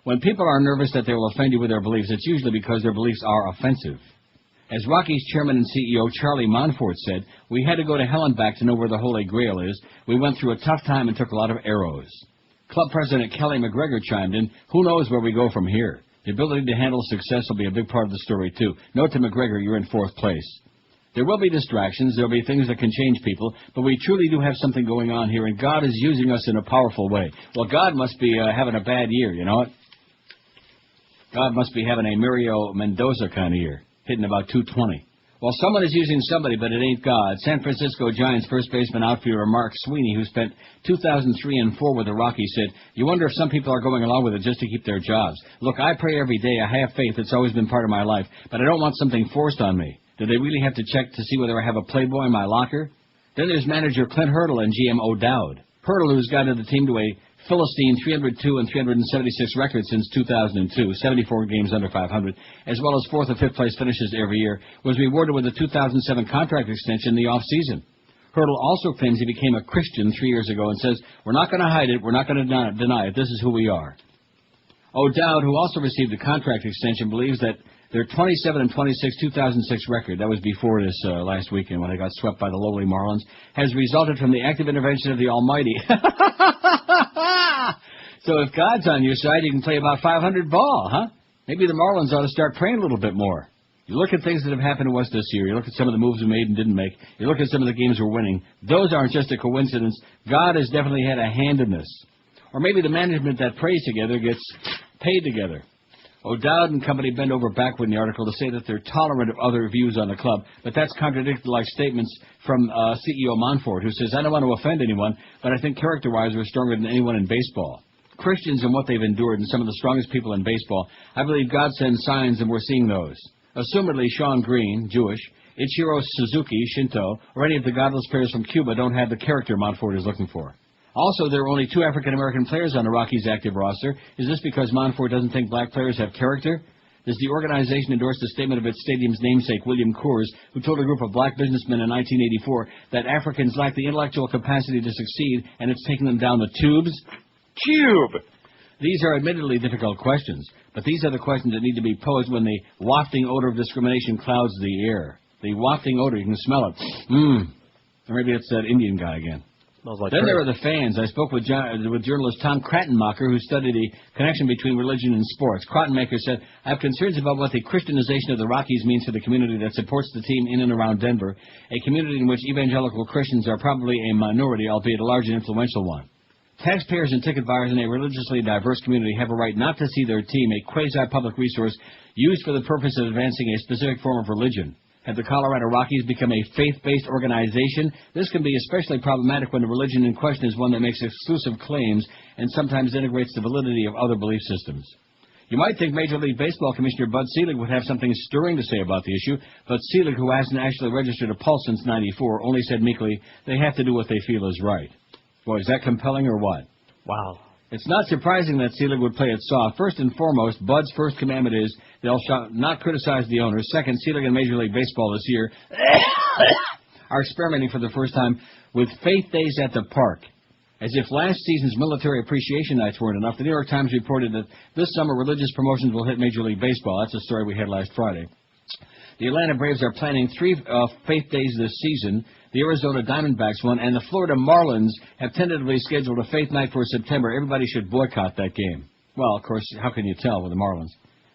When people are nervous that they will offend you with their beliefs, it's usually because their beliefs are offensive. As Rockies chairman and CEO Charlie Monfort said, we had to go to hell and back to know where the Holy Grail is. We went through a tough time and took a lot of arrows. Club president Kelly McGregor chimed in, who knows where we go from here? The ability to handle success will be a big part of the story, too. Note to McGregor, you're in fourth place. There will be distractions, there will be things that can change people, but we truly do have something going on here, and God is using us in a powerful way. Well, God must be having a bad year, you know it? God must be having a Mario Mendoza kind of year, hitting about 220. Well, someone is using somebody, but it ain't God. San Francisco Giants first baseman outfielder Mark Sweeney, who spent 2003 and 4 with the Rockies, said, you wonder if some people are going along with it just to keep their jobs. Look, I pray every day. I have faith. It's always been part of my life. But I don't want something forced on me. Do they really have to check to see whether I have a Playboy in my locker? Then there's manager Clint Hurdle and GM O'Dowd. Hurdle, who's guided the team to a Philistine 302 and 376 records since 2002, 74 games under 500, as well as 4th or 5th place finishes every year, was rewarded with a 2007 contract extension in the off-season. Hurdle also claims he became a Christian 3 years ago and says, we're not going to hide it, we're not going to deny it, this is who we are. O'Dowd, who also received a contract extension, believes that their 27 and 26 2006 record, that was before this last weekend when they got swept by the lowly Marlins, has resulted from the active intervention of the Almighty. So if God's on your side, you can play about 500 ball, huh? Maybe the Marlins ought to start praying a little bit more. You look at things that have happened to us this year. You look at some of the moves we made and didn't make. You look at some of the games we're winning. Those aren't just a coincidence. God has definitely had a hand in this. Or maybe the management that prays together gets paid together. O'Dowd and company bend over backward in the article to say that they're tolerant of other views on the club, but that's contradicted like statements from CEO Monfort, who says, I don't want to offend anyone, but I think character-wise we're stronger than anyone in baseball. Christians and what they've endured and some of the strongest people in baseball, I believe God sends signs and we're seeing those. Assumedly, Sean Green, Jewish, Ichiro Suzuki, Shinto, or any of the godless players from Cuba don't have the character Monfort is looking for. Also, there are only 2 African-American players on the Rockies' active roster. Is this because Monfort doesn't think black players have character? Does the organization endorse the statement of its stadium's namesake, William Coors, who told a group of black businessmen in 1984 that Africans lack the intellectual capacity to succeed and it's taking them down the tubes? Tube! These are admittedly difficult questions, but these are the questions that need to be posed when the wafting odor of discrimination clouds the air. The wafting odor, you can smell it. Or maybe it's that Indian guy again. Like then there are the fans. I spoke with journalist Tom Krattenmacher, who studied the connection between religion and sports. Krattenmacher said, I have concerns about what the Christianization of the Rockies means for the community that supports the team in and around Denver, a community in which evangelical Christians are probably a minority, albeit a large and influential one. Taxpayers and ticket buyers in a religiously diverse community have a right not to see their team, a quasi-public resource, used for the purpose of advancing a specific form of religion. Have the Colorado Rockies become a faith-based organization? This can be especially problematic when the religion in question is one that makes exclusive claims and sometimes integrates the validity of other belief systems. You might think Major League Baseball Commissioner Bud Selig would have something stirring to say about the issue, but Selig, who hasn't actually registered a pulse since '94, only said meekly, they have to do what they feel is right. Boy, is that compelling or what? Wow. It's not surprising that Selig would play it soft. First and foremost, Bud's first commandment is they'll not criticize the owners. Second, Selig and Major League Baseball this year are experimenting for the first time with faith days at the park. As if last season's military appreciation nights weren't enough, the New York Times reported that this summer religious promotions will hit Major League Baseball. That's a story we had last Friday. The Atlanta Braves are planning 3 faith days this season. The Arizona Diamondbacks one, and the Florida Marlins have tentatively scheduled a faith night for September. Everybody should boycott that game. Well, of course, how can you tell with the Marlins?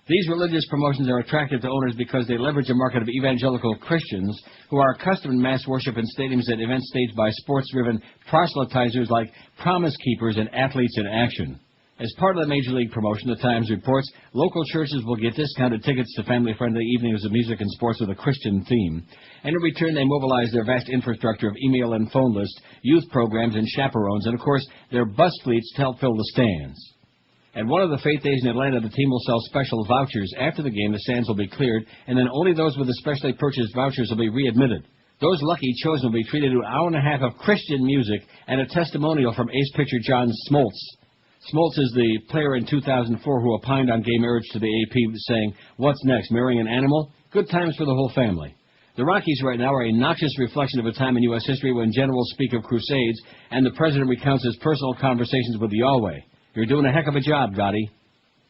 These religious promotions are attractive to owners because they leverage a market of evangelical Christians who are accustomed to mass worship in stadiums at events staged by sports-driven proselytizers like Promise Keepers and Athletes in Action. As part of the Major League promotion, the Times reports, local churches will get discounted tickets to family-friendly evenings of music and sports with a Christian theme. And in return, they mobilize their vast infrastructure of email and phone lists, youth programs, and chaperones, and, of course, their bus fleets to help fill the stands. At one of the faith days in Atlanta, the team will sell special vouchers. After the game, the stands will be cleared, and then only those with the specially purchased vouchers will be readmitted. Those lucky chosen will be treated to an hour and a half of Christian music and a testimonial from ace pitcher John Smoltz. Smoltz is the player in 2004 who opined on gay marriage to the AP, saying, "What's next, marrying an animal? Good times for the whole family." The Rockies right now are a noxious reflection of a time in U.S. history when generals speak of crusades and the president recounts his personal conversations with Yahweh. You're doing a heck of a job, Gotti.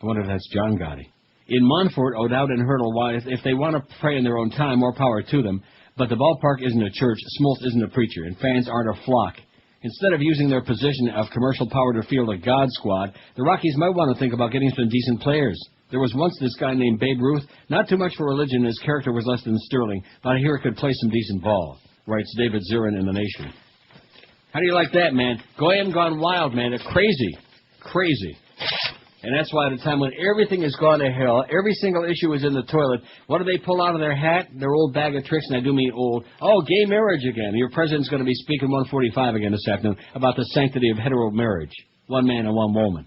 I wonder if that's John Gotti. In Montfort, O'Dowd and Hurdle, why, if they want to pray in their own time, more power to them. But the ballpark isn't a church, Smoltz isn't a preacher, and fans aren't a flock. Instead of using their position of commercial power to field a God squad, the Rockies might want to think about getting some decent players. There was once this guy named Babe Ruth, not too much for religion, his character was less than sterling, but I hear he could play some decent ball, writes David Zirin in The Nation. How do you like that, man? Goyim gone wild, man. They're crazy. Crazy. And that's why at a time when everything has gone to hell, every single issue is in the toilet, what do they pull out of their hat? Their old bag of tricks, and I do mean old. Oh, gay marriage again. Your president's going to be speaking 145 again this afternoon about the sanctity of hetero marriage. One man and one woman.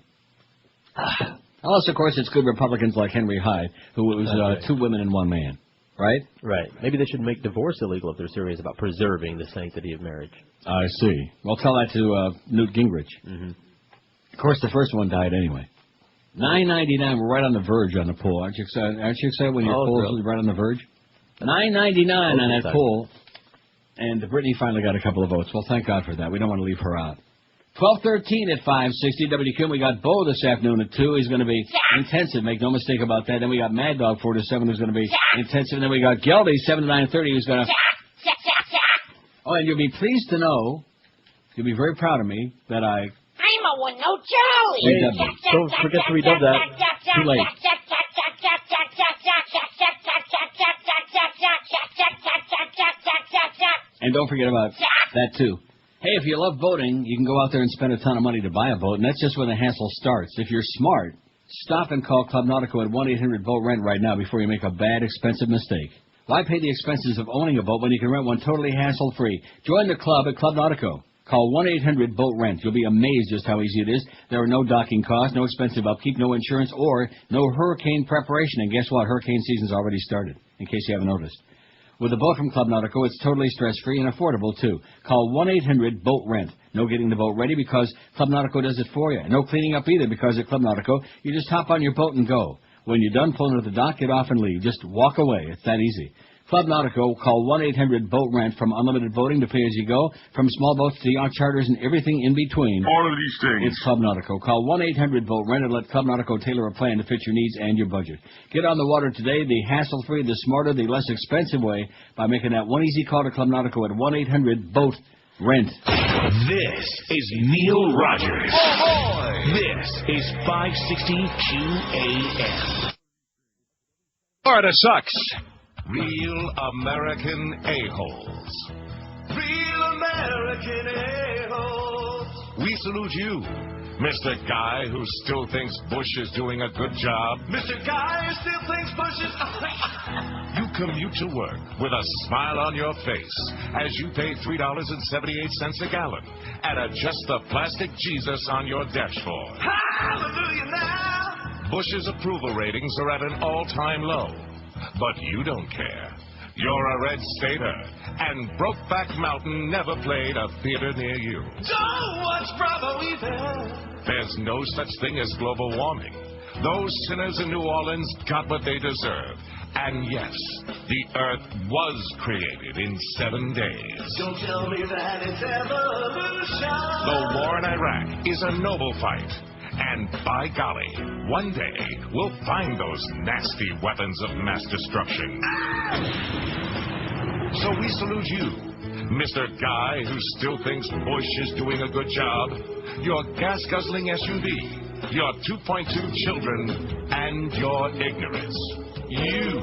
Unless, of course, it's good Republicans like Henry Hyde, who was two women and one man. Right? Right. Maybe they should make divorce illegal if they're serious about preserving the sanctity of marriage. I see. Well, tell that to Newt Gingrich. Mm-hmm. Of course, the first one died anyway. $9.99. We're right on the verge on the poll. Aren't you excited when your poll is right on the verge? $9.99 on that poll. And Brittany finally got a couple of votes. Well, thank God for that. We don't want to leave her out. 12:13 at 560 WQAM. We got Bo this afternoon at 2. He's going to be intensive. Make no mistake about that. Then we got Mad Dog 4 to 7, who's going to be intensive. And then we got Geldy 7 to 9:30, who's going to. Oh, and you'll be pleased to know, you'll be very proud of me that I. I'm a one, no Charlie. Don't forget to redub that. Too late. And don't forget about that, too. Hey, if you love boating, you can go out there and spend a ton of money to buy a boat, and that's just where the hassle starts. If you're smart, stop and call Club Nautico at 1-800-BOAT-RENT right now before you make a bad, expensive mistake. Why pay the expenses of owning a boat when you can rent one totally hassle-free? Join the club at Club Nautico. Call 1-800-BOAT-RENT. You'll be amazed just how easy it is. There are no docking costs, no expensive upkeep, no insurance, or no hurricane preparation. And guess what? Hurricane season's already started, in case you haven't noticed. With a boat from Club Nautico, it's totally stress-free and affordable, too. Call 1-800-BOAT-RENT. No getting the boat ready because Club Nautico does it for you. No cleaning up either because at Club Nautico, you just hop on your boat and go. When you're done pulling to the dock, get off and leave. Just walk away. It's that easy. Club Nautico, call 1-800-BOAT-RENT. From unlimited boating to pay-as-you-go, from small boats to yacht charters and everything in between. All of these things. It's Club Nautico. Call 1-800-BOAT-RENT and let Club Nautico tailor a plan to fit your needs and your budget. Get on the water today the hassle-free, the smarter, the less expensive way by making that one easy call to Club Nautico at 1-800-BOAT-RENT. This is Neil Rogers. This is 560 QAM. Florida sucks. Real American a-holes. Real American a-holes. We salute you, Mr. Guy who still thinks Bush is doing a good job. Mr. Guy who still thinks Bush is... You commute to work with a smile on your face as you pay $3.78 a gallon and adjust the plastic Jesus on your dashboard. Hallelujah now! Bush's approval ratings are at an all-time low. But you don't care. You're a red stater, and Brokeback Mountain never played a theater near you. Don't watch Bravo either. There's no such thing as global warming. Those sinners in New Orleans got what they deserve. And yes, the Earth was created in 7 days. Don't tell me that it's evolution. The war in Iraq is a noble fight. And by golly, one day we'll find those nasty weapons of mass destruction. So we salute you, Mr. Guy who still thinks Bush is doing a good job, your gas-guzzling SUV, your 2.2 children, and your ignorance. You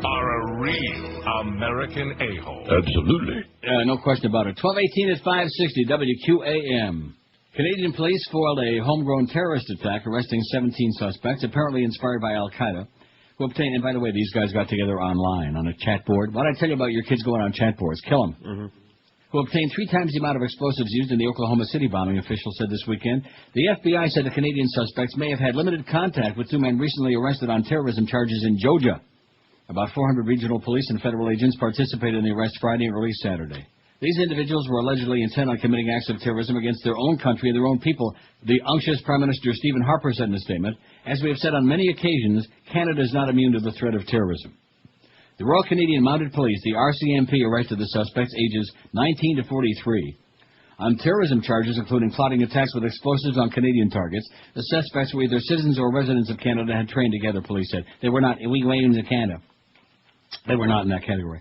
are a real American a-hole. Absolutely. No question about it. 12:18 at 560 WQAM. Canadian police foiled a homegrown terrorist attack, arresting 17 suspects, apparently inspired by Al-Qaeda, who obtained, and by the way, these guys got together online on a chat board. What did I tell you about your kids going on chat boards? Kill them. Mm-hmm. Who obtained 3 times the amount of explosives used in the Oklahoma City bombing, officials said this weekend. The FBI said the Canadian suspects may have had limited contact with 2 men recently arrested on terrorism charges in Georgia. About 400 regional police and federal agents participated in the arrest Friday and early Saturday. These individuals were allegedly intent on committing acts of terrorism against their own country and their own people, the unctuous Prime Minister Stephen Harper said in a statement. As we have said on many occasions, Canada is not immune to the threat of terrorism. The Royal Canadian Mounted Police, the RCMP, arrested the suspects ages 19 to 43 on terrorism charges, including plotting attacks with explosives on Canadian targets. The suspects were either citizens or residents of Canada and had trained together, police said. They were not immigrants in Canada. They were not in that category.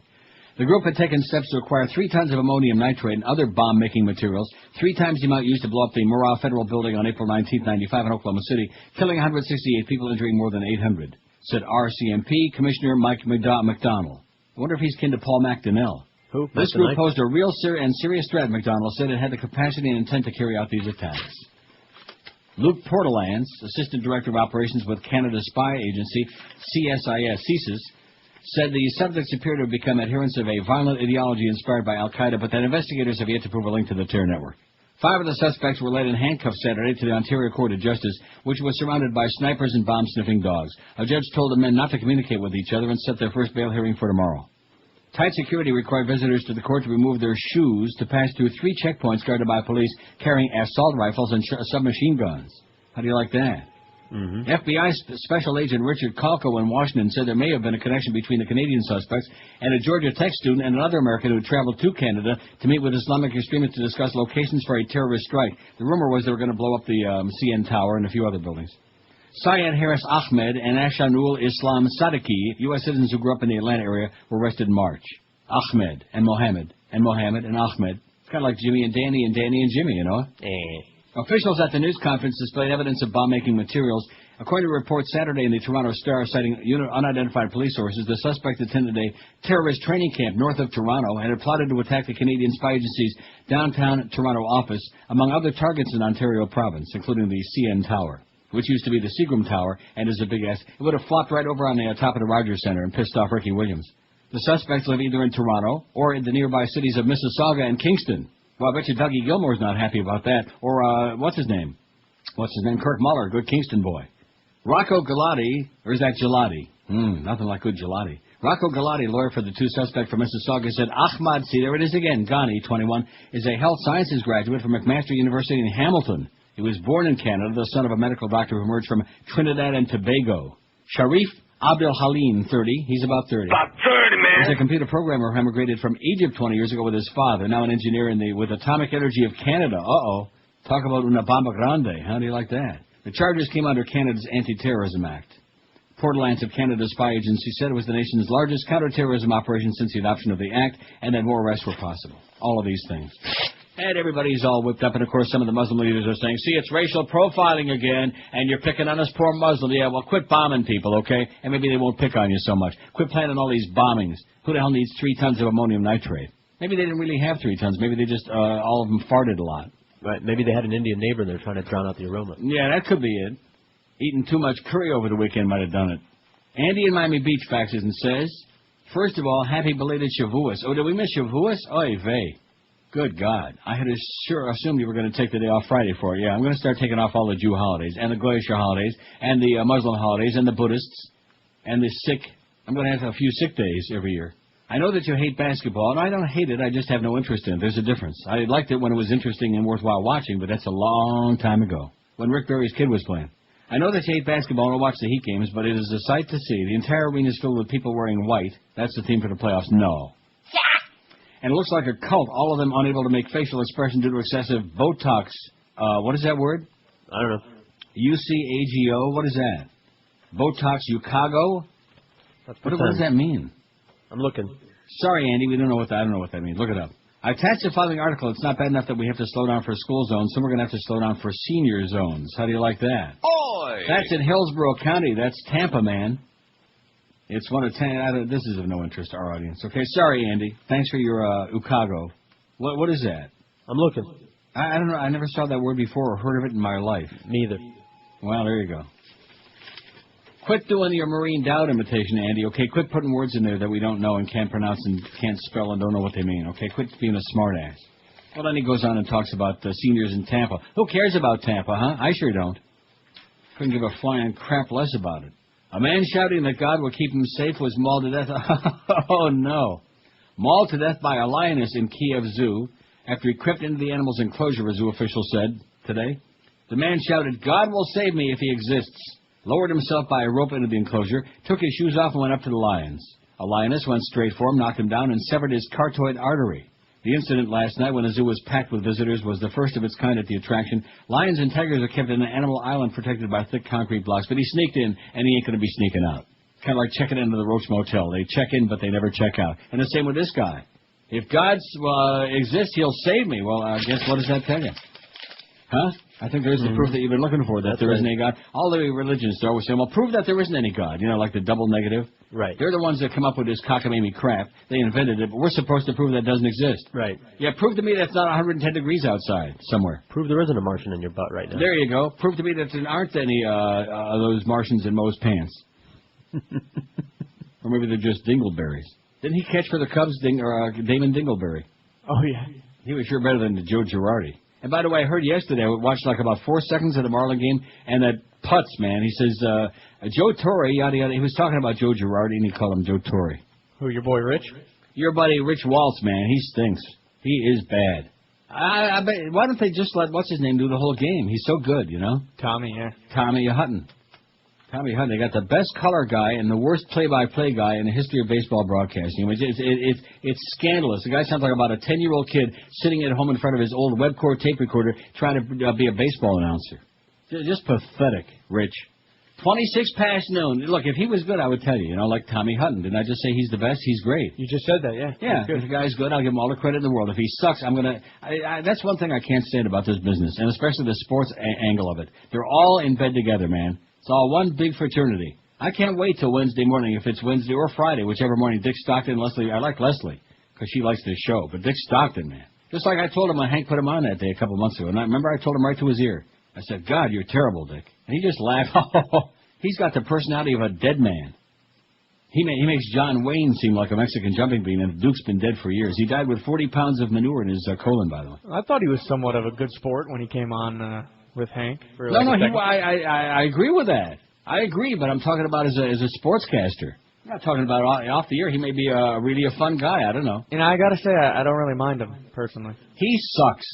The group had taken steps to acquire 3 tons of ammonium nitrate and other bomb-making materials, 3 times the amount used to blow up the Murrah Federal Building on April 19, 1995 in Oklahoma City, killing 168 people, injuring more than 800, said RCMP Commissioner Mike McDonald. I wonder if he's kin to Paul McDonnell. Who? This group posed a real serious threat, McDonald said. It had the capacity and intent to carry out these attacks. Luke Portelance, Assistant Director of Operations with Canada's spy agency, CSIS, said the subjects appear to have become adherents of a violent ideology inspired by Al-Qaeda, but that investigators have yet to prove a link to the terror network. 5 of the suspects were led in handcuffs Saturday to the Ontario Court of Justice, which was surrounded by snipers and bomb-sniffing dogs. A judge told the men not to communicate with each other and set their first bail hearing for tomorrow. Tight security required visitors to the court to remove their shoes to pass through 3 checkpoints guarded by police carrying assault rifles and submachine guns. How do you like that? Mm-hmm. FBI Special Agent Richard Kalko in Washington said there may have been a connection between the Canadian suspects and a Georgia Tech student and another American who had traveled to Canada to meet with Islamic extremists to discuss locations for a terrorist strike. The rumor was they were going to blow up the CN Tower and a few other buildings. Syed Harris Ahmed and Ashanul Islam Sadiki, U.S. citizens who grew up in the Atlanta area, were arrested in March. Ahmed and Mohammed and Ahmed. It's kind of like Jimmy and Danny and Jimmy, you know? Officials at the news conference displayed evidence of bomb-making materials. According to reports Saturday in the Toronto Star citing unidentified police sources, the suspect attended a terrorist training camp north of Toronto and had plotted to attack the Canadian Spy Agency's downtown Toronto office, among other targets in Ontario province, including the CN Tower, which used to be the Seagram Tower and is a big ass. It would have flopped right over on the top of the Rogers Centre and pissed off Ricky Williams. The suspects live either in Toronto or in the nearby cities of Mississauga and Kingston. Well, I bet you Dougie Gilmore's not happy about that. Or, what's his name? Kirk Muller, good Kingston boy. Rocco Galati, or is that Gelati? Nothing like good gelati. Rocco Galati, lawyer for the 2 suspects from Mississauga, said Ahmad, see, there it is again, Ghani, 21, is a health sciences graduate from McMaster University in Hamilton. He was born in Canada, the son of a medical doctor who emerged from Trinidad and Tobago. Sharif Abdel Halim, 30. He's about 30. About 30, man. He's a computer programmer who emigrated from Egypt 20 years ago with his father, now an engineer with Atomic Energy of Canada. Uh-oh. Talk about una bomba grande. How do you like that? The charges came under Canada's Anti-Terrorism Act. Portelance of Canada's spy agency said it was the nation's largest counterterrorism operation since the adoption of the Act, and that more arrests were possible. All of these things. And everybody's all whipped up, and of course some of the Muslim leaders are saying, see, it's racial profiling again, and you're picking on us poor Muslims. Yeah, well, quit bombing people, okay? And maybe they won't pick on you so much. Quit planning all these bombings. Who the hell needs 3 tons of ammonium nitrate? Maybe they didn't really have 3 tons. Maybe they just, all of them farted a lot. Right, maybe they had an Indian neighbor and they're trying to drown out the aroma. Yeah, that could be it. Eating too much curry over the weekend might have done it. Andy in Miami Beach faxes and says, first of all, happy belated Shavuos. Oh, did we miss Shavuos? Oy vey. Good God. I had assumed you were going to take the day off Friday for it. Yeah, I'm going to start taking off all the Jew holidays, and the Goyish holidays, and the Muslim holidays, and the Buddhists, and the Sikh. I'm going to have a few sick days every year. I know that you hate basketball, and I don't hate it. I just have no interest in it. There's a difference. I liked it when it was interesting and worthwhile watching, but that's a long time ago, when Rick Barry's kid was playing. I know that you hate basketball and don't watch the Heat games, but it is a sight to see. The entire arena is filled with people wearing white. That's the theme for the playoffs. No. And it looks like a cult, all of them unable to make facial expression due to excessive Botox. What is that word? I don't know. UCAGO? What is that? Botox Ucago? What does that mean? I'm looking. Sorry, Andy, I don't know what that means. Look it up. I attached the following article. It's not bad enough that we have to slow down for school zones, so we're going to have to slow down for senior zones. How do you like that? Oi! That's in Hillsborough County. That's Tampa, man. It's one of 10. This is of no interest to our audience. Okay, sorry, Andy. Thanks for your Ucago. What is that? I'm looking. I don't know. I never saw that word before or heard of it in my life. Neither. Well, there you go. Quit doing your Marine Dowd imitation, Andy, okay? Quit putting words in there that we don't know and can't pronounce and can't spell and don't know what they mean, okay? Quit being a smartass. Well, then he goes on and talks about seniors in Tampa. Who cares about Tampa, huh? I sure don't. Couldn't give a flying crap less about it. A man shouting that God will keep him safe was mauled to death. Oh, no. Mauled to death by a lioness in Kiev Zoo after he crept into the animal's enclosure, a zoo official said today. The man shouted, God will save me if he exists, lowered himself by a rope into the enclosure, took his shoes off and went up to the lions. A lioness went straight for him, knocked him down, and severed his carotid artery. The incident last night when the zoo was packed with visitors was the first of its kind at the attraction. Lions and tigers are kept in an animal island protected by thick concrete blocks, but he sneaked in, and he ain't going to be sneaking out. Kind of like checking into the Roach Motel. They check in, but they never check out. And the same with this guy. If God exists, he'll save me. Well, I guess what does that tell you? Huh? I think there's the proof that you've been looking for, that there isn't any God. All the religions are always saying, well, prove that there isn't any God. You know, like the double negative. Right. They're the ones that come up with this cockamamie crap. They invented it, but we're supposed to prove that doesn't exist. Right. Yeah, prove to me that's not 110 degrees outside somewhere. Prove there isn't a Martian in your butt right now. There you go. Prove to me that there aren't any of those Martians in Moe's pants. Or maybe they're just dingleberries. Didn't he catch for the Cubs Damon Dingleberry? Oh, yeah. He was sure better than Joe Girardi. And by the way, I heard yesterday, I watched like about 4 seconds of the Marlin game, and that putz, man, he says, Joe Torre, yada, yada. He was talking about Joe Girardi, and he called him Joe Torre. Who, your boy Rich? Your buddy Rich Waltz, man, he stinks. He is bad. I bet, why don't they just let, what's his name, do the whole game? He's so good, you know? Tommy, yeah. Tommy Hutton. Tommy Hutton. They got the best color guy and the worst play-by-play guy in the history of baseball broadcasting. It's scandalous. The guy sounds like about a 10-year-old kid sitting at home in front of his old Webcore tape recorder trying to be a baseball announcer. Just pathetic, Rich. 26 past noon. Look, if he was good, I would tell you, like Tommy Hutton. Didn't I just say he's the best? He's great. You just said that, yeah. Yeah, if the guy's good, I'll give him all the credit in the world. If he sucks, I'm going to... That's one thing I can't stand about this business, and especially the sports angle of it. They're all in bed together, man. It's all one big fraternity. I can't wait till Wednesday morning, if it's Wednesday or Friday, whichever morning, Dick Stockton and Leslie... I like Leslie, because she likes this show, but Dick Stockton, man. Just like I told him when Hank put him on that day a couple months ago. And I remember I told him right to his ear. I said, God, you're terrible, Dick. And he just laughed. He's got the personality of a dead man. He makes John Wayne seem like a Mexican jumping bean, and Duke's been dead for years. He died with 40 pounds of manure in his colon, by the way. I thought he was somewhat of a good sport when he came on with Hank. For I agree with that. I agree, but I'm talking about as a sportscaster. I'm not talking about off the air. He may be really a fun guy. I don't know. And I got to say, I don't really mind him, personally. He sucks.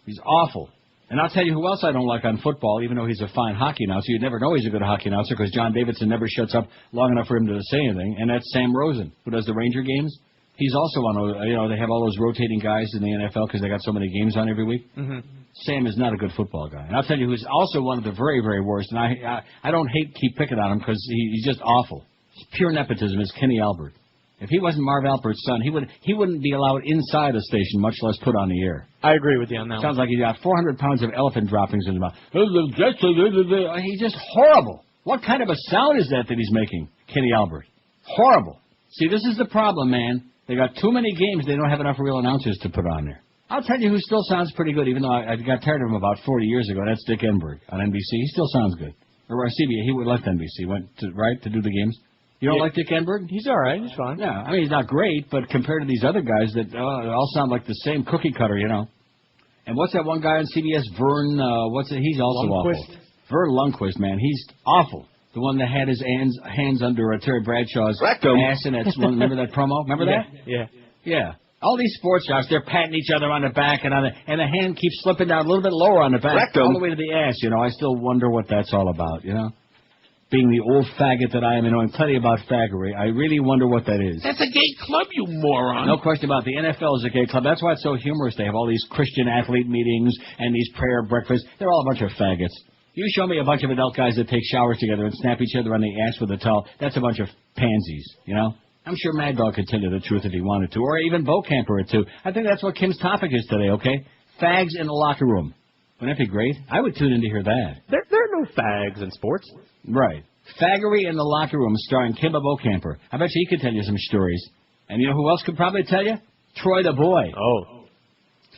He's awful. And I'll tell you who else I don't like on football, even though he's a fine hockey announcer. You'd never know he's a good hockey announcer because John Davidson never shuts up long enough for him to say anything. And that's Sam Rosen, who does the Ranger games. He's also on, they have all those rotating guys in the NFL because they got so many games on every week. Mm-hmm. Sam is not a good football guy. And I'll tell you who's also one of the very, very worst. And I don't keep picking on him because he's just awful. It's pure nepotism is Kenny Albert. If he wasn't Marv Alpert's son, he wouldn't be allowed inside a station, much less put on the air. I agree with you on that. Sounds like he's got 400 pounds of elephant droppings in his mouth. He's just horrible. What kind of a sound is that he's making, Kenny Albert? Horrible. See, this is the problem, man. They got too many games. They don't have enough real announcers to put on there. I'll tell you who still sounds pretty good, even though I got tired of him about 40 years ago. That's Dick Enberg on NBC. He still sounds good. Or CBS. He left NBC, went to do the games. You don't like Dick Enberg? He's all right. He's fine. Yeah, I mean, he's not great, but compared to these other guys that all sound like the same cookie cutter, And what's that one guy on CBS, Vern, he's also Lundquist. Awful. Vern Lundquist, man, he's awful. The one that had his hands under Terry Bradshaw's ass in that one. Remember that promo? Remember that? Yeah. All these sports jocks, they're patting each other on the back, and the hand keeps slipping down a little bit lower on the back, all the way to the ass, I still wonder what that's all about, Being the old faggot that I am and knowing plenty about faggery, I really wonder what that is. That's a gay club, you moron. No question about it. The NFL is a gay club. That's why it's so humorous. They have all these Christian athlete meetings and these prayer breakfasts. They're all a bunch of faggots. You show me a bunch of adult guys that take showers together and snap each other on the ass with a towel. That's a bunch of pansies, I'm sure Mad Dog could tell you the truth if he wanted to, or even Bo Camper it too. I think that's what Kim's topic is today, okay? Fags in the locker room. Wouldn't that be great? I would tune in to hear that. There are no fags in sports. Right. Faggery in the Locker Room starring Kimba Beaucamper. I bet you he could tell you some stories. And you know who else could probably tell you? Troy the Boy. Oh.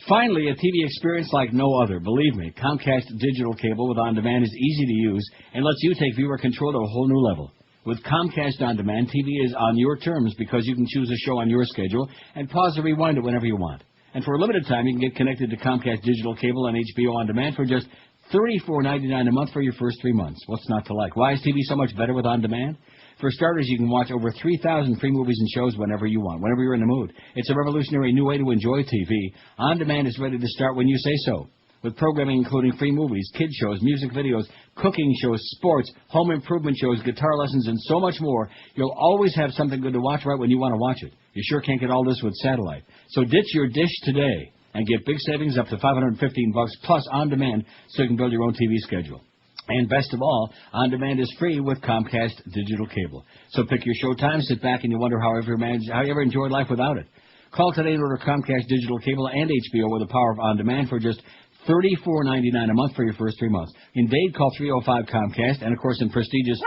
Finally, a TV experience like no other. Believe me, Comcast digital cable with on-demand is easy to use and lets you take viewer control to a whole new level. With Comcast On-Demand, TV is on your terms because you can choose a show on your schedule and pause or rewind it whenever you want. And for a limited time, you can get connected to Comcast digital cable and HBO On-Demand for just $34.99 a month for your first 3 months. What's not to like? Why is TV so much better with On-Demand? For starters, you can watch over 3,000 free movies and shows whenever you want, whenever you're in the mood. It's a revolutionary new way to enjoy TV. On-Demand is ready to start when you say so. With programming including free movies, kids shows, music videos, cooking shows, sports, home improvement shows, guitar lessons, and so much more, you'll always have something good to watch right when you want to watch it. You sure can't get all this with satellite. So ditch your dish today and get big savings up to $515 plus On-Demand so you can build your own TV schedule. And best of all, On-Demand is free with Comcast digital cable. So pick your show time, sit back, and you wonder how you ever enjoyed life without it. Call today and order Comcast digital cable and HBO with the power of On-Demand for just $34.99 a month for your first 3 months. In Dade, call 305-COMCAST, and of course in prestigious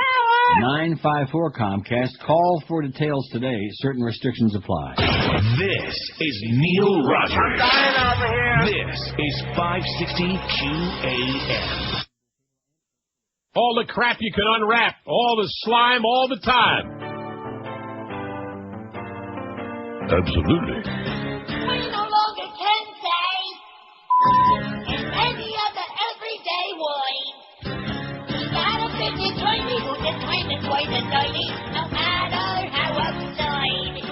954-COMCAST. Call for details today. Certain restrictions apply. This is Neil Rogers. This is 560 QAM. All the crap you can unwrap, all the slime, all the time. Absolutely. We no longer can say in any other everyday way. We gotta fit the tiny who the time is quite a tiny, no matter how outside.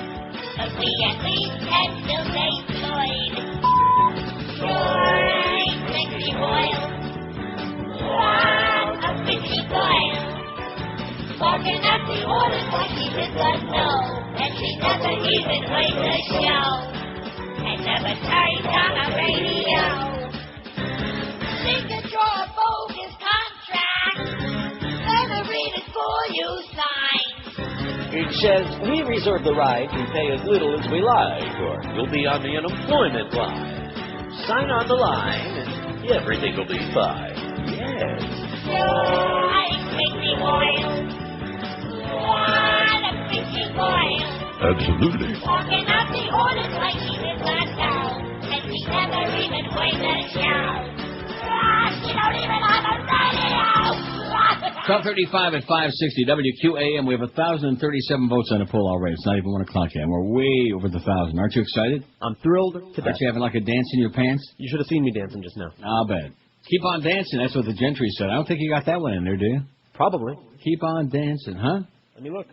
But we at least can still say Floyd. Floyd, sexy boil. What a bitchy boil. Barking at the orders like he did not know. And she never even played the show. And never turned on a radio. She could draw a bogus contract. Never read it for you signed. It says, we reserve the right to pay as little as we like, or you'll be on the unemployment line. Sign on the line, and everything will be fine. Yes. I make me boil. What a bitchy boil. Absolutely. Walking out the orders like she did not know. And she never even played the show. She don't even have a radio. 12:35 at 560 WQAM. We have 1,037 votes on the poll already. It's not even 1 o'clock yet. We're way over the 1,000. Aren't you excited? I'm thrilled to death. Aren't you having like a dance in your pants? You should have seen me dancing just now. I'll bet. Keep on dancing. That's what the Gentry said. I don't think you got that one in there, do you? Probably. Keep on dancing, huh? Let me look.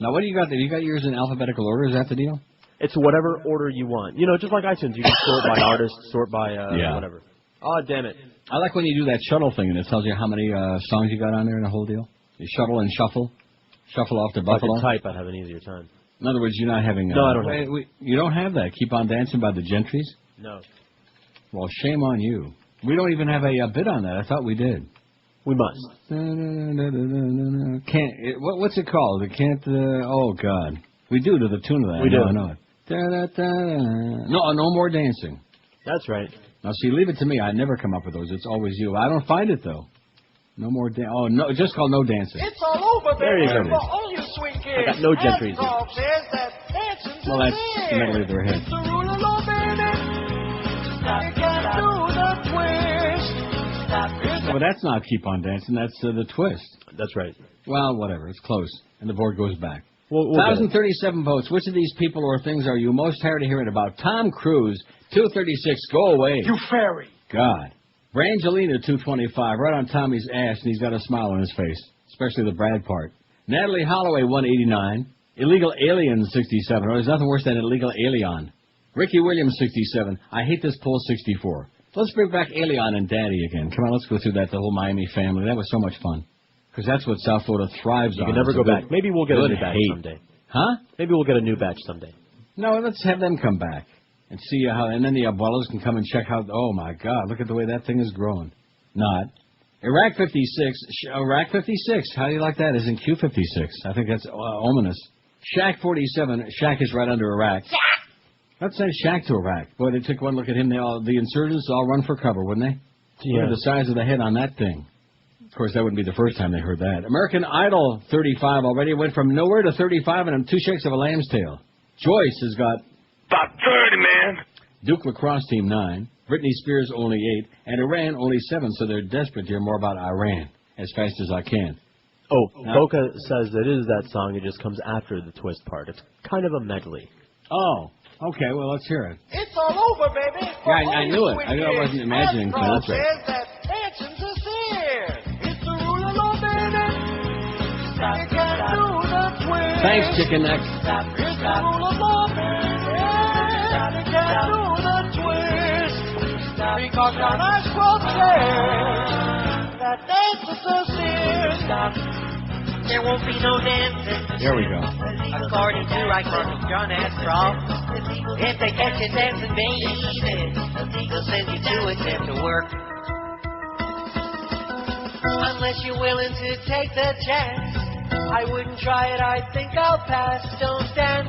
Now, what do you got there? You got yours in alphabetical order? Is that the deal? It's whatever order you want. You know, just like iTunes. You can sort by artist, sort by whatever. Oh, damn it. I like when you do that shuttle thing, and it tells you how many songs you got on there and the whole deal. You shuttle and shuffle. Shuffle off to Buffalo. If I could type, I'd have an easier time. In other words, you're not having... no, I don't have it. You don't have that. Keep on Dancing by the Gentrys? No. Well, shame on you. We don't even have a bit on that. I thought we did. We must. Can't. What's it called? It can't... oh, God. We do to the tune of that. We do. I know it. No more dancing. That's right. Now, see, leave it to me. I never come up with those. It's always you. I don't find it, though. No more oh, no, just called No Dancing. It's all over, There you go. for all you sweet kids. I got no Gentries. Well, that's the middle of their head. It's the rule of law, baby. You can't do the twist. Well, that's not Keep on Dancing. That's the twist. That's right. Well, whatever. It's close. And the board goes back. We'll 1,037 votes. Which of these people or things are you most tired of hearing about? Tom Cruise, 236. Go away. You fairy. God. Brangelina, 225. Right on Tommy's ass, and he's got a smile on his face. Especially the Brad part. Natalie Holloway, 189. Illegal Alien, 67. Oh, there's nothing worse than Illegal Alien. Ricky Williams, 67. I hate this poll, 64. Let's bring back Alien and Daddy again. Come on, let's go through that, the whole Miami family. That was so much fun. Because that's what South Florida thrives on. You can never go back. Maybe we'll get a new batch someday. Huh? Maybe we'll get a new batch someday. No, let's have them come back and see how. And then the abuelas can come and check how. Oh my God! Look at the way that thing is growing. Not Iraq 56. Iraq 56. How do you like that? Isn't Q56? I think that's ominous. Shaq 47. Shaq is right under Iraq. Let's send Shaq to Iraq. Boy, they took one look at him. The insurgents all run for cover, wouldn't they? Yeah. Look at the size of the head on that thing. Of course, that wouldn't be the first time they heard that. American Idol, 35 already. Went from nowhere to 35 and 2 shakes of a lamb's tail. Joyce has got... About 30, man. Duke Lacrosse Team 9, Britney Spears only 8, and Iran only 7, so they're desperate to hear more about Iran as fast as I can. Oh, Boca says it is that song. It just comes after the twist part. It's kind of a medley. Oh, okay. Well, let's hear it. It's all over, baby. Yeah, I knew it. I wasn't imagining that. Says that dancing's a sin. It's the rule of law, baby. You can't do the twist. Thanks, Chicken Neck. It's the rule of law, baby. You can't do the twist. Because our nice quote says that dancing's a sin. There won't be no dancing. Here we go. According to Reichman, John Astral, if they catch you dancing, baby, they'll send you to a tent to work. Unless you're willing to take the chance, I wouldn't try it, I think I'll pass. Don't dance.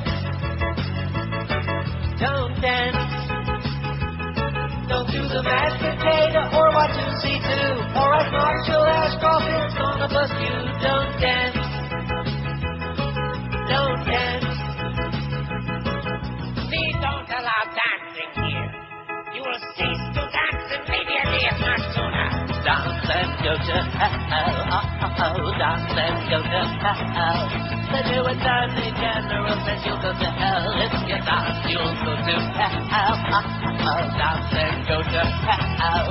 Don't dance. Don't do the mashed potato or what you see too. Or as Marshall Ashcroft is gonna bust you. Don't dance. Don't dance. We don't allow dancing here. You will cease to dance and maybe a day much sooner. Dance and go to hell. Dance and go to hell. The new attorney general says you'll go to hell. If you dance, you'll go to hell. Dance and go to hell.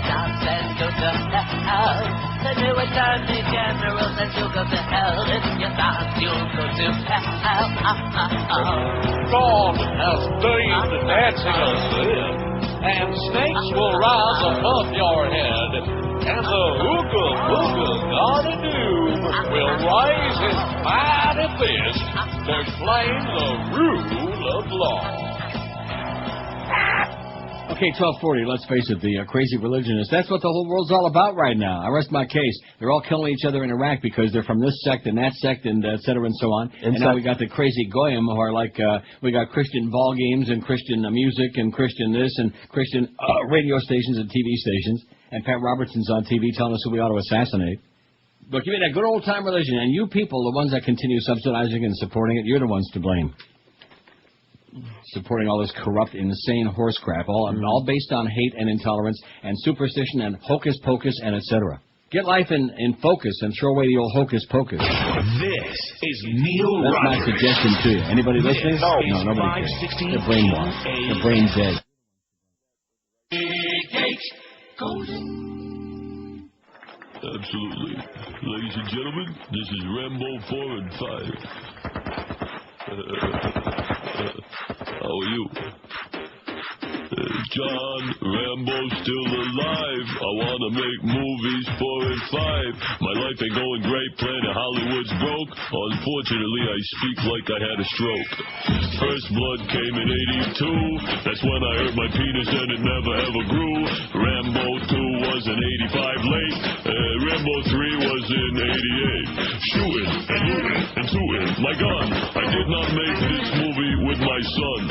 Dance and go to hell. The new attorney general says you'll go to hell. If you dance, you'll go to hell. God has deemed dancing a sin, and snakes will rise above your head. And the Ooga Booga God of Doom will raise his mighty fist to claim the rule of law. Okay, 1240, let's face it, the crazy religionists. That's what the whole world's all about right now. I rest my case. They're all killing each other in Iraq because they're from this sect and that sect and et cetera and so on. And now we got the crazy goyim who are like, we got Christian ball games and Christian music and Christian this and Christian radio stations and TV stations. And Pat Robertson's on TV telling us who we ought to assassinate. But give me that good old-time religion. And you people, the ones that continue subsidizing and supporting it, you're the ones to blame. Supporting all this corrupt, insane horse crap, all based on hate and intolerance and superstition and hocus pocus and etc. Get life in focus and throw away the old hocus pocus. This is Neil That's Rogers. my suggestion to you. Anybody listening? No, nobody cares. They're brainwashed. They're brain dead. Absolutely. Ladies and gentlemen, this is Rambo 4 and 5. How are you? John Rambo's still alive. I want to make movies 4 and 5. My life ain't going great, playing at Hollywood's broke. Unfortunately, I speak like I had a stroke. First blood came in 82. That's when I hurt my penis and it never ever grew. Rambo 2 was in 85 late. Rambo 3 was in 88. Shooting and looting and tooting. My gun. I did not make this movie with my son.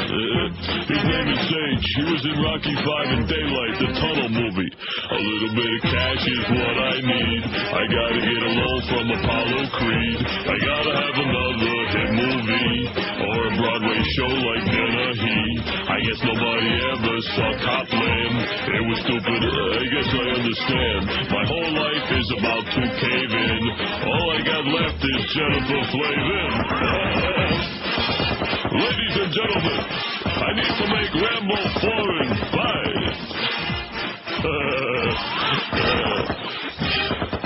His name is Sage. He was in Rocky 5 and Daylight, the tunnel movie. A little bit of cash is what I need. I gotta get a loan from Apollo Creed. I gotta have another hit movie or a Broadway show like Dennehy. I guess nobody ever saw Copland. It was stupid. I guess I understand. My whole life is about to cave in. All I got left is Jennifer Flavin. Ladies and gentlemen, I need to make Rambo 4 and 5.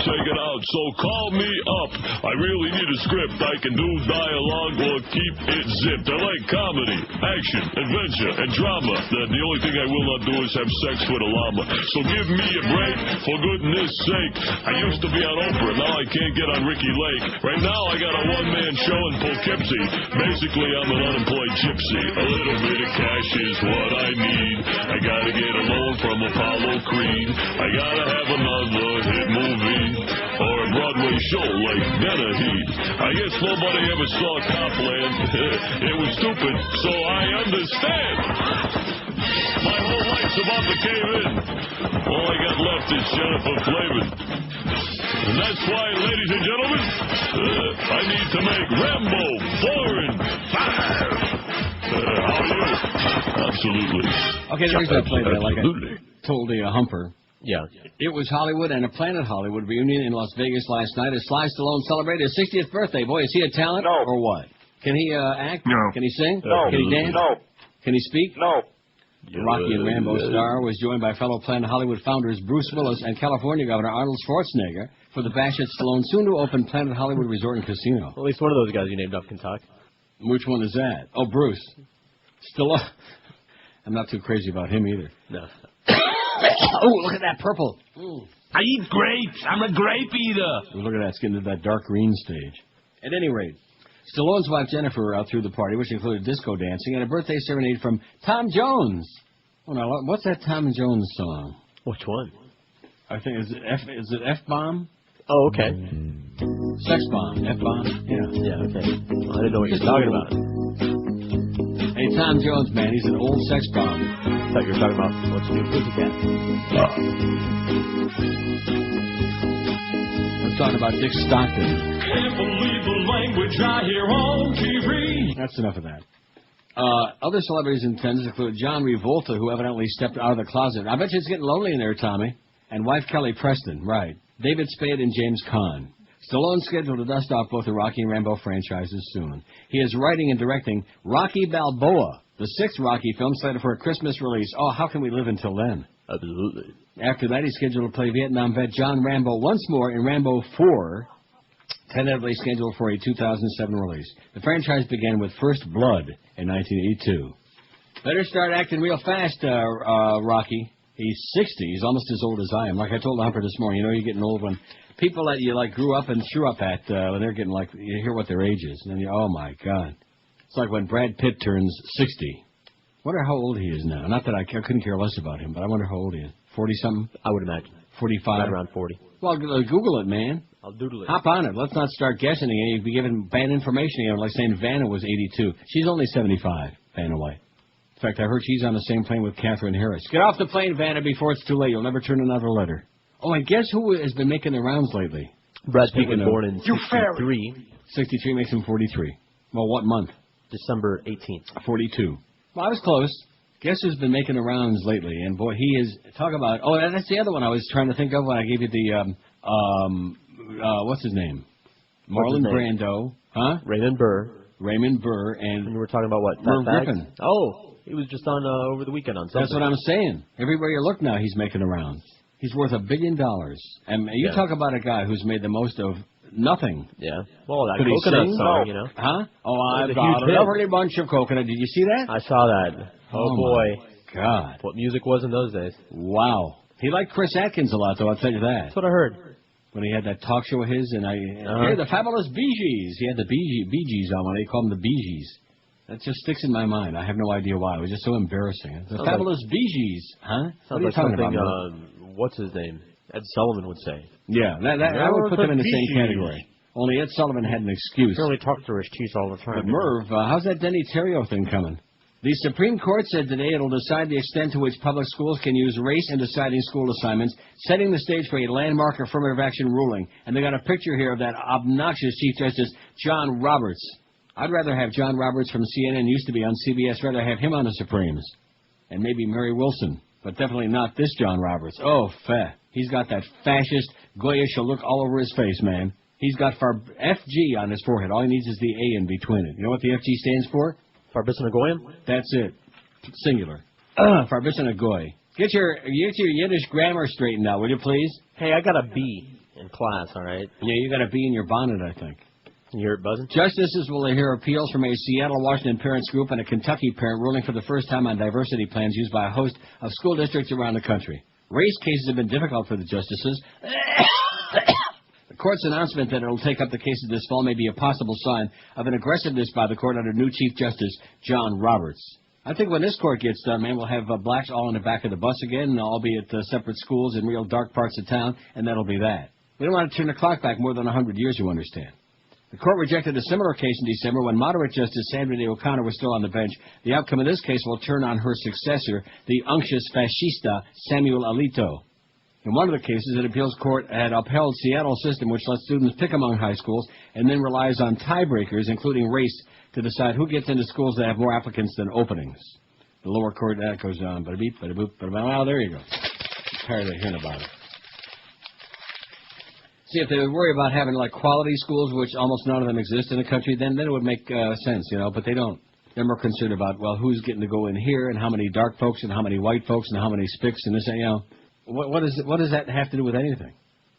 Check it out, so call me up. I really need a script. I can do dialogue or keep it zipped. I like comedy, action, adventure, and drama. The only thing I will not do is have sex with a llama. So give me a break, for goodness sake. I used to be on Oprah, now I can't get on Ricky Lake. Right now I got a one-man show in Poughkeepsie. Basically, I'm an unemployed gypsy. A little bit of cash is what I need. I gotta get a loan from Apollo Creed. I gotta have another hit movie or a Broadway show like Dennehy. I guess nobody ever saw Copland. It was stupid, so I understand. My whole life's about to cave in. All I got left is Jennifer Flavin. And that's why, ladies and gentlemen, I need to make Rambo 4 and 5. How are you? Absolutely. Okay, the reason I played that, like Absolutely. I told the Humper. Yeah. It was Hollywood and a Planet Hollywood reunion in Las Vegas last night as Sly Stallone celebrated his 60th birthday. Boy, is he a talent or what? Can he act? No. Can he sing? No. Can he dance? No. Can he speak? No. The Rocky and Rambo star was joined by fellow Planet Hollywood founders Bruce Willis and California Governor Arnold Schwarzenegger for the bash at Stallone's soon-to-open Planet Hollywood Resort and Casino. At least one of those guys you named up can talk. Which one is that? Oh, Bruce. Stallone. I'm not too crazy about him either. No. Oh, look at that purple. I eat grapes. I'm a grape eater. Look at that. It's getting to that dark green stage. At any rate, Stallone's wife Jennifer threw the party, which included disco dancing and a birthday serenade from Tom Jones. Oh, now, what's that Tom Jones song? Which one? I think is it F-bomb? Oh, okay. Sex bomb. F-bomb. Yeah. Yeah. Okay. Well, I didn't know what you were talking about. Hey, Tom Jones, man, he's an old sex bomb. I thought you were talking about What's New Pussycat. I'm talking about Dick Stockton. Can't believe the language I hear on TV. That's enough of that. Other celebrities in attendance include John Revolta, who evidently stepped out of the closet. I bet you it's getting lonely in there, Tommy. And wife Kelly Preston, right. David Spade and James Caan. Stallone's scheduled to dust off both the Rocky and Rambo franchises soon. He is writing and directing Rocky Balboa, the 6th Rocky film slated for a Christmas release. Oh, how can we live until then? Absolutely. After that, he's scheduled to play Vietnam vet John Rambo once more in Rambo 4, tentatively scheduled for a 2007 release. The franchise began with First Blood in 1982. Better start acting real fast, Rocky. He's 60. He's almost as old as I am. Like I told Humper this morning, you're getting old when people that you grew up and threw up at, when they're getting you hear what their age is, and then oh my God, it's like when Brad Pitt turns 60. Wonder how old he is now. Not that I couldn't care less about him, but I wonder how old he is. 40-something? I would imagine. 45? Right around 40. Well, Google it, man. I'll doodle it. Hop on it. Let's not start guessing again. You'd be giving bad information again, like saying Vanna was 82. She's only 75, Vanna White. In fact, I heard she's on the same plane with Catherine Harris. Get off the plane, Vanna, before it's too late. You'll never turn another letter. Oh, and guess who has been making the rounds lately? Brad Pitt was born in 63. 63 makes him 43. Well, what month? December 18th. 42. Well, I was close. Guess who's been making the rounds lately? And boy, he is. Talk about. Oh, that's the other one I was trying to think of when I gave you the. What's his name? Marlon Brando. Huh? Raymond Burr. Raymond Burr and. We were talking about what? Merv Griffin. Oh, he was just on over the weekend on Sunday. That's what I'm saying. Everywhere you look now, he's making the rounds. He's worth $1 billion. And you talk about a guy who's made the most of nothing. Yeah. Well, that coconut song, you know. Huh? Oh, I've got a lovely bunch of coconut. Did you see that? I saw that. Oh boy. My God. What music was in those days. Wow. He liked Chris Atkins a lot, though, I'll tell you that. That's what I heard. When he had that talk show of his, and here, the fabulous Bee Gees. He had the Bee Gees on when they called them the Bee Gees. That just sticks in my mind. I have no idea why. It was just so embarrassing. The fabulous Bee Gees. Huh? What are you talking about? What's his name? Ed Sullivan would say. Yeah, I would put them in the same category. Only Ed Sullivan had an excuse. He only talked through his teeth all the time. But Merv, how's that Denny Terrio thing coming? The Supreme Court said today it'll decide the extent to which public schools can use race in deciding school assignments, setting the stage for a landmark affirmative action ruling. And they got a picture here of that obnoxious Chief Justice, John Roberts. I'd rather have John Roberts from CNN, used to be on CBS, rather have him on the Supremes. And maybe Mary Wilson, but definitely not this John Roberts. Oh, he's got that fascist, goyish look all over his face, man. He's got FG on his forehead. All he needs is the A in between it. You know what the FG stands for? Farbissinagoyim? That's it. Singular. Farbissinagoy. Get your Yiddish grammar straightened out, will you please? Hey, I got a B in class, all right? Yeah, you got a B in your bonnet, I think. You hear it buzzing? Justices will hear appeals from a Seattle, Washington parents group and a Kentucky parent ruling for the first time on diversity plans used by a host of school districts around the country. Race cases have been difficult for the justices. The court's announcement that it will take up the cases this fall may be a possible sign of an aggressiveness by the court under new Chief Justice John Roberts. I think when this court gets done, man, we'll have blacks all in the back of the bus again, albeit separate schools in real dark parts of town, and that'll be that. We don't want to turn the clock back more than 100 years, you understand. The court rejected a similar case in December when moderate Justice Sandra Day O'Connor was still on the bench. The outcome of this case will turn on her successor, the unctuous fascista Samuel Alito. In one of the cases, an appeals court had upheld Seattle's system which lets students pick among high schools and then relies on tiebreakers, including race, to decide who gets into schools that have more applicants than openings. The lower court, that goes on. Bada-beep, bada-boop, bada-boop. Well, there you go. I'm tired of hearing about it. See, if they would worry about having, like, quality schools, which almost none of them exist in the country, then it would make sense, you know, but they don't. They're more concerned about, well, who's getting to go in here and how many dark folks and how many white folks and how many spics and this and, you know. What does that have to do with anything?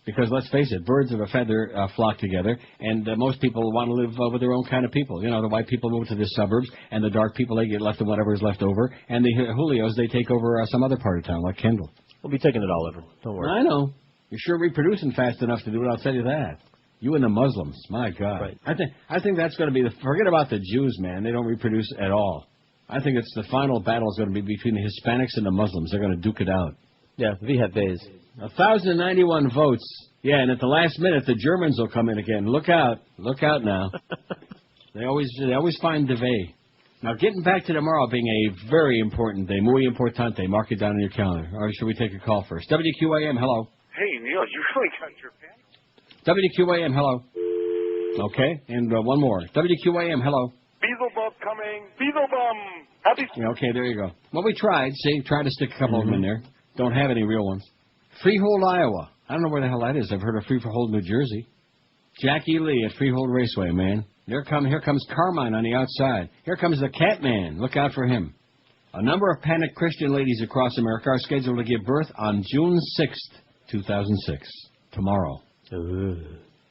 Because let's face it, birds of a feather flock together, and most people want to live with their own kind of people. You know, the white people move to the suburbs, and the dark people, they get left in whatever is left over, and the Julios, they take over some other part of town, like Kendall. We'll be taking it all over. Don't worry. I know. You're sure reproducing fast enough to do it, I'll tell you that. You and the Muslims, my God. Right. I think that's going to be forget about the Jews, man. They don't reproduce at all. I think it's the final battle is going to be between the Hispanics and the Muslims. They're going to duke it out. Yeah, we have days. 1,091 votes. Yeah, and at the last minute, the Germans will come in again. Look out. Look out now. They always find DeVay. Now, getting back to tomorrow being a very important day, muy importante. Mark it down on your calendar. Or should we take a call first? WQAM, hello. Hey, Neil, you really got your pen? WQAM, hello. Okay, and one more. WQAM, hello. Beelzebub coming. Beelzebub. Happy. Yeah, okay, there you go. Well, we tried. See, tried to stick a couple of them in there. Don't have any real ones. Freehold, Iowa. I don't know where the hell that is. I've heard of Freehold, New Jersey. Jackie Lee at Freehold Raceway, man. Here comes Carmine on the outside. Here comes the Catman. Look out for him. A number of panicked Christian ladies across America are scheduled to give birth on June 6th, 2006. Tomorrow.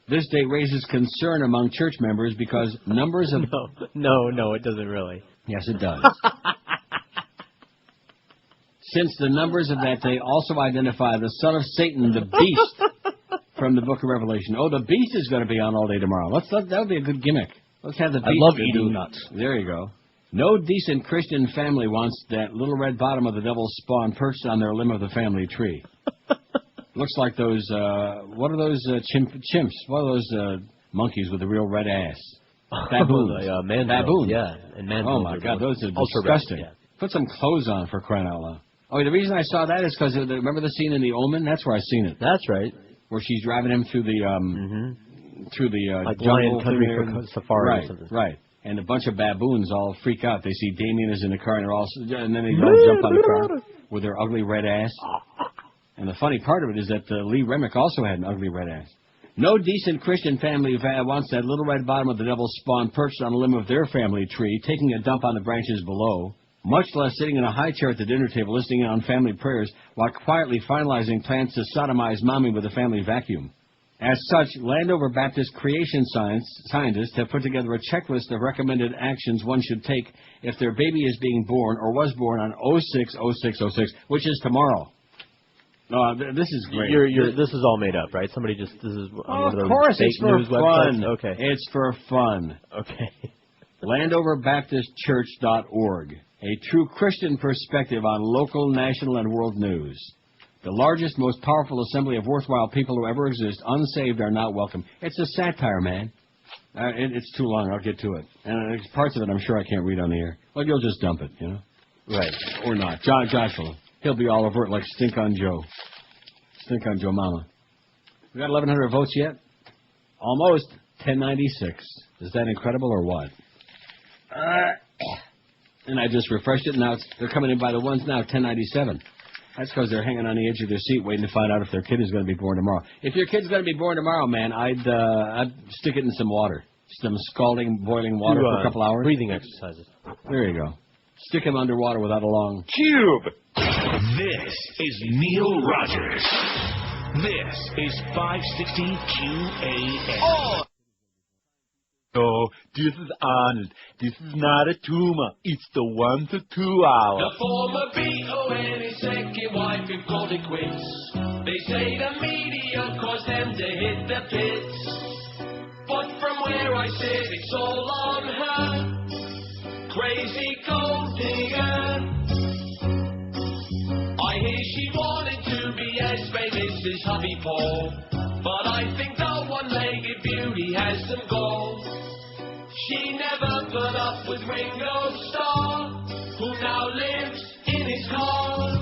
This date raises concern among church members because numbers of... No, it doesn't really. Yes, it does. Since the numbers of that day also identify the son of Satan, the beast, from the book of Revelation. Oh, the beast is going to be on all day tomorrow. That would be a good gimmick. Let's have the beast. I love eating nuts. There you go. No decent Christian family wants that little red bottom of the devil's spawn perched on their limb of the family tree. Looks like those, what are those chimps? What are those monkeys with the real red ass? Baboons. Baboons. Yeah, and oh, my God, those are disgusting. Yeah. Put some clothes on, for crying out loud. Oh, the reason I saw that is because, remember the scene in The Omen? That's where I seen it. That's right. Where she's driving him through the, like jungle. Lion Country for Safari right, or something. Right. And a bunch of baboons all freak out. They see Damien is in the car, and then they all jump on the car with their ugly red ass. And the funny part of it is that Lee Remick also had an ugly red ass. No decent Christian family wants that little red bottom of the devil's spawn perched on the limb of their family tree, taking a dump on the branches below, much less sitting in a high chair at the dinner table listening in on family prayers while quietly finalizing plans to sodomize mommy with a family vacuum. As such, Landover Baptist creation scientists have put together a checklist of recommended actions one should take if their baby is being born or was born on 06/06/06, which is tomorrow. This is great. This is all made up, right? Somebody just... This is on one of those course, fake it's for news fun. websites? Okay. It's for fun. Okay. LandoverBaptistChurch.org. A true Christian perspective on local, national, and world news. The largest, most powerful assembly of worthwhile people who ever exist, unsaved, are not welcome. It's a satire, man. It's too long. I'll get to it. And parts of it I'm sure I can't read on the air. Well, you'll just dump it, you know? Right. Or not. Josh will. He'll be all over it like Stink on Joe. Stink on Joe Mama. We got 1,100 votes yet? Almost. 1096. Is that incredible or what? And I just refreshed it. Now they're coming in by the ones now, 1097. That's because they're hanging on the edge of their seat waiting to find out if their kid is going to be born tomorrow. If your kid's going to be born tomorrow, man, I'd stick it in some water. Some scalding, boiling water for a couple hours. Breathing exercises. There you go. Stick him underwater without a long tube. This is Neil Rogers. This is 560 QAM. Oh! No, this is honest. This is not a tumor. It's the 1 to 2 hour. The former B.O.N. his second wife have called it quits. They say the media caused them to hit the pits. But from where I sit, it's all on her. Crazy gold digger. I hear she wanted to be as famous as Hubby Paul, but I think the one-legged beauty has some gall. She never put up with Ringo Starr, who now lives in his car.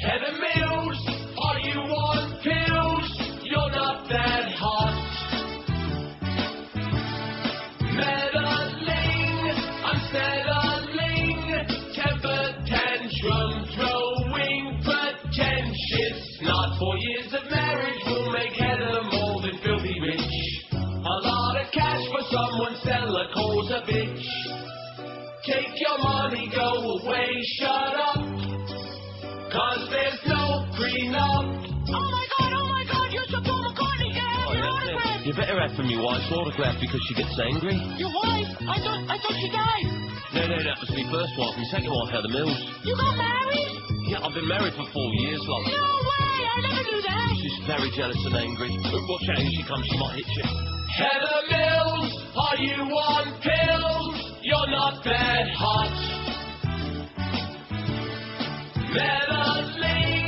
Heather Mills, are you on pills? You're not that hot. Meddling, I'm settling. Not 4 years of marriage will make Heather more than filthy rich. A lot of cash for someone Selico's a bitch. Take your money, go away, shut up. 'Cause there's no prenup. Oh my God, you're so Paul McCartney, your autograph. You better ask for me wife's autograph because she gets angry. Your wife? I thought she died. No, that was my first wife. My second wife, Heather Mills. You got married? Yeah, I've been married for 4 years, love. No way, I never knew that. She's very jealous and angry. Watch out, here she comes, she might hit you. Heather Mills, are you on pills? You're not that hot. Meddling,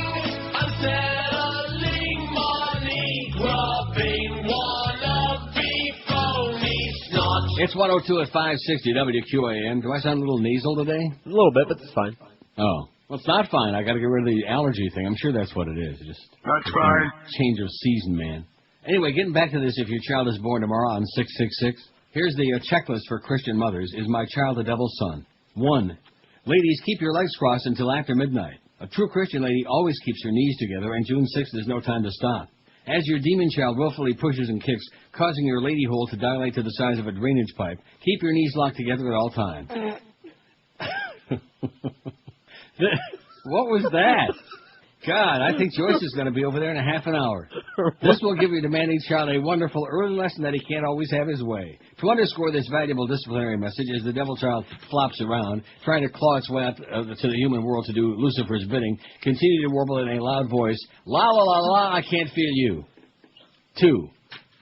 unsettling, money grubbing, wannabe phony snot. It's 102 at 560 WQAM. Do I sound a little nasal today? A little bit, but it's fine. Oh. Well, it's not fine. I got to get rid of the allergy thing. I'm sure that's what it is. That's fine. Change of season, man. Anyway, getting back to this, if your child is born tomorrow on 666, here's the checklist for Christian mothers. Is my child the devil's son? 1. Ladies, keep your legs crossed until after midnight. A true Christian lady always keeps her knees together, and June 6th is no time to stop. As your demon child willfully pushes and kicks, causing your lady hole to dilate to the size of a drainage pipe, keep your knees locked together at all times. What was that? God, I think Joyce is going to be over there in a half an hour. This will give your demanding child a wonderful early lesson that he can't always have his way. To underscore this valuable disciplinary message, as the devil child flops around, trying to claw its way up to the human world to do Lucifer's bidding, continue to warble in a loud voice, la la la la, I can't feel you. 2.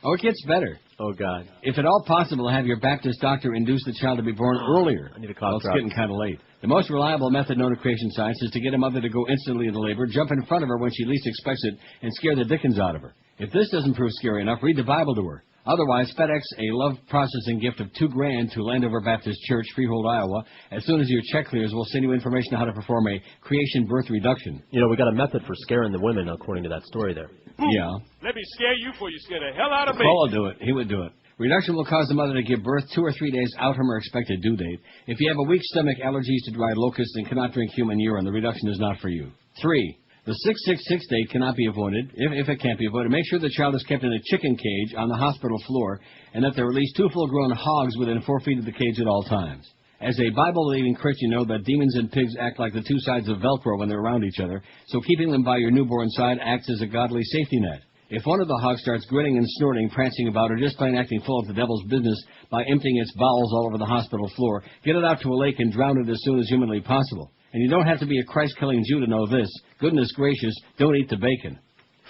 Oh, it gets better. Oh, God. If at all possible, have your Baptist doctor induce the child to be born earlier. I need a cough It's drop. getting kind of late. The most reliable method known to creation science is to get a mother to go instantly into labor, jump in front of her when she least expects it, and scare the dickens out of her. If this doesn't prove scary enough, read the Bible to her. Otherwise, FedEx a love processing gift of $2,000 to Landover Baptist Church, Freehold, Iowa. As soon as your check clears, we'll send you information on how to perform a creation birth reduction. You know, we got a method for scaring the women, according to that story there. Yeah. Let me scare you before you scare the hell out of me. Paul will do it. He would do it. Reduction will cause the mother to give birth 2 or 3 days out from her expected due date. If you have a weak stomach, allergies to dried locusts, and cannot drink human urine, the reduction is not for you. 3. The 666 date cannot be avoided. If it can't be avoided, make sure the child is kept in a chicken cage on the hospital floor and that there are at least 2 full-grown hogs within 4 feet of the cage at all times. As a Bible-believing Christian, know that demons and pigs act like the 2 sides of Velcro when they're around each other, so keeping them by your newborn side acts as a godly safety net. If one of the hogs starts grinning and snorting, prancing about, or just plain acting full of the devil's business by emptying its bowels all over the hospital floor, get it out to a lake and drown it as soon as humanly possible. And you don't have to be a Christ-killing Jew to know this. Goodness gracious, don't eat the bacon.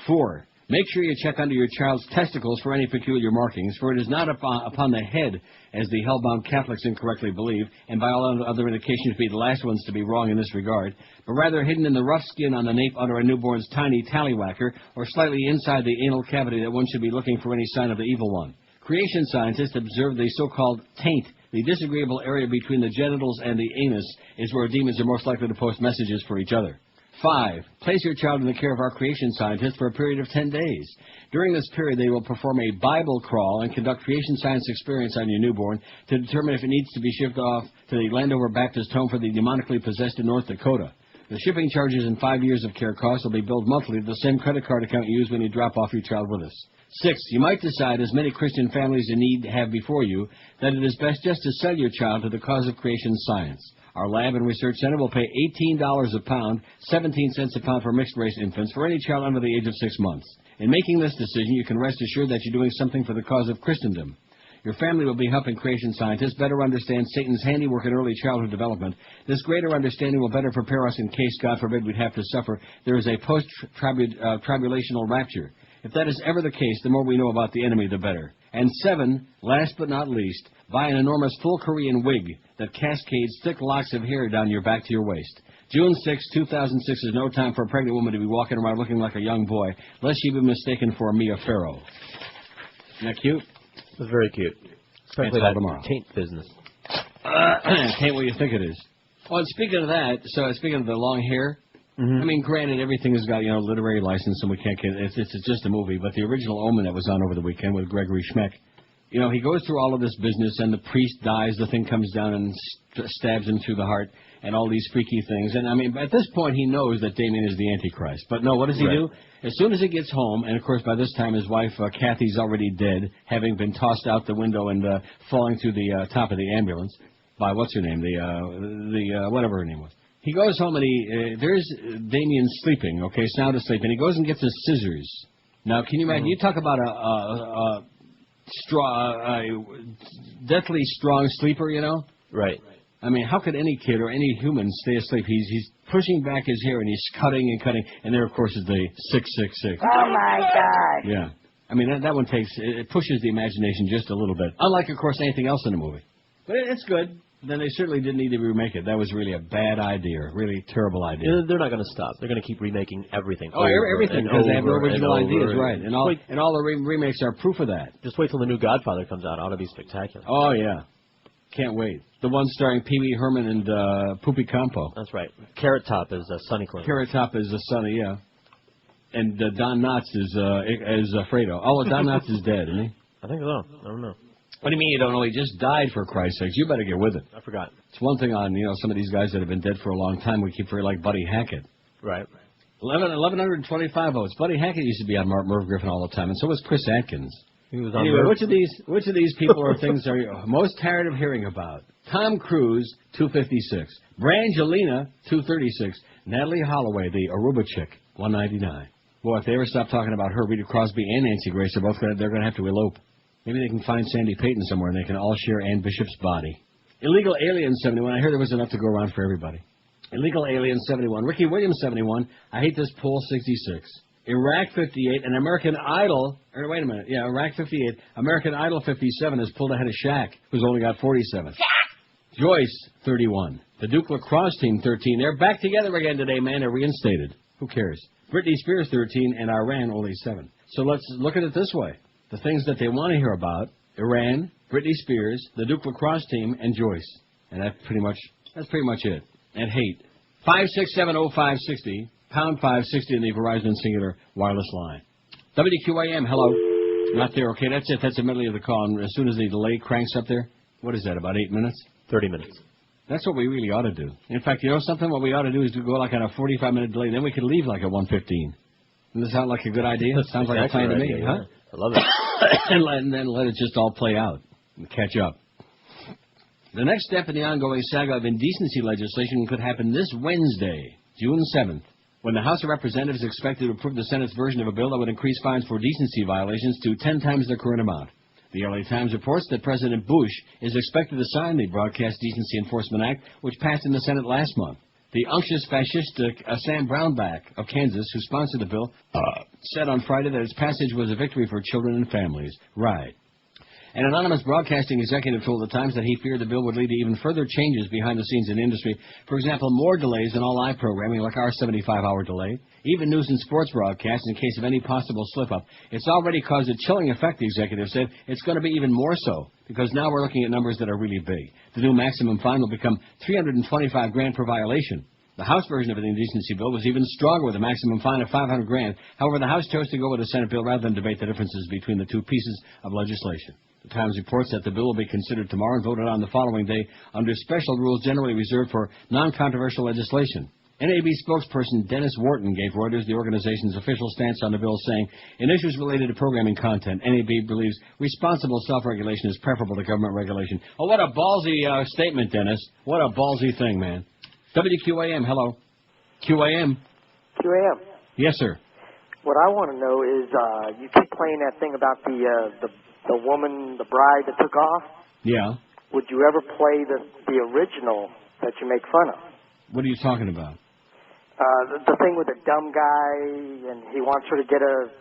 4. Make sure you check under your child's testicles for any peculiar markings, for it is not upon the head, as the hell-bound Catholics incorrectly believe, and by all other indications be the last ones to be wrong in this regard, but rather hidden in the rough skin on the nape under a newborn's tiny tallywhacker, or slightly inside the anal cavity that one should be looking for any sign of the evil one. Creation scientists observe the so-called taint. The disagreeable area between the genitals and the anus is where demons are most likely to post messages for each other. 5. Place your child in the care of our creation scientists for a period of 10 days. During this period, they will perform a Bible crawl and conduct creation science experiments on your newborn to determine if it needs to be shipped off to the Landover Baptist Home for the Demonically Possessed in North Dakota. The shipping charges and 5 years of care costs will be billed monthly to the same credit card account you use when you drop off your child with us. 6. You might decide, as many Christian families in need have before you, that it is best just to sell your child to the cause of creation science. Our lab and research center will pay $18 a pound, 17 cents a pound for mixed-race infants, for any child under the age of 6 months. In making this decision, you can rest assured that you're doing something for the cause of Christendom. Your family will be helping creation scientists better understand Satan's handiwork in early childhood development. This greater understanding will better prepare us in case, God forbid, we'd have to suffer. There is a post-tribulational rapture. If that is ever the case, the more we know about the enemy, the better. And 7, last but not least, buy an enormous full Korean wig that cascades thick locks of hair down your back to your waist. June 6, 2006 is no time for a pregnant woman to be walking around looking like a young boy, lest she be mistaken for a Mia Farrow. Isn't that cute? It's very cute. Especially that taint business. Taint what you think it is. Well, and speaking of that, speaking of the long hair, I mean, granted, everything has got, literary license, and we can't get it's just a movie, but the original Omen that was on over the weekend with Gregory Schmeck, he goes through all of this business, and the priest dies, the thing comes down and stabs him through the heart, and all these freaky things. And, I mean, at this point, he knows that Damien is the Antichrist. But, no, what does he do? As soon as he gets home, and, of course, by this time his wife, Kathy's already dead, having been tossed out the window and falling through the top of the ambulance by, what's her name, whatever her name was. He goes home, and there's Damien sleeping, okay, sound asleep, and he goes and gets his scissors. Now, can you imagine? You talk about a deathly strong sleeper, you know? Right. I mean, how could any kid or any human stay asleep? He's pushing back his hair, and he's cutting and cutting, and there, of course, is the 666. Oh, my God. Yeah. I mean, that one it pushes the imagination just a little bit. Unlike, of course, anything else in the movie. But it's good. Then they certainly didn't need to remake it. That was really a bad idea, really terrible idea. They're not going to stop. They're going to keep remaking everything. Oh, everything, because they have no original ideas, right? And all the remakes are proof of that. Just wait till the new Godfather comes out. It ought to be spectacular. Oh, yeah. Can't wait. The one starring Pee Wee Herman and Poopy Campo. That's right. Carrot Top is Sonny Clinton. Carrot Top is Sonny, yeah. And Don Knotts is Fredo. Oh, Don Knotts is dead, isn't he? I think so. I don't know. What do you mean you don't know? He just died, for Christ's sakes. You better get with it. I forgot. It's one thing on, some of these guys that have been dead for a long time. We keep very like Buddy Hackett. Right. 1,125 votes. Buddy Hackett used to be on Merv Griffin all the time, and so was Chris Atkins. He was on anyway, Merv. which of these people or things are you most tired of hearing about? Tom Cruise, 256. Brangelina, 236. Natalie Holloway, the Aruba chick, 199. Boy, if they ever stop talking about her, Rita Crosby and Nancy Grace are they're going to have to elope. Maybe they can find Sandy Payton somewhere and they can all share Ann Bishop's body. Illegal Alien 71. I heard there was enough to go around for everybody. Illegal Alien 71. Ricky Williams 71. I hate this poll 66. Iraq 58. And American Idol. Wait a minute. Yeah, Iraq 58. American Idol 57 has pulled ahead of Shaq, who's only got 47. Joyce 31. The Duke Lacrosse team 13. They're back together again today, man. They're reinstated. Who cares? Britney Spears 13 and Iran only 7. So let's look at it this way. The things that they want to hear about, Iran, Britney Spears, the Duke Lacrosse team, and Joyce. And that's pretty much it. And hate. 5670560, pound 560 in the Verizon Singular wireless line. WQAM, hello. Not there, okay, that's it. That's a medley of the call. And as soon as the delay cranks up there, what is that, about 8 minutes? 30 minutes. That's what we really ought to do. In fact, you know something? What we ought to do is to go like on a 45-minute delay. Then we could leave like at 1:15. Doesn't that sound like a good idea? Sounds like a plan to me, huh? I love it. and then let it just all play out and catch up. The next step in the ongoing saga of indecency legislation could happen this Wednesday, June 7th, when the House of Representatives is expected to approve the Senate's version of a bill that would increase fines for decency violations to 10 times their current amount. The LA Times reports that President Bush is expected to sign the Broadcast Decency Enforcement Act, which passed in the Senate last month. The unctuous fascistic Sam Brownback of Kansas, who sponsored the bill, said on Friday that its passage was a victory for children and families. Right. An anonymous broadcasting executive told the Times that he feared the bill would lead to even further changes behind the scenes in the industry. For example, more delays in all live programming, like our 75-hour delay. Even news and sports broadcasts in case of any possible slip-up. It's already caused a chilling effect, the executive said. It's going to be even more so, because now we're looking at numbers that are really big. The new maximum fine will become $325,000 per violation. The House version of the indecency bill was even stronger with a maximum fine of $500,000. However, the House chose to go with the Senate bill rather than debate the differences between the two pieces of legislation. The Times reports that the bill will be considered tomorrow and voted on the following day under special rules generally reserved for non-controversial legislation. NAB spokesperson Dennis Wharton gave Reuters the organization's official stance on the bill, saying, in issues related to programming content, NAB believes responsible self-regulation is preferable to government regulation. Oh, what a ballsy statement, Dennis. What a ballsy thing, man. WQAM, hello. QAM. QAM. Yes, sir. What I want to know is you keep playing that thing about the woman, the bride that took off. Yeah. Would you ever play the original that you make fun of? What are you talking about? The thing with the dumb guy and he wants her to get a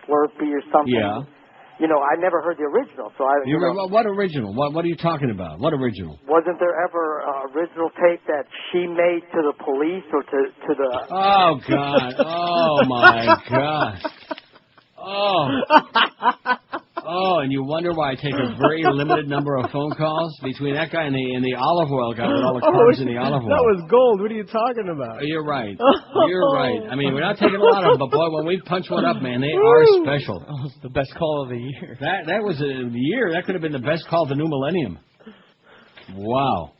Slurpee or something. Yeah. You know, I never heard the original, so I. What original? What are you talking about? What original? Wasn't there ever an original tape that she made to the police or to the? Oh God! Oh my God! Oh, and you wonder why I take a very limited number of phone calls between that guy and the olive oil guy with all the carbs in the olive oil. That was gold. What are you talking about? You're right. You're right. I mean, we're not taking a lot of them, but boy, when we punch one up, man, they are special. That was the best call of the year. That was a year. That could have been the best call of the new millennium. Wow.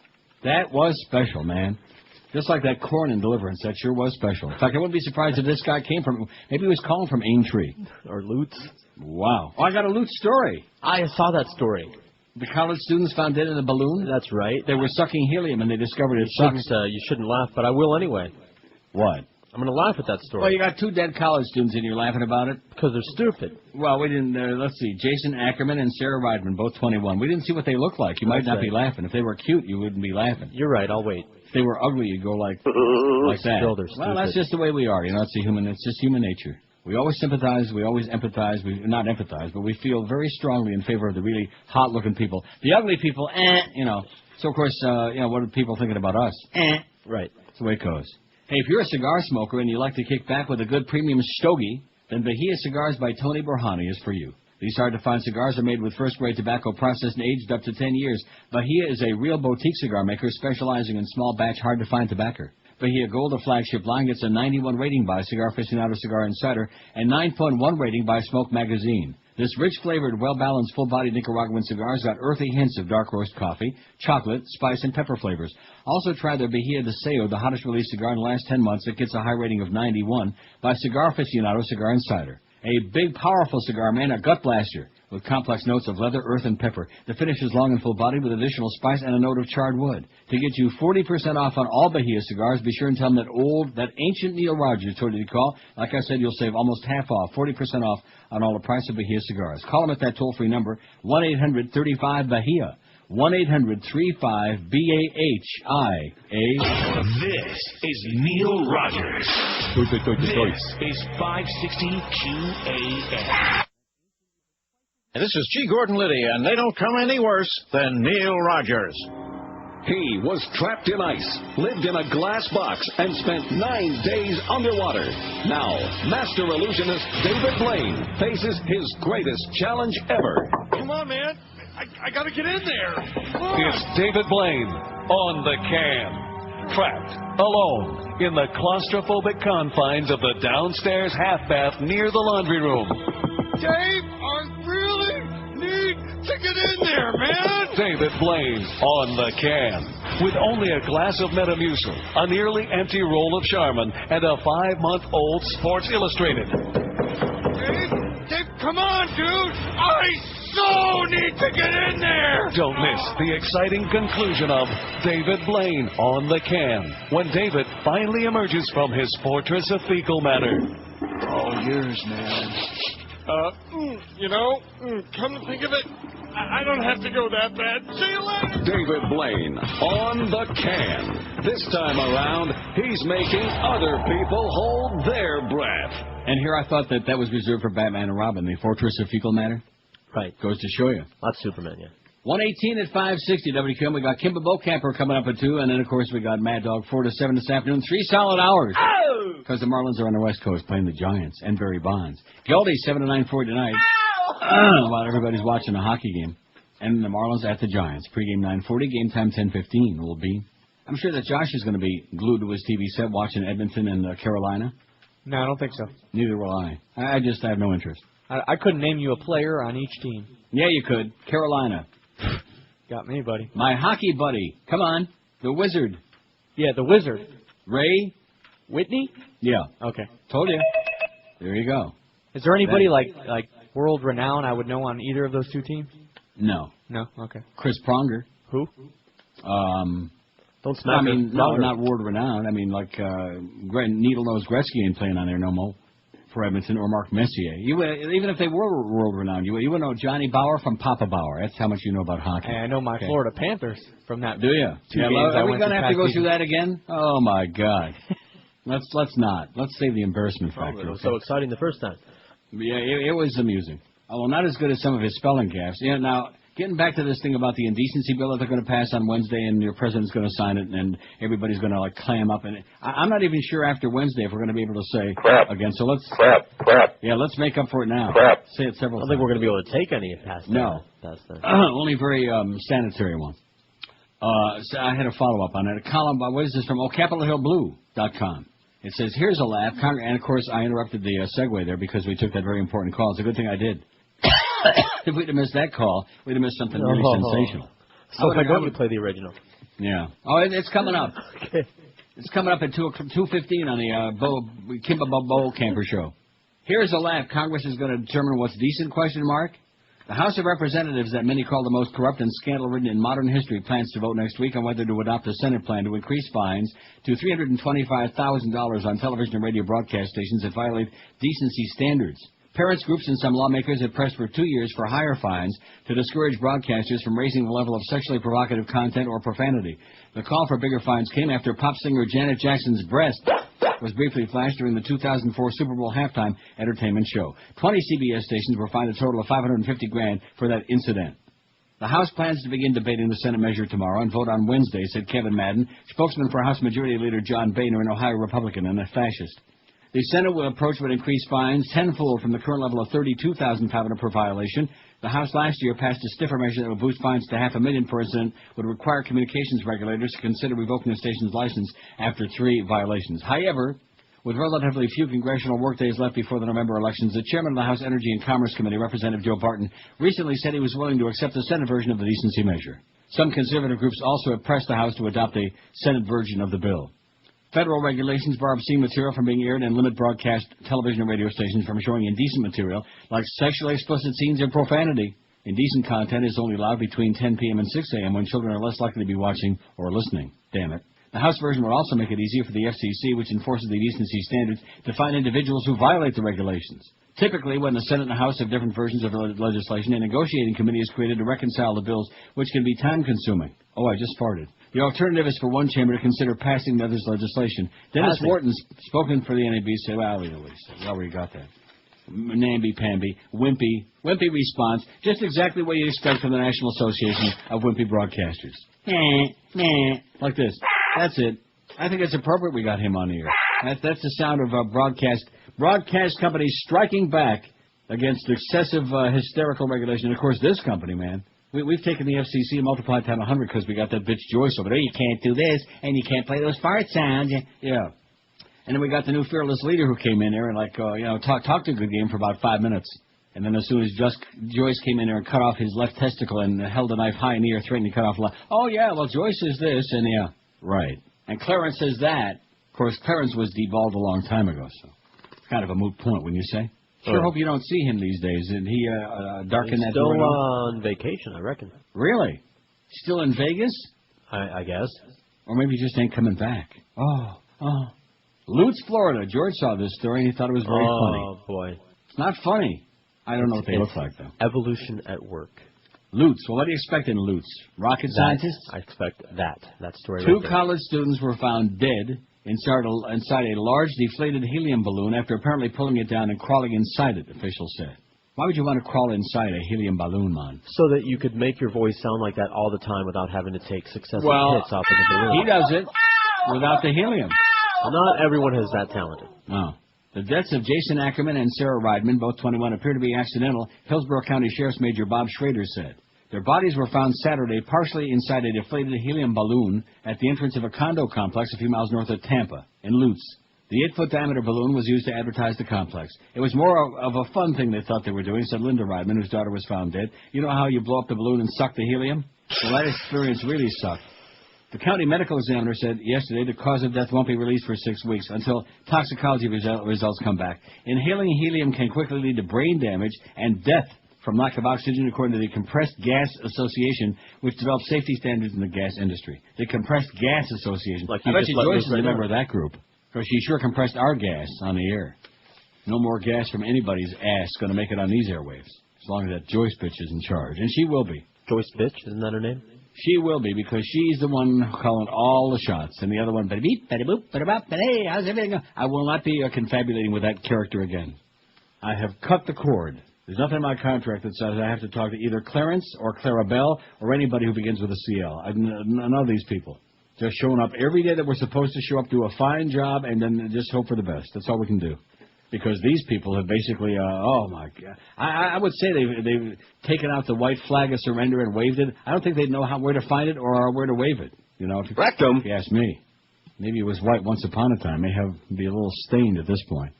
That was special, man. Just like that corn in Deliverance, that sure was special. In fact, I wouldn't be surprised if this guy came from, maybe he was calling from Aintree. Or Lutz. Wow. Oh, I got a Lutz story. I saw that story. The college students found dead in a balloon? That's right. They were sucking helium and they discovered it sucks. You shouldn't laugh, but I will anyway. What? I'm going to laugh at that story. Well, you got 2 dead college students and you're laughing about it? Because they're stupid. Well, we didn't, let's see, Jason Ackerman and Sarah Reidman, both 21. We didn't see what they looked like. You might not be laughing. If they were cute, you wouldn't be laughing. You're right, I'll wait. If they were ugly, you'd go like that. Still, they're stupid. Well, that's just the way we are. You know, it's just human nature. We always sympathize, we always empathize, not empathize, but we feel very strongly in favor of the really hot-looking people. The ugly people, you know. So, of course, what are people thinking about us? Right. That's the way it goes. Hey, if you're a cigar smoker and you like to kick back with a good premium stogie, then Bahia Cigars by Tony Borhani is for you. These hard-to-find cigars are made with first-grade tobacco processed and aged up to 10 years. Bahia is a real boutique cigar maker specializing in small-batch, hard-to-find tobacco. Bahia Gold, the flagship line, gets a 91 rating by Cigar Aficionado Cigar Insider and 9.1 rating by Smoke Magazine. This rich-flavored, well-balanced, full-bodied Nicaraguan cigar's got earthy hints of dark roast coffee, chocolate, spice, and pepper flavors. Also try their Bahia Deseo, the hottest release cigar in the last 10 months. It gets a high rating of 91 by Cigar Aficionado Cigar Insider. A big, powerful cigar, man, a gut blaster, with complex notes of leather, earth, and pepper. The finish is long and full-bodied with additional spice and a note of charred wood. To get you 40% off on all Bahia cigars, be sure and tell them that ancient Neil Rogers told you to call. Like I said, you'll save almost half off, 40% off on all the price of Bahia cigars. Call them at that toll-free number, 1-800-35-BAHIA. 1-800-35-BAHIA. This is Neil Rogers. This is 560 QAM. This is G. Gordon Liddy, and they don't come any worse than Neil Rogers. He was trapped in ice, lived in a glass box, and spent 9 days underwater. Now, master illusionist David Blaine faces his greatest challenge ever. Come on, man. I gotta get in there. It's David Blaine on the can. Trapped, alone, in the claustrophobic confines of the downstairs half bath near the laundry room. Dave, I really need to get in there, man. David Blaine on the can. With only a glass of Metamucil, a nearly empty roll of Charmin, and a 5-month-old Sports Illustrated. Dave, come on, dude. I so need to get in there. Don't miss the exciting conclusion of David Blaine on the can, when David finally emerges from his fortress of fecal matter. All yours, man. Come to think of it, I don't have to go that bad. See you later. David Blaine on the can. This time around, he's making other people hold their breath. And here I thought that was reserved for Batman and Robin, the fortress of fecal matter. Right. Goes to show you. That's Superman, yeah. 118 at 560 WQM. We got Kimba Bocamper coming up at 2, and then, of course, we got Mad Dog 4 to 7 this afternoon. 3 solid hours. Because the Marlins are on the West Coast playing the Giants and Barry Bonds. Gildy, 7 to 9:40 tonight. While everybody's watching a hockey game. And the Marlins at the Giants. Pre-game 9:40, game time 10:15 will be. I'm sure that Josh is going to be glued to his TV set watching Edmonton and Carolina. No, I don't think so. Neither will I. I just have no interest. I couldn't name you a player on each team. Yeah, you could. Carolina. Got me, buddy. My hockey buddy. Come on. The Wizard. Yeah, the Wizard. Ray Whitney? Yeah. Okay. Told you. There you go. Is there anybody like world renowned I would know on either of those two teams? No. No? Okay. Chris Pronger. Who? Don't smack him. No, not world renowned. I mean, like Needle-Nose Gretzky ain't playing on there no more for Edmonton, or Mark Messier. Even if they were world renowned, you would know Johnny Bauer from Papa Bauer. That's how much you know about hockey. I know my Florida Panthers from that. Do you? Games are we going to have to go through that again? Oh my God. Let's not. Let's save the embarrassment factor. It was so exciting the first time. Yeah, it was amusing. Oh, well, not as good as some of his spelling gaffes. Yeah, now, getting back to this thing about the indecency bill that they're going to pass on Wednesday, and your president's going to sign it, and everybody's going to, clam up. And I'm not even sure after Wednesday if we're going to be able to say crap again. So let's... Crap. Yeah, let's make up for it now. Crap. Say it several times. I don't think we're going to be able to take any past No. Only very sanitary ones. So I had a follow-up on it. A column, what is this from? CapitolHillBlue.com. It says, here's a laugh. And, of course, I interrupted the segue there because we took that very important call. It's a good thing I did. If we'd have missed that call, we'd have missed something really sensational. So if I go, you play the original. Yeah. Oh, it's coming up. Okay. It's coming up at 2:15 on the Kimba Bowl Camper Show. Here's a laugh. Congress is going to determine what's decent, question mark. The House of Representatives, that many call the most corrupt and scandal-ridden in modern history, plans to vote next week on whether to adopt a Senate plan to increase fines to $325,000 on television and radio broadcast stations that violate decency standards. Parents groups and some lawmakers have pressed for 2 years for higher fines to discourage broadcasters from raising the level of sexually provocative content or profanity. The call for bigger fines came after pop singer Janet Jackson's breast was briefly flashed during the 2004 Super Bowl halftime entertainment show. 20 CBS stations were fined a total of $550,000 for that incident. The House plans to begin debating the Senate measure tomorrow and vote on Wednesday, said Kevin Madden, spokesman for House Majority Leader John Boehner, an Ohio Republican and a fascist. The Senate approach would increase fines tenfold from the current level of $32,500 per violation. The House last year passed a stiffer measure that would boost fines to $500,000 per incident, would require communications regulators to consider revoking a station's license after 3 violations. However, with relatively few congressional workdays left before the November elections, the chairman of the House Energy and Commerce Committee, Representative Joe Barton, recently said he was willing to accept the Senate version of the decency measure. Some conservative groups also have pressed the House to adopt a Senate version of the bill. Federal regulations bar obscene material from being aired and limit broadcast television and radio stations from showing indecent material like sexually explicit scenes and profanity. Indecent content is only allowed between 10 p.m. and 6 a.m. when children are less likely to be watching or listening. Damn it. The House version would also make it easier for the FCC, which enforces the decency standards, to find individuals who violate the regulations. Typically, when the Senate and the House have different versions of legislation, a negotiating committee is created to reconcile the bills, which can be time-consuming. Oh, I just farted. The alternative is for one chamber to consider passing the other's legislation. Dennis Wharton, spoken for the NAB, said, well, we know what he said. We already got that. Namby-pamby, wimpy response, just exactly what you'd expect from the National Association of Wimpy Broadcasters. Like this. That's it. I think it's appropriate we got him on the air. That's the sound of broadcast companies striking back against excessive hysterical regulation. And, of course, this company, man. We've taken the FCC and multiplied times 100 because we got that bitch Joyce over there. You can't do this, and you can't play those fart sounds. Yeah. And then we got the new fearless leader who came in there and, talked a good game for about 5 minutes. And then as soon as Joyce came in there and cut off his left testicle and held a knife high in the air, threatening to cut off oh, yeah, well, Joyce is this, and yeah. Right. And Clarence says that. Of course, Clarence was deballed a long time ago, so it's kind of a moot point, wouldn't you say? Sure hope you don't see him these days. Did he darken that door? He's still on vacation, I reckon. Really? Still in Vegas? I guess. Or maybe he just ain't coming back. Oh. Lutz, Florida. George saw this story and he thought it was very funny. Oh, boy. It's not funny. I don't know what they look like, though. Evolution at work. Lutz. Well, what do you expect in Lutz? Rocket scientists? I expect that story. 2 college students were found dead inside a large deflated helium balloon after apparently pulling it down and crawling inside it, officials said. Why would you want to crawl inside a helium balloon, man? So that you could make your voice sound like that all the time without having to take successive hits off of the balloon. He does it without the helium. Well, not everyone is that talented. No. The deaths of Jason Ackerman and Sarah Riedman, both 21, appear to be accidental, Hillsborough County Sheriff's Major Bob Schrader said. Their bodies were found Saturday partially inside a deflated helium balloon at the entrance of a condo complex a few miles north of Tampa, in Lutz. The 8-foot diameter balloon was used to advertise the complex. It was more of a fun thing they thought they were doing, said Linda Riedman, whose daughter was found dead. You know how you blow up the balloon and suck the helium? Well, that experience really sucked. The county medical examiner said yesterday the cause of death won't be released for 6 weeks until toxicology results come back. Inhaling helium can quickly lead to brain damage and death from lack of oxygen, according to the Compressed Gas Association, which develops safety standards in the gas industry. The Compressed Gas Association. I bet you Joyce is a member of that group, because she sure compressed our gas on the air. No more gas from anybody's ass going to make it on these airwaves, as long as that Joyce bitch is in charge. And she will be. Joyce bitch? Isn't that her name? She will be, because she's the one calling all the shots, and the other one, bada-beep, bada-boop, bada-bop, hey, how's everything going? I will not be confabulating with that character again. I have cut the cord. There's nothing in my contract that says I have to talk to either Clarence or Clarabelle or anybody who begins with a CL. None of these people. Just showing up every day that we're supposed to show up, do a fine job, and then just hope for the best. That's all we can do. Because these people have basically, oh my God. I would say they've taken out the white flag of surrender and waved it. I don't think they'd know where to find it or where to wave it. You know, if you ask me. Maybe it was white once upon a time. May be a little stained at this point.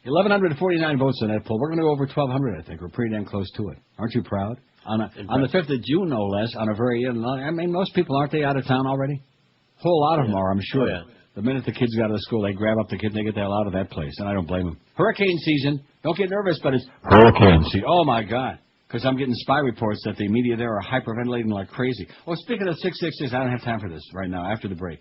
1,149 votes on that poll. We're going to go over 1,200, I think. We're pretty damn close to it. Aren't you proud? On the 5th of June, no less, on a very... I mean, most people, aren't they out of town already? A whole lot of them are, I'm sure. Oh, yeah. The minute the kids got out of school, they grab up the kid and they get the hell out of that place, and I don't blame them. Hurricane season. Don't get nervous, but it's hurricane season. Oh, my God. Because I'm getting spy reports that the media there are hyperventilating like crazy. Oh, speaking of 666, I don't have time for this right now, after the break.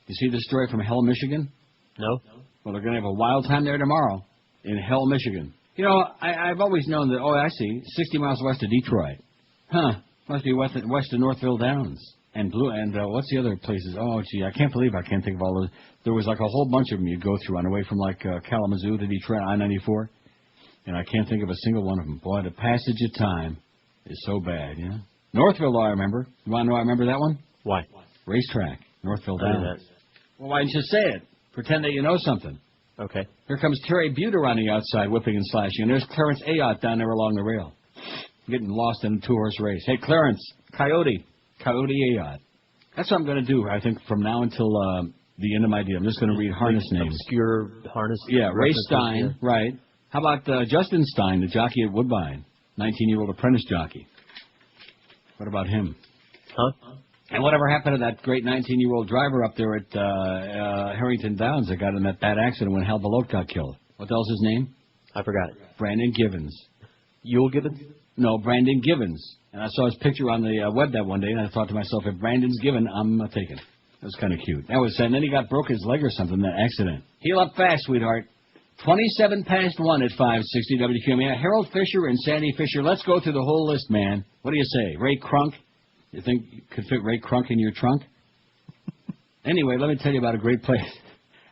You see this story from Hell, Michigan? No. Well, they're going to have a wild time there tomorrow in Hell, Michigan. You know, I've always known that, I see, 60 miles west of Detroit. Huh. Must be west of Northville Downs. And what's the other places? Oh, gee, I can't believe I can't think of all those. There was like a whole bunch of them you'd go through on the way from like Kalamazoo to Detroit, I-94. And I can't think of a single one of them. Boy, the passage of time is so bad, you know. Northville, I remember. You want to know I remember that one? Why? Racetrack, Northville Downs. Well, why didn't you say it? Pretend that you know something. Okay. Here comes Terry Buter on the outside, whipping and slashing. And there's Clarence Ayotte down there along the rail, getting lost in a two-horse race. Hey, Clarence, Coyote Ayotte. That's what I'm going to do, I think, from now until the end of my deal. I'm just going to read harness names. Obscure harness. Yeah, Ray Stein, right. How about Justin Stein, the jockey at Woodbine, 19-year-old apprentice jockey? What about him? Huh? And whatever happened to that great 19-year-old driver up there at Harrington Downs that got in that bad accident when Hal Belote got killed? What the hell's his name? I forgot it. Brandon Givens. Yule Givens? No, Brandon Givens. And I saw his picture on the web that one day, and I thought to myself, if Brandon's given, I'm taking. That was kind of cute. That was sad. And then he broke his leg or something in that accident. Heal up fast, sweetheart. 27 past 1 at 560 WQAM. Harold Fisher and Sandy Fisher. Let's go through the whole list, man. What do you say? Ray Crunk? You think you could fit Ray Crunk in your trunk? Anyway, let me tell you about a great place.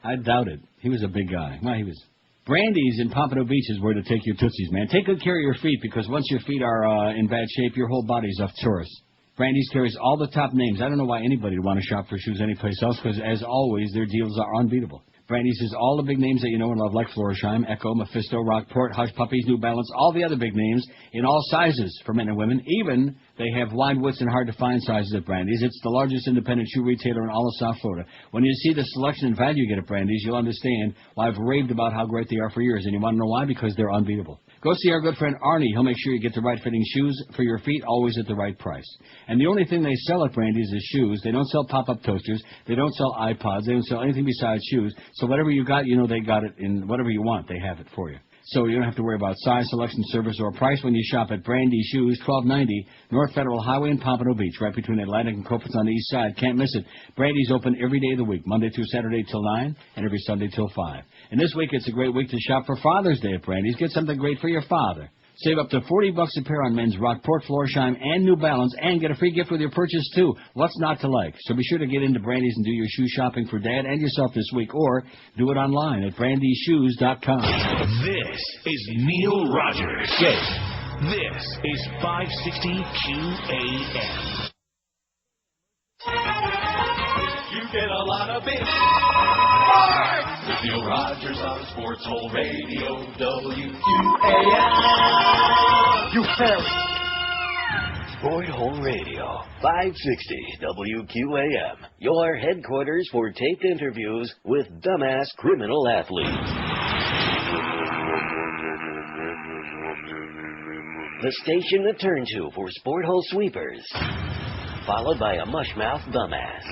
I doubt it. He was a big guy. Well, he was. Brandy's in Pompano Beach is where to take your Tootsies, man. Take good care of your feet, because once your feet are in bad shape, your whole body's off tourist. Brandy's carries all the top names. I don't know why anybody would want to shop for shoes anyplace else, because, as always, their deals are unbeatable. Brandy's has all the big names that you know and love, like Florsheim, Echo, Mephisto, Rockport, Hush Puppies, New Balance, all the other big names in all sizes for men and women. Even they have wide widths and hard-to-find sizes at Brandy's. It's the largest independent shoe retailer in all of South Florida. When you see the selection and value you get at Brandy's, you'll understand why I've raved about how great they are for years. And you want to know why? Because they're unbeatable. Go see our good friend Arnie. He'll make sure you get the right-fitting shoes for your feet, always at the right price. And the only thing they sell at Brandy's is shoes. They don't sell pop-up toasters. They don't sell iPods. They don't sell anything besides shoes. So whatever you got, you know they got it in whatever you want. They have it for you. So you don't have to worry about size, selection, service, or price when you shop at Brandy Shoes, 1290 North Federal Highway in Pompano Beach, right between Atlantic and Copans on the east side. Can't miss it. Brandy's open every day of the week, Monday through Saturday till 9, and every Sunday till 5. And this week, it's a great week to shop for Father's Day at Brandy's. Get something great for your father. Save up to $40 a pair on men's Rockport, Florsheim, and New Balance, and get a free gift with your purchase, too. What's not to like? So be sure to get into Brandy's and do your shoe shopping for Dad and yourself this week, or do it online at brandyshoes.com. This is Neil Rogers. This is 560 QAM. You get a lot of it. With Neil Rogers on Sports Hole Radio, WQAM. You heard it. Sport Hole Radio, 560 WQAM. Your headquarters for taped interviews with dumbass criminal athletes. The station to turn to for Sport Hole sweepers. Followed by a mushmouth dumbass.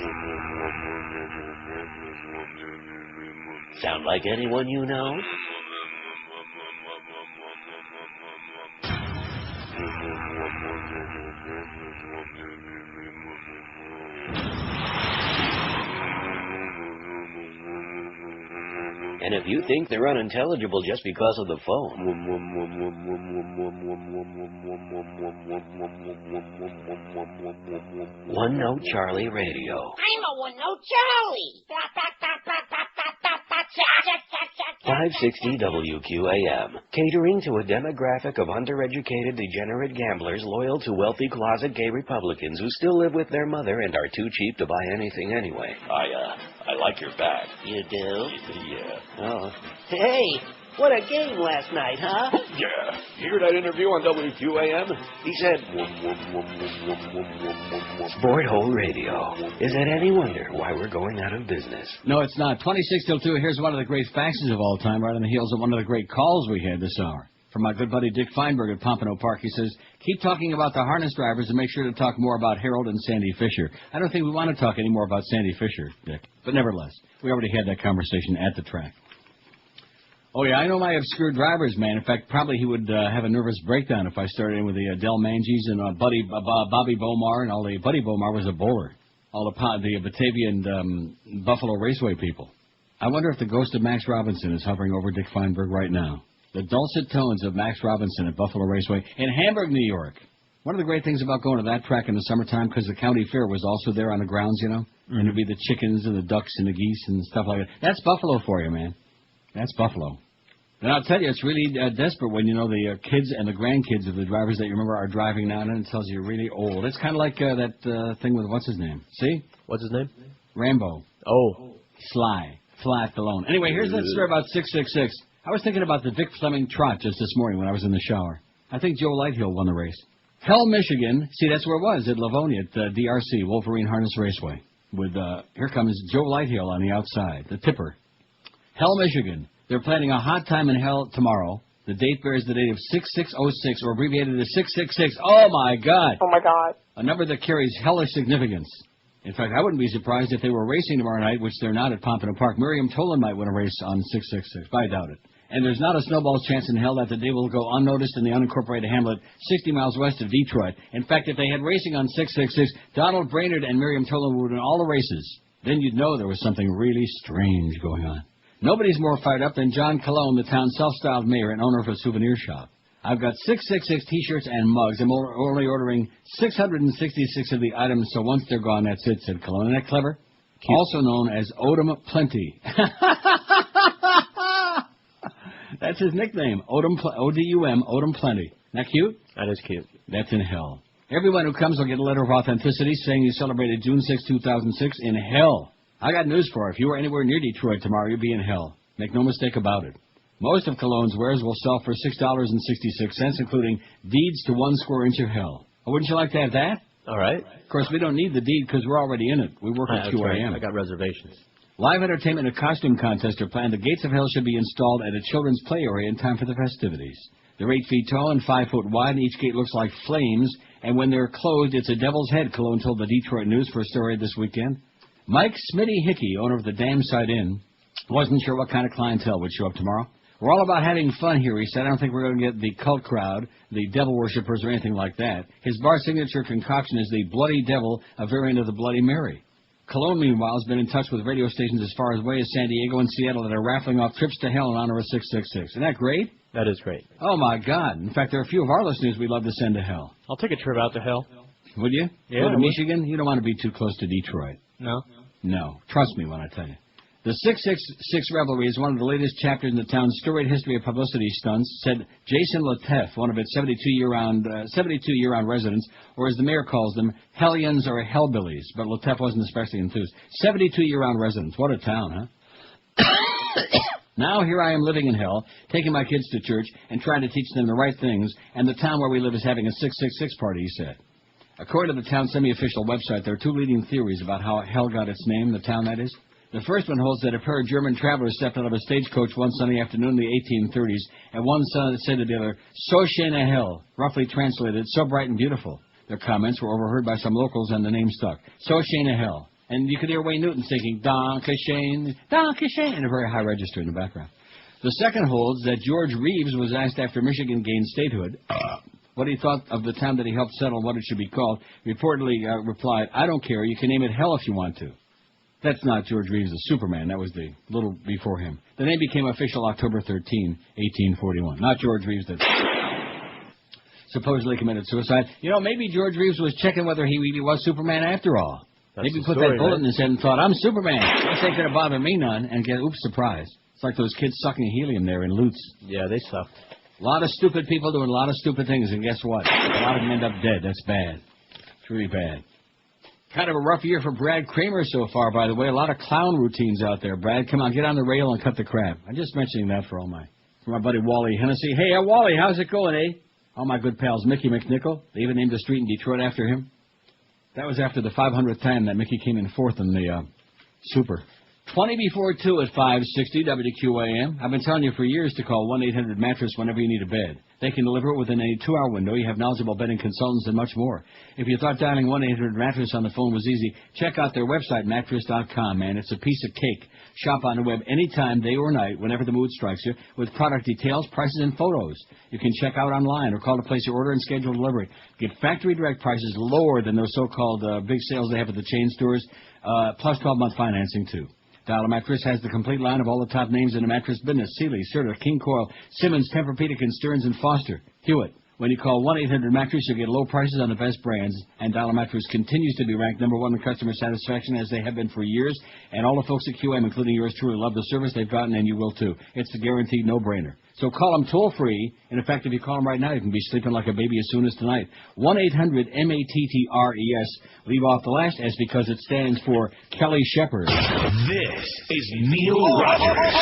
Sound like anyone you know? And if you think they're unintelligible just because of the phone, One Note Charlie Radio. I'm a One Note Charlie. 560 WQAM, catering to a demographic of undereducated, degenerate gamblers loyal to wealthy closet gay Republicans who still live with their mother and are too cheap to buy anything anyway. I like your bag. You do? Yeah. Oh. Hey, what a game last night, huh? Yeah. You hear that interview on WQAM? He said, Sport Hole Radio. Is it any wonder why we're going out of business? No, it's not. 26 till 2. Here's one of the great faxes of all time, right on the heels of one of the great calls we had this hour. From my good buddy Dick Feinberg at Pompano Park. He says, keep talking about the harness drivers and make sure to talk more about Harold and Sandy Fisher. I don't think we want to talk any more about Sandy Fisher, Dick. But nevertheless, we already had that conversation at the track. Oh, yeah, I know my obscure drivers, man. In fact, probably he would have a nervous breakdown if I started in with the Del Manges and Bobby Bomar and all the... Buddy Bomar was a bowler. All the Batavia and Buffalo Raceway people. I wonder if the ghost of Max Robinson is hovering over Dick Feinberg right now. The dulcet tones of Max Robinson at Buffalo Raceway in Hamburg, New York. One of the great things about going to that track in the summertime, because the county fair was also there on the grounds, you know, and there'd be the chickens and the ducks and the geese and stuff like that. That's Buffalo for you, man. That's Buffalo. And I'll tell you, it's really desperate when, you know, the kids and the grandkids of the drivers that you remember are driving now, and then it tells you you're really old. It's kind of like that thing with, what's his name? See? What's his name? Rambo. Oh. Sly Stallone. Anyway, here's that story about 666. I was thinking about the Vic Fleming trot just this morning when I was in the shower. I think Joe Lighthill won the race. Hell, Michigan. See, that's where it was, at Livonia, at DRC, Wolverine Harness Raceway. With here comes Joe Lighthill on the outside, the tipper. Hell, Michigan. They're planning a hot time in hell tomorrow. The date bears the date of 6606, or abbreviated as 666. Oh, my God. Oh, my God. A number that carries hellish significance. In fact, I wouldn't be surprised if they were racing tomorrow night, which they're not at Pompano Park. Miriam Tolan might win a race on 666, but I doubt it. And there's not a snowball's chance in hell that the day will go unnoticed in the unincorporated hamlet 60 miles west of Detroit. In fact, if they had racing on 666, Donald Brainerd and Miriam Tolan would win all the races. Then you'd know there was something really strange going on. Nobody's more fired up than John Colon, the town's self-styled mayor and owner of a souvenir shop. I've got 666 T-shirts and mugs. I'm only ordering 666 of the items, so once they're gone, that's it, said Colon. Isn't that clever? Cute. Also known as Odom Plenty. That's his nickname, O-D-U-M, Odom Plenty. Isn't that cute? That is cute. That's in hell. Everyone who comes will get a letter of authenticity saying you celebrated June 6, 2006 in hell. I got news for you. If you were anywhere near Detroit tomorrow, you'd be in hell. Make no mistake about it. Most of Cologne's wares will sell for $6.66, including deeds to 1 square inch of hell. Oh, wouldn't you like to have that? All right. Of course, we don't need the deed because we're already in it. We work at QAM. Right. I got reservations. Live entertainment and costume contests are planned. The gates of hell should be installed at a children's play area in time for the festivities. They're 8 feet tall and 5 foot wide, and each gate looks like flames. And when they're closed, it's a devil's head, Cologne told the Detroit News for a story this weekend. Mike Smitty Hickey, owner of the Dam Side Inn, wasn't sure what kind of clientele would show up tomorrow. We're all about having fun here, he said. I don't think we're going to get the cult crowd, the devil worshippers, or anything like that. His bar signature concoction is the Bloody Devil, a variant of the Bloody Mary. Cologne, meanwhile, has been in touch with radio stations as far away as San Diego and Seattle that are raffling off trips to hell in honor of 666. Isn't that great? That is great. Oh, my God. In fact, there are a few of our listeners we'd love to send to hell. I'll take a trip out to hell. Would you? Yeah. Go to Michigan? You don't want to be too close to Detroit. No. No. Trust me when I tell you. The 666 revelry is one of the latest chapters in the town's storied history of publicity stunts, said Jason Lateef, one of its 72-year-round residents, or as the mayor calls them, hellions or hellbillies. But Lateef wasn't especially enthused. 72-year-round residents. What a town, huh? Now here I am living in hell, taking my kids to church and trying to teach them the right things, and the town where we live is having a 666 party, he said. According to the town's semi-official website, there are 2 leading theories about how hell got its name, the town that is. The first one holds that a pair of German travelers stepped out of a stagecoach one sunny afternoon in the 1830s, and one said to the other, "So schöne Hell," roughly translated, "so bright and beautiful." Their comments were overheard by some locals, and the name stuck. "So schöne Hell." And you could hear Wayne Newton singing, "Danke schön, Danke schön," in a very high register in the background. The second holds that George Reeves was asked after Michigan gained statehood what he thought of the town that he helped settle, what it should be called. Reportedly replied, "I don't care. You can name it Hell if you want to." That's not George Reeves, the Superman. That was the little before him. The name became official October 13, 1841. Not George Reeves that supposedly committed suicide. You know, maybe George Reeves was checking whether he really was Superman after all. That's maybe put that bullet in his head and thought, "I'm Superman. This ain't going to bother me none," and get, oops, surprise. It's like those kids sucking helium there in Lutz. Yeah, they sucked. A lot of stupid people doing a lot of stupid things, and guess what? A lot of them end up dead. That's bad. It's really bad. Kind of a rough year for Brad Kramer so far, by the way. A lot of clown routines out there. Brad, come on, get on the rail and cut the crap. I'm just mentioning that for my buddy Wally Hennessy. Hey, Wally, how's it going, eh? All my good pals, Mickey McNichol. They even named a street in Detroit after him. That was after the 500th time that Mickey came in fourth in the Super. 20 before 2 at 560 WQAM. I've been telling you for years to call 1-800-MATTRESS whenever you need a bed. They can deliver it within a 2-hour window. You have knowledgeable bedding consultants and much more. If you thought dialing 1-800-MATTRESS on the phone was easy, check out their website, mattress.com, man. It's a piece of cake. Shop on the web anytime, day or night, whenever the mood strikes you, with product details, prices, and photos. You can check out online or call to place your order and schedule delivery. Get factory direct prices lower than those so-called big sales they have at the chain stores, plus 12-month financing, too. Dial Mattress has the complete line of all the top names in the mattress business: Sealy, Serta, King Coil, Simmons, Tempur-Pedic, and Stearns & Foster. Hewitt. When you call 1-800-MATTRESS, you'll get low prices on the best brands, and Dollar Mattress continues to be ranked #1 in customer satisfaction, as they have been for years, and all the folks at QM, including yours truly, love the service they've gotten, and you will too. It's the guaranteed no-brainer. So call them toll-free, and in fact, if you call them right now, you can be sleeping like a baby as soon as tonight. 1-800-MATTRES. Leave off the last S because it stands for Kelly Shepard. This is Neil Rogers.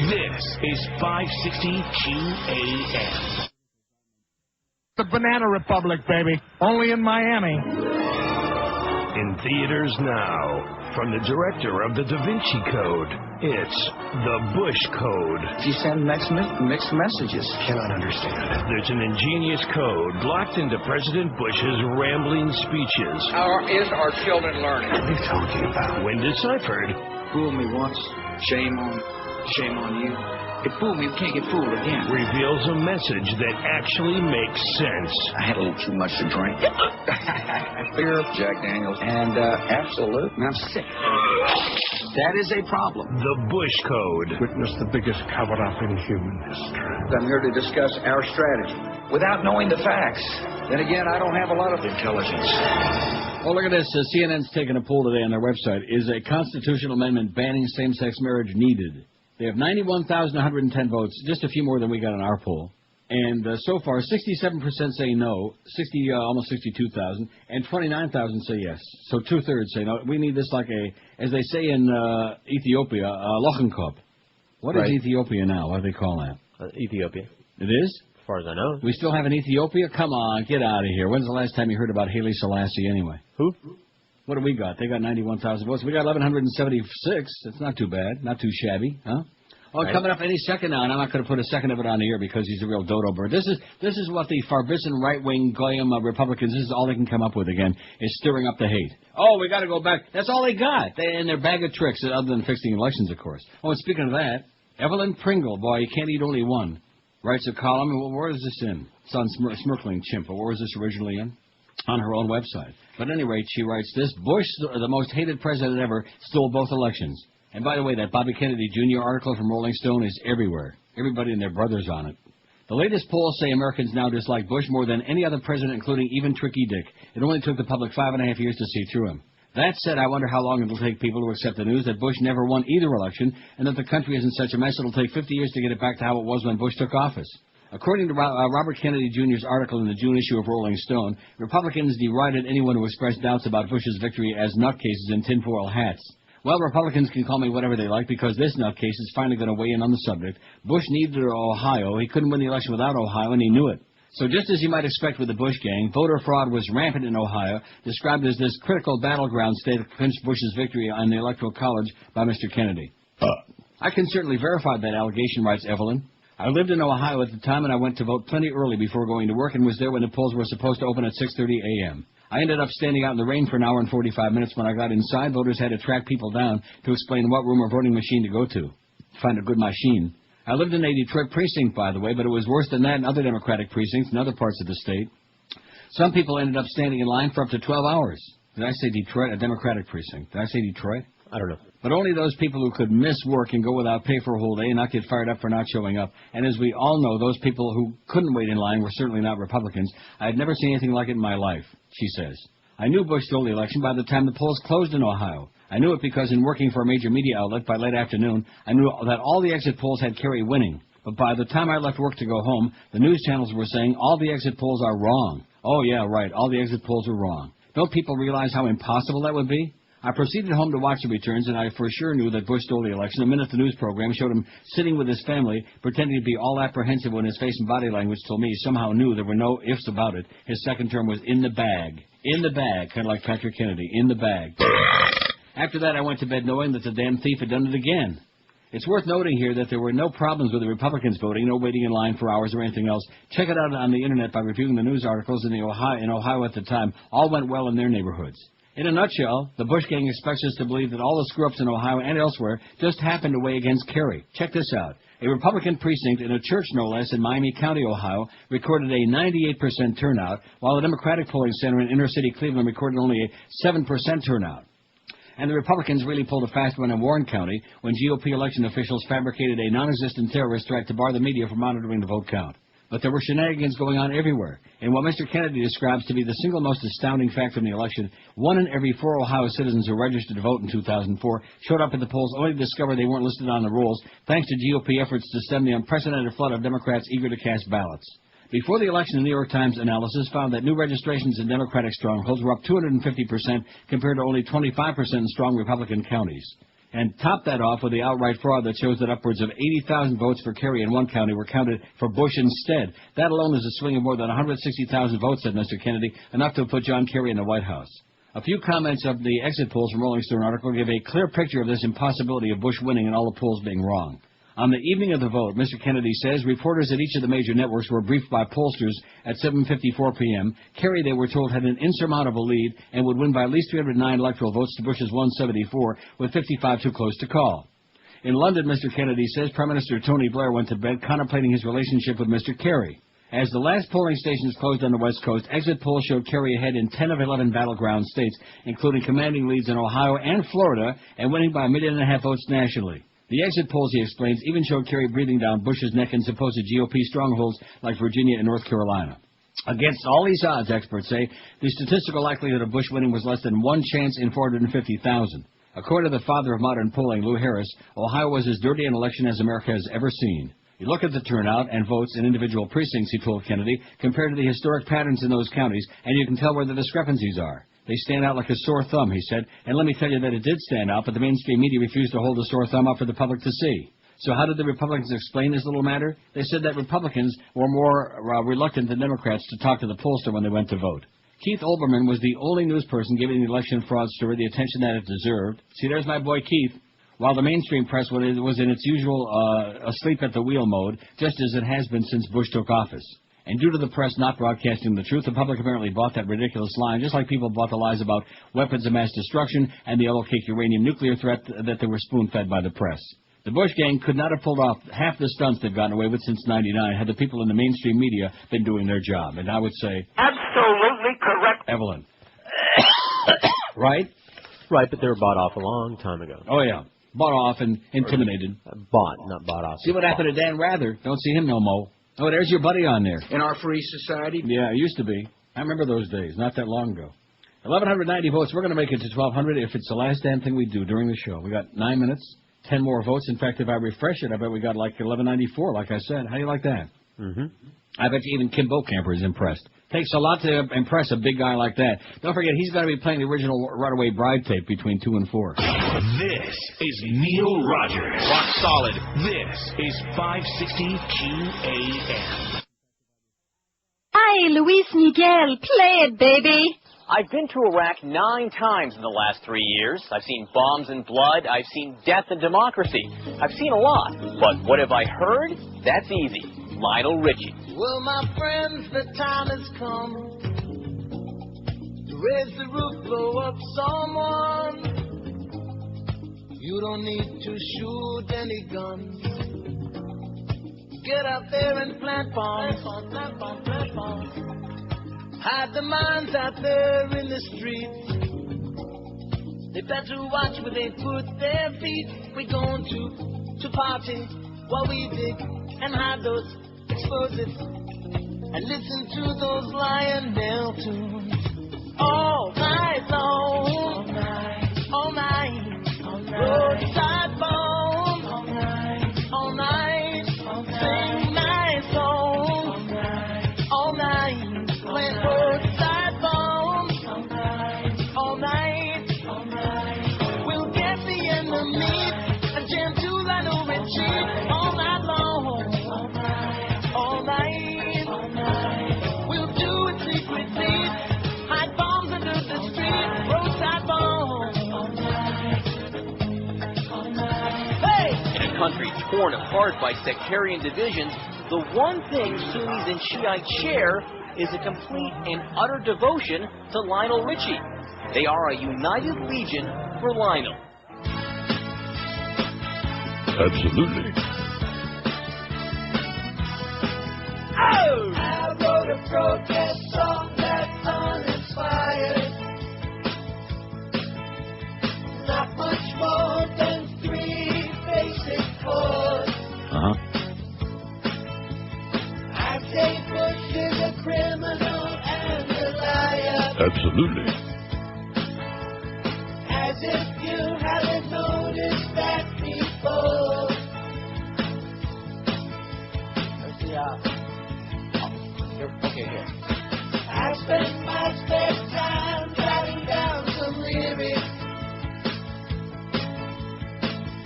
This is 560 QAM. The Banana Republic, baby. Only in Miami. In theaters now. From the director of the Da Vinci Code, it's the Bush Code. You send mixed messages. Cannot understand. There's an ingenious code locked into President Bush's rambling speeches. How is our children learning? What are you talking about? When deciphered, fool me once, shame on you. It fooled me, you can't get fooled again. Reveals a message that actually makes sense. I had a little too much to drink. Beer, Jack Daniels, and Absolute, and I'm sick. That is a problem. The Bush Code. Witness the biggest cover-up in human history. I'm here to discuss our strategy. Without knowing the facts, then again, I don't have a lot of intelligence. Oh, look at this. CNN's taking a poll today on their website. Is a constitutional amendment banning same-sex marriage needed? They have 91,110 votes, just a few more than we got in our poll. And so far, 67% say no, almost 62,000, and 29,000 say yes. So 2/3 say no. We need this like as they say in Ethiopia, a Lochenkop. What is Ethiopia now? What do they call that? Ethiopia. It is? As far as I know. We still have an Ethiopia? Come on, get out of here. When's the last time you heard about Haile Selassie anyway? Who? What do we got? They got 91,000 votes. We got 1,176. That's not too bad. Not too shabby, huh? Oh, right. Coming up any second now, and I'm not going to put a second of it on the air because he's a real dodo bird. This is what the Farbissen right-wing Goyim Republicans, this is all they can come up with again, is stirring up the hate. Oh, we got to go back. That's all they got. In their bag of tricks, other than fixing elections, of course. Oh, and speaking of that, Evelyn Pringle, boy, you can't eat only one, writes a column. Well, where is this in? It's on Smirkling Chimp. But where was this originally in? On her own website. But at any rate, she writes this: Bush, the most hated president ever, stole both elections. And by the way, that Bobby Kennedy Jr. article from Rolling Stone is everywhere. Everybody and their brothers on it. The latest polls say Americans now dislike Bush more than any other president, including even Tricky Dick. It only took the public 5.5 years to see through him. That said, I wonder how long it will take people to accept the news that Bush never won either election, and that the country is in such a mess it will take 50 years to get it back to how it was when Bush took office. According to Robert Kennedy Jr.'s article in the June issue of Rolling Stone, Republicans derided anyone who expressed doubts about Bush's victory as nutcases in tinfoil hats. Well, Republicans can call me whatever they like because this nutcase is finally going to weigh in on the subject. Bush needed Ohio. He couldn't win the election without Ohio, and he knew it. So just as you might expect with the Bush gang, voter fraud was rampant in Ohio, described as this critical battleground state that clinched Bush's victory on the Electoral College by Mr. Kennedy. I can certainly verify that allegation, writes Evelyn. I lived in Ohio at the time, and I went to vote plenty early before going to work and was there when the polls were supposed to open at 6:30 a.m. I ended up standing out in the rain for an hour and 45 minutes. When I got inside, voters had to track people down to explain what room or voting machine to go to find a good machine. I lived in a Detroit precinct, by the way, but it was worse than that in other Democratic precincts in other parts of the state. Some people ended up standing in line for up to 12 hours. Did I say Detroit? A Democratic precinct. Did I say Detroit? I don't know. But only those people who could miss work and go without pay for a whole day and not get fired up for not showing up. And as we all know, those people who couldn't wait in line were certainly not Republicans. I had never seen anything like it in my life, she says. I knew Bush stole the election by the time the polls closed in Ohio. I knew it because in working for a major media outlet by late afternoon, I knew that all the exit polls had Kerry winning. But by the time I left work to go home, the news channels were saying all the exit polls are wrong. Oh, yeah, right, all the exit polls are wrong. Don't people realize how impossible that would be? I proceeded home to watch the returns, and I for sure knew that Bush stole the election the minute the news program showed him sitting with his family, pretending to be all apprehensive when his face and body language told me he somehow knew there were no ifs about it. His second term was in the bag. In the bag, kind of like Patrick Kennedy, in the bag. After that, I went to bed knowing that the damn thief had done it again. It's worth noting here that there were no problems with the Republicans voting, no waiting in line for hours or anything else. Check it out on the Internet by reviewing the news articles in Ohio at the time. All went well in their neighborhoods. In a nutshell, the Bush gang expects us to believe that all the screw-ups in Ohio and elsewhere just happened to weigh against Kerry. Check this out. A Republican precinct in a church, no less, in Miami County, Ohio, recorded a 98% turnout, while a Democratic polling center in inner-city Cleveland recorded only a 7% turnout. And the Republicans really pulled a fast one in Warren County when GOP election officials fabricated a non-existent terrorist threat to bar the media from monitoring the vote count. But there were shenanigans going on everywhere. And what Mr. Kennedy describes to be the single most astounding fact from the election, 1 in every 4 Ohio citizens who registered to vote in 2004 showed up at the polls only to discover they weren't listed on the rolls, thanks to GOP efforts to stem the unprecedented flood of Democrats eager to cast ballots. Before the election, the New York Times analysis found that new registrations in Democratic strongholds were up 250% compared to only 25% in strong Republican counties. And top that off with the outright fraud that shows that upwards of 80,000 votes for Kerry in one county were counted for Bush instead. That alone is a swing of more than 160,000 votes, said Mr. Kennedy, enough to put John Kerry in the White House. A few comments of the exit polls from Rolling Stone article give a clear picture of this impossibility of Bush winning and all the polls being wrong. On the evening of the vote, Mr. Kennedy says, reporters at each of the major networks were briefed by pollsters at 7:54 p.m. Kerry, they were told, had an insurmountable lead and would win by at least 309 electoral votes to Bush's 174, with 55 too close to call. In London, Mr. Kennedy says Prime Minister Tony Blair went to bed contemplating his relationship with Mr. Kerry. As the last polling stations closed on the West Coast, exit polls showed Kerry ahead in 10 of 11 battleground states, including commanding leads in Ohio and Florida, and winning by 1.5 million votes nationally. The exit polls, he explains, even showed Kerry breathing down Bush's neck in supposed GOP strongholds like Virginia and North Carolina. Against all these odds, experts say, the statistical likelihood of Bush winning was less than 1 chance in 450,000. According to the father of modern polling, Lou Harris, Ohio was as dirty an election as America has ever seen. You look at the turnout and votes in individual precincts, he told Kennedy, compared to the historic patterns in those counties, and you can tell where the discrepancies are. They stand out like a sore thumb, he said, and let me tell you that it did stand out, but the mainstream media refused to hold the sore thumb up for the public to see. So how did the Republicans explain this little matter? They said that Republicans were more reluctant than Democrats to talk to the pollster when they went to vote. Keith Olbermann was the only news person giving the election fraud story the attention that it deserved. See, there's my boy Keith. While the mainstream press was in its usual asleep at the wheel mode, just as it has been since Bush took office. And due to the press not broadcasting the truth, the public apparently bought that ridiculous line, just like people bought the lies about weapons of mass destruction and the yellow-cake uranium nuclear threat that they were spoon-fed by the press. The Bush gang could not have pulled off half the stunts they've gotten away with since '99 had the people in the mainstream media been doing their job. And I would say... Absolutely correct. Evelyn. Right? Right, but they were bought off a long time ago. Oh, yeah. Bought off and intimidated. Bought, not bought off. See what happened to Dan Rather? Don't see him no more. Oh, there's your buddy on there. In our free society? Yeah, it used to be. I remember those days, not that long ago. 1,190 votes. We're going to make it to 1,200 if it's the last damn thing we do during the show. We got 9 minutes, 10 more votes. In fact, if I refresh it, I bet we got like 1,194, like I said. How do you like that? Mm-hmm. I bet you even Kim Bokamper is impressed. Takes a lot to impress a big guy like that. Don't forget, he's going to be playing the original Runaway Bride tape between 2 and 4. This is Neil Rogers. Rock solid. This is 560 QAM. Hi, Luis Miguel. Play it, baby. I've been to Iraq 9 times in the last 3 years. I've seen bombs and blood. I've seen death and democracy. I've seen a lot. But what have I heard? That's easy. Lionel Richie. Well, my friends, the time has come to raise the roof, blow up someone. You don't need to shoot any guns. Get out there and plant bombs. Plant bombs. Hide the mines out there in the streets. They better watch where they put their feet. We're going to party while we dig and hide those explosives and listen to those Lionel tunes all night long, all night, roadside bombs, all night, sing my song, all night, playing roadside bombs, all night, we'll get the enemy and jam to Lionel Richie all night long. All night, we'll do it secretly. Hide bombs under the street, roadside. torn apart by sectarian divisions, the one thing Sunnis and Shiites share is a complete and utter devotion to Lionel Richie. They are a united legion for Lionel. Absolutely. Oh! I wrote a protest song that's uninspired. Not much more than 3 basic chords. I say Bush is a criminal and a liar. Absolutely. As if you haven't noticed that before. Let's see, okay, here. I spend my spare time jotting down some lyrics.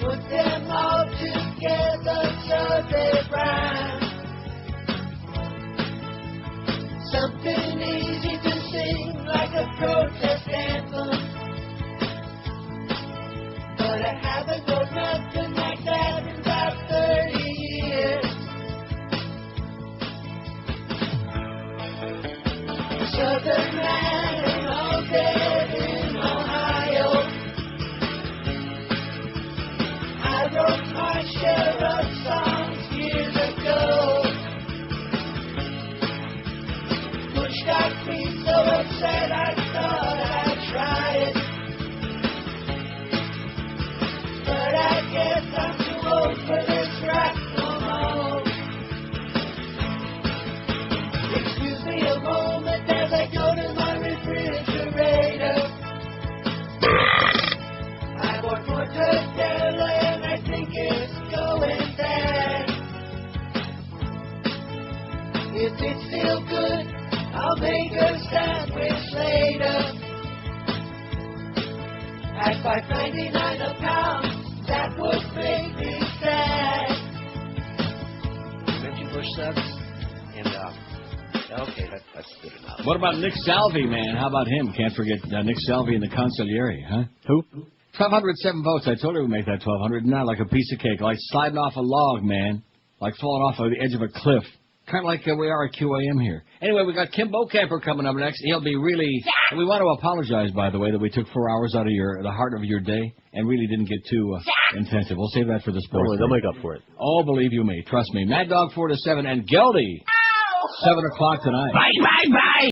Put them all together so they rhyme. Something easy to sing like a protest anthem. But I haven't wrote nothing like that in about 30 years. Southern man and all dead in Ohio. I wrote my share of songs years ago. Bush got me so upset I thought I'd try it. But I guess I'm too old for this rock no more. Excuse me a moment as I go to my refrigerator. I bought more Tostella and I think it's going bad. If it's still good, I'll make a sandwich later. At $5.99 a pound, that would make me sad. You mentioned Bush subs, and okay, that's good enough. What about Nick Salvi, man? How about him? Can't forget Nick Salvi in the Consigliere, huh? Who? 1,207 votes. I told you we'd make that 1,200. Not like a piece of cake, like sliding off a log, man. Like falling off the edge of a cliff. Kind of like we are at QAM here. Anyway, we got Kim Bocamper coming up next. He'll be really... Yeah. We want to apologize, by the way, that we took 4 hours out of the heart of your day and really didn't get too intensive. We'll save that for the sports. They'll make up for it. Oh, believe you me. Trust me. Mad Dog 4 to 7 and Geldy 7 o'clock tonight. Bye, bye, bye.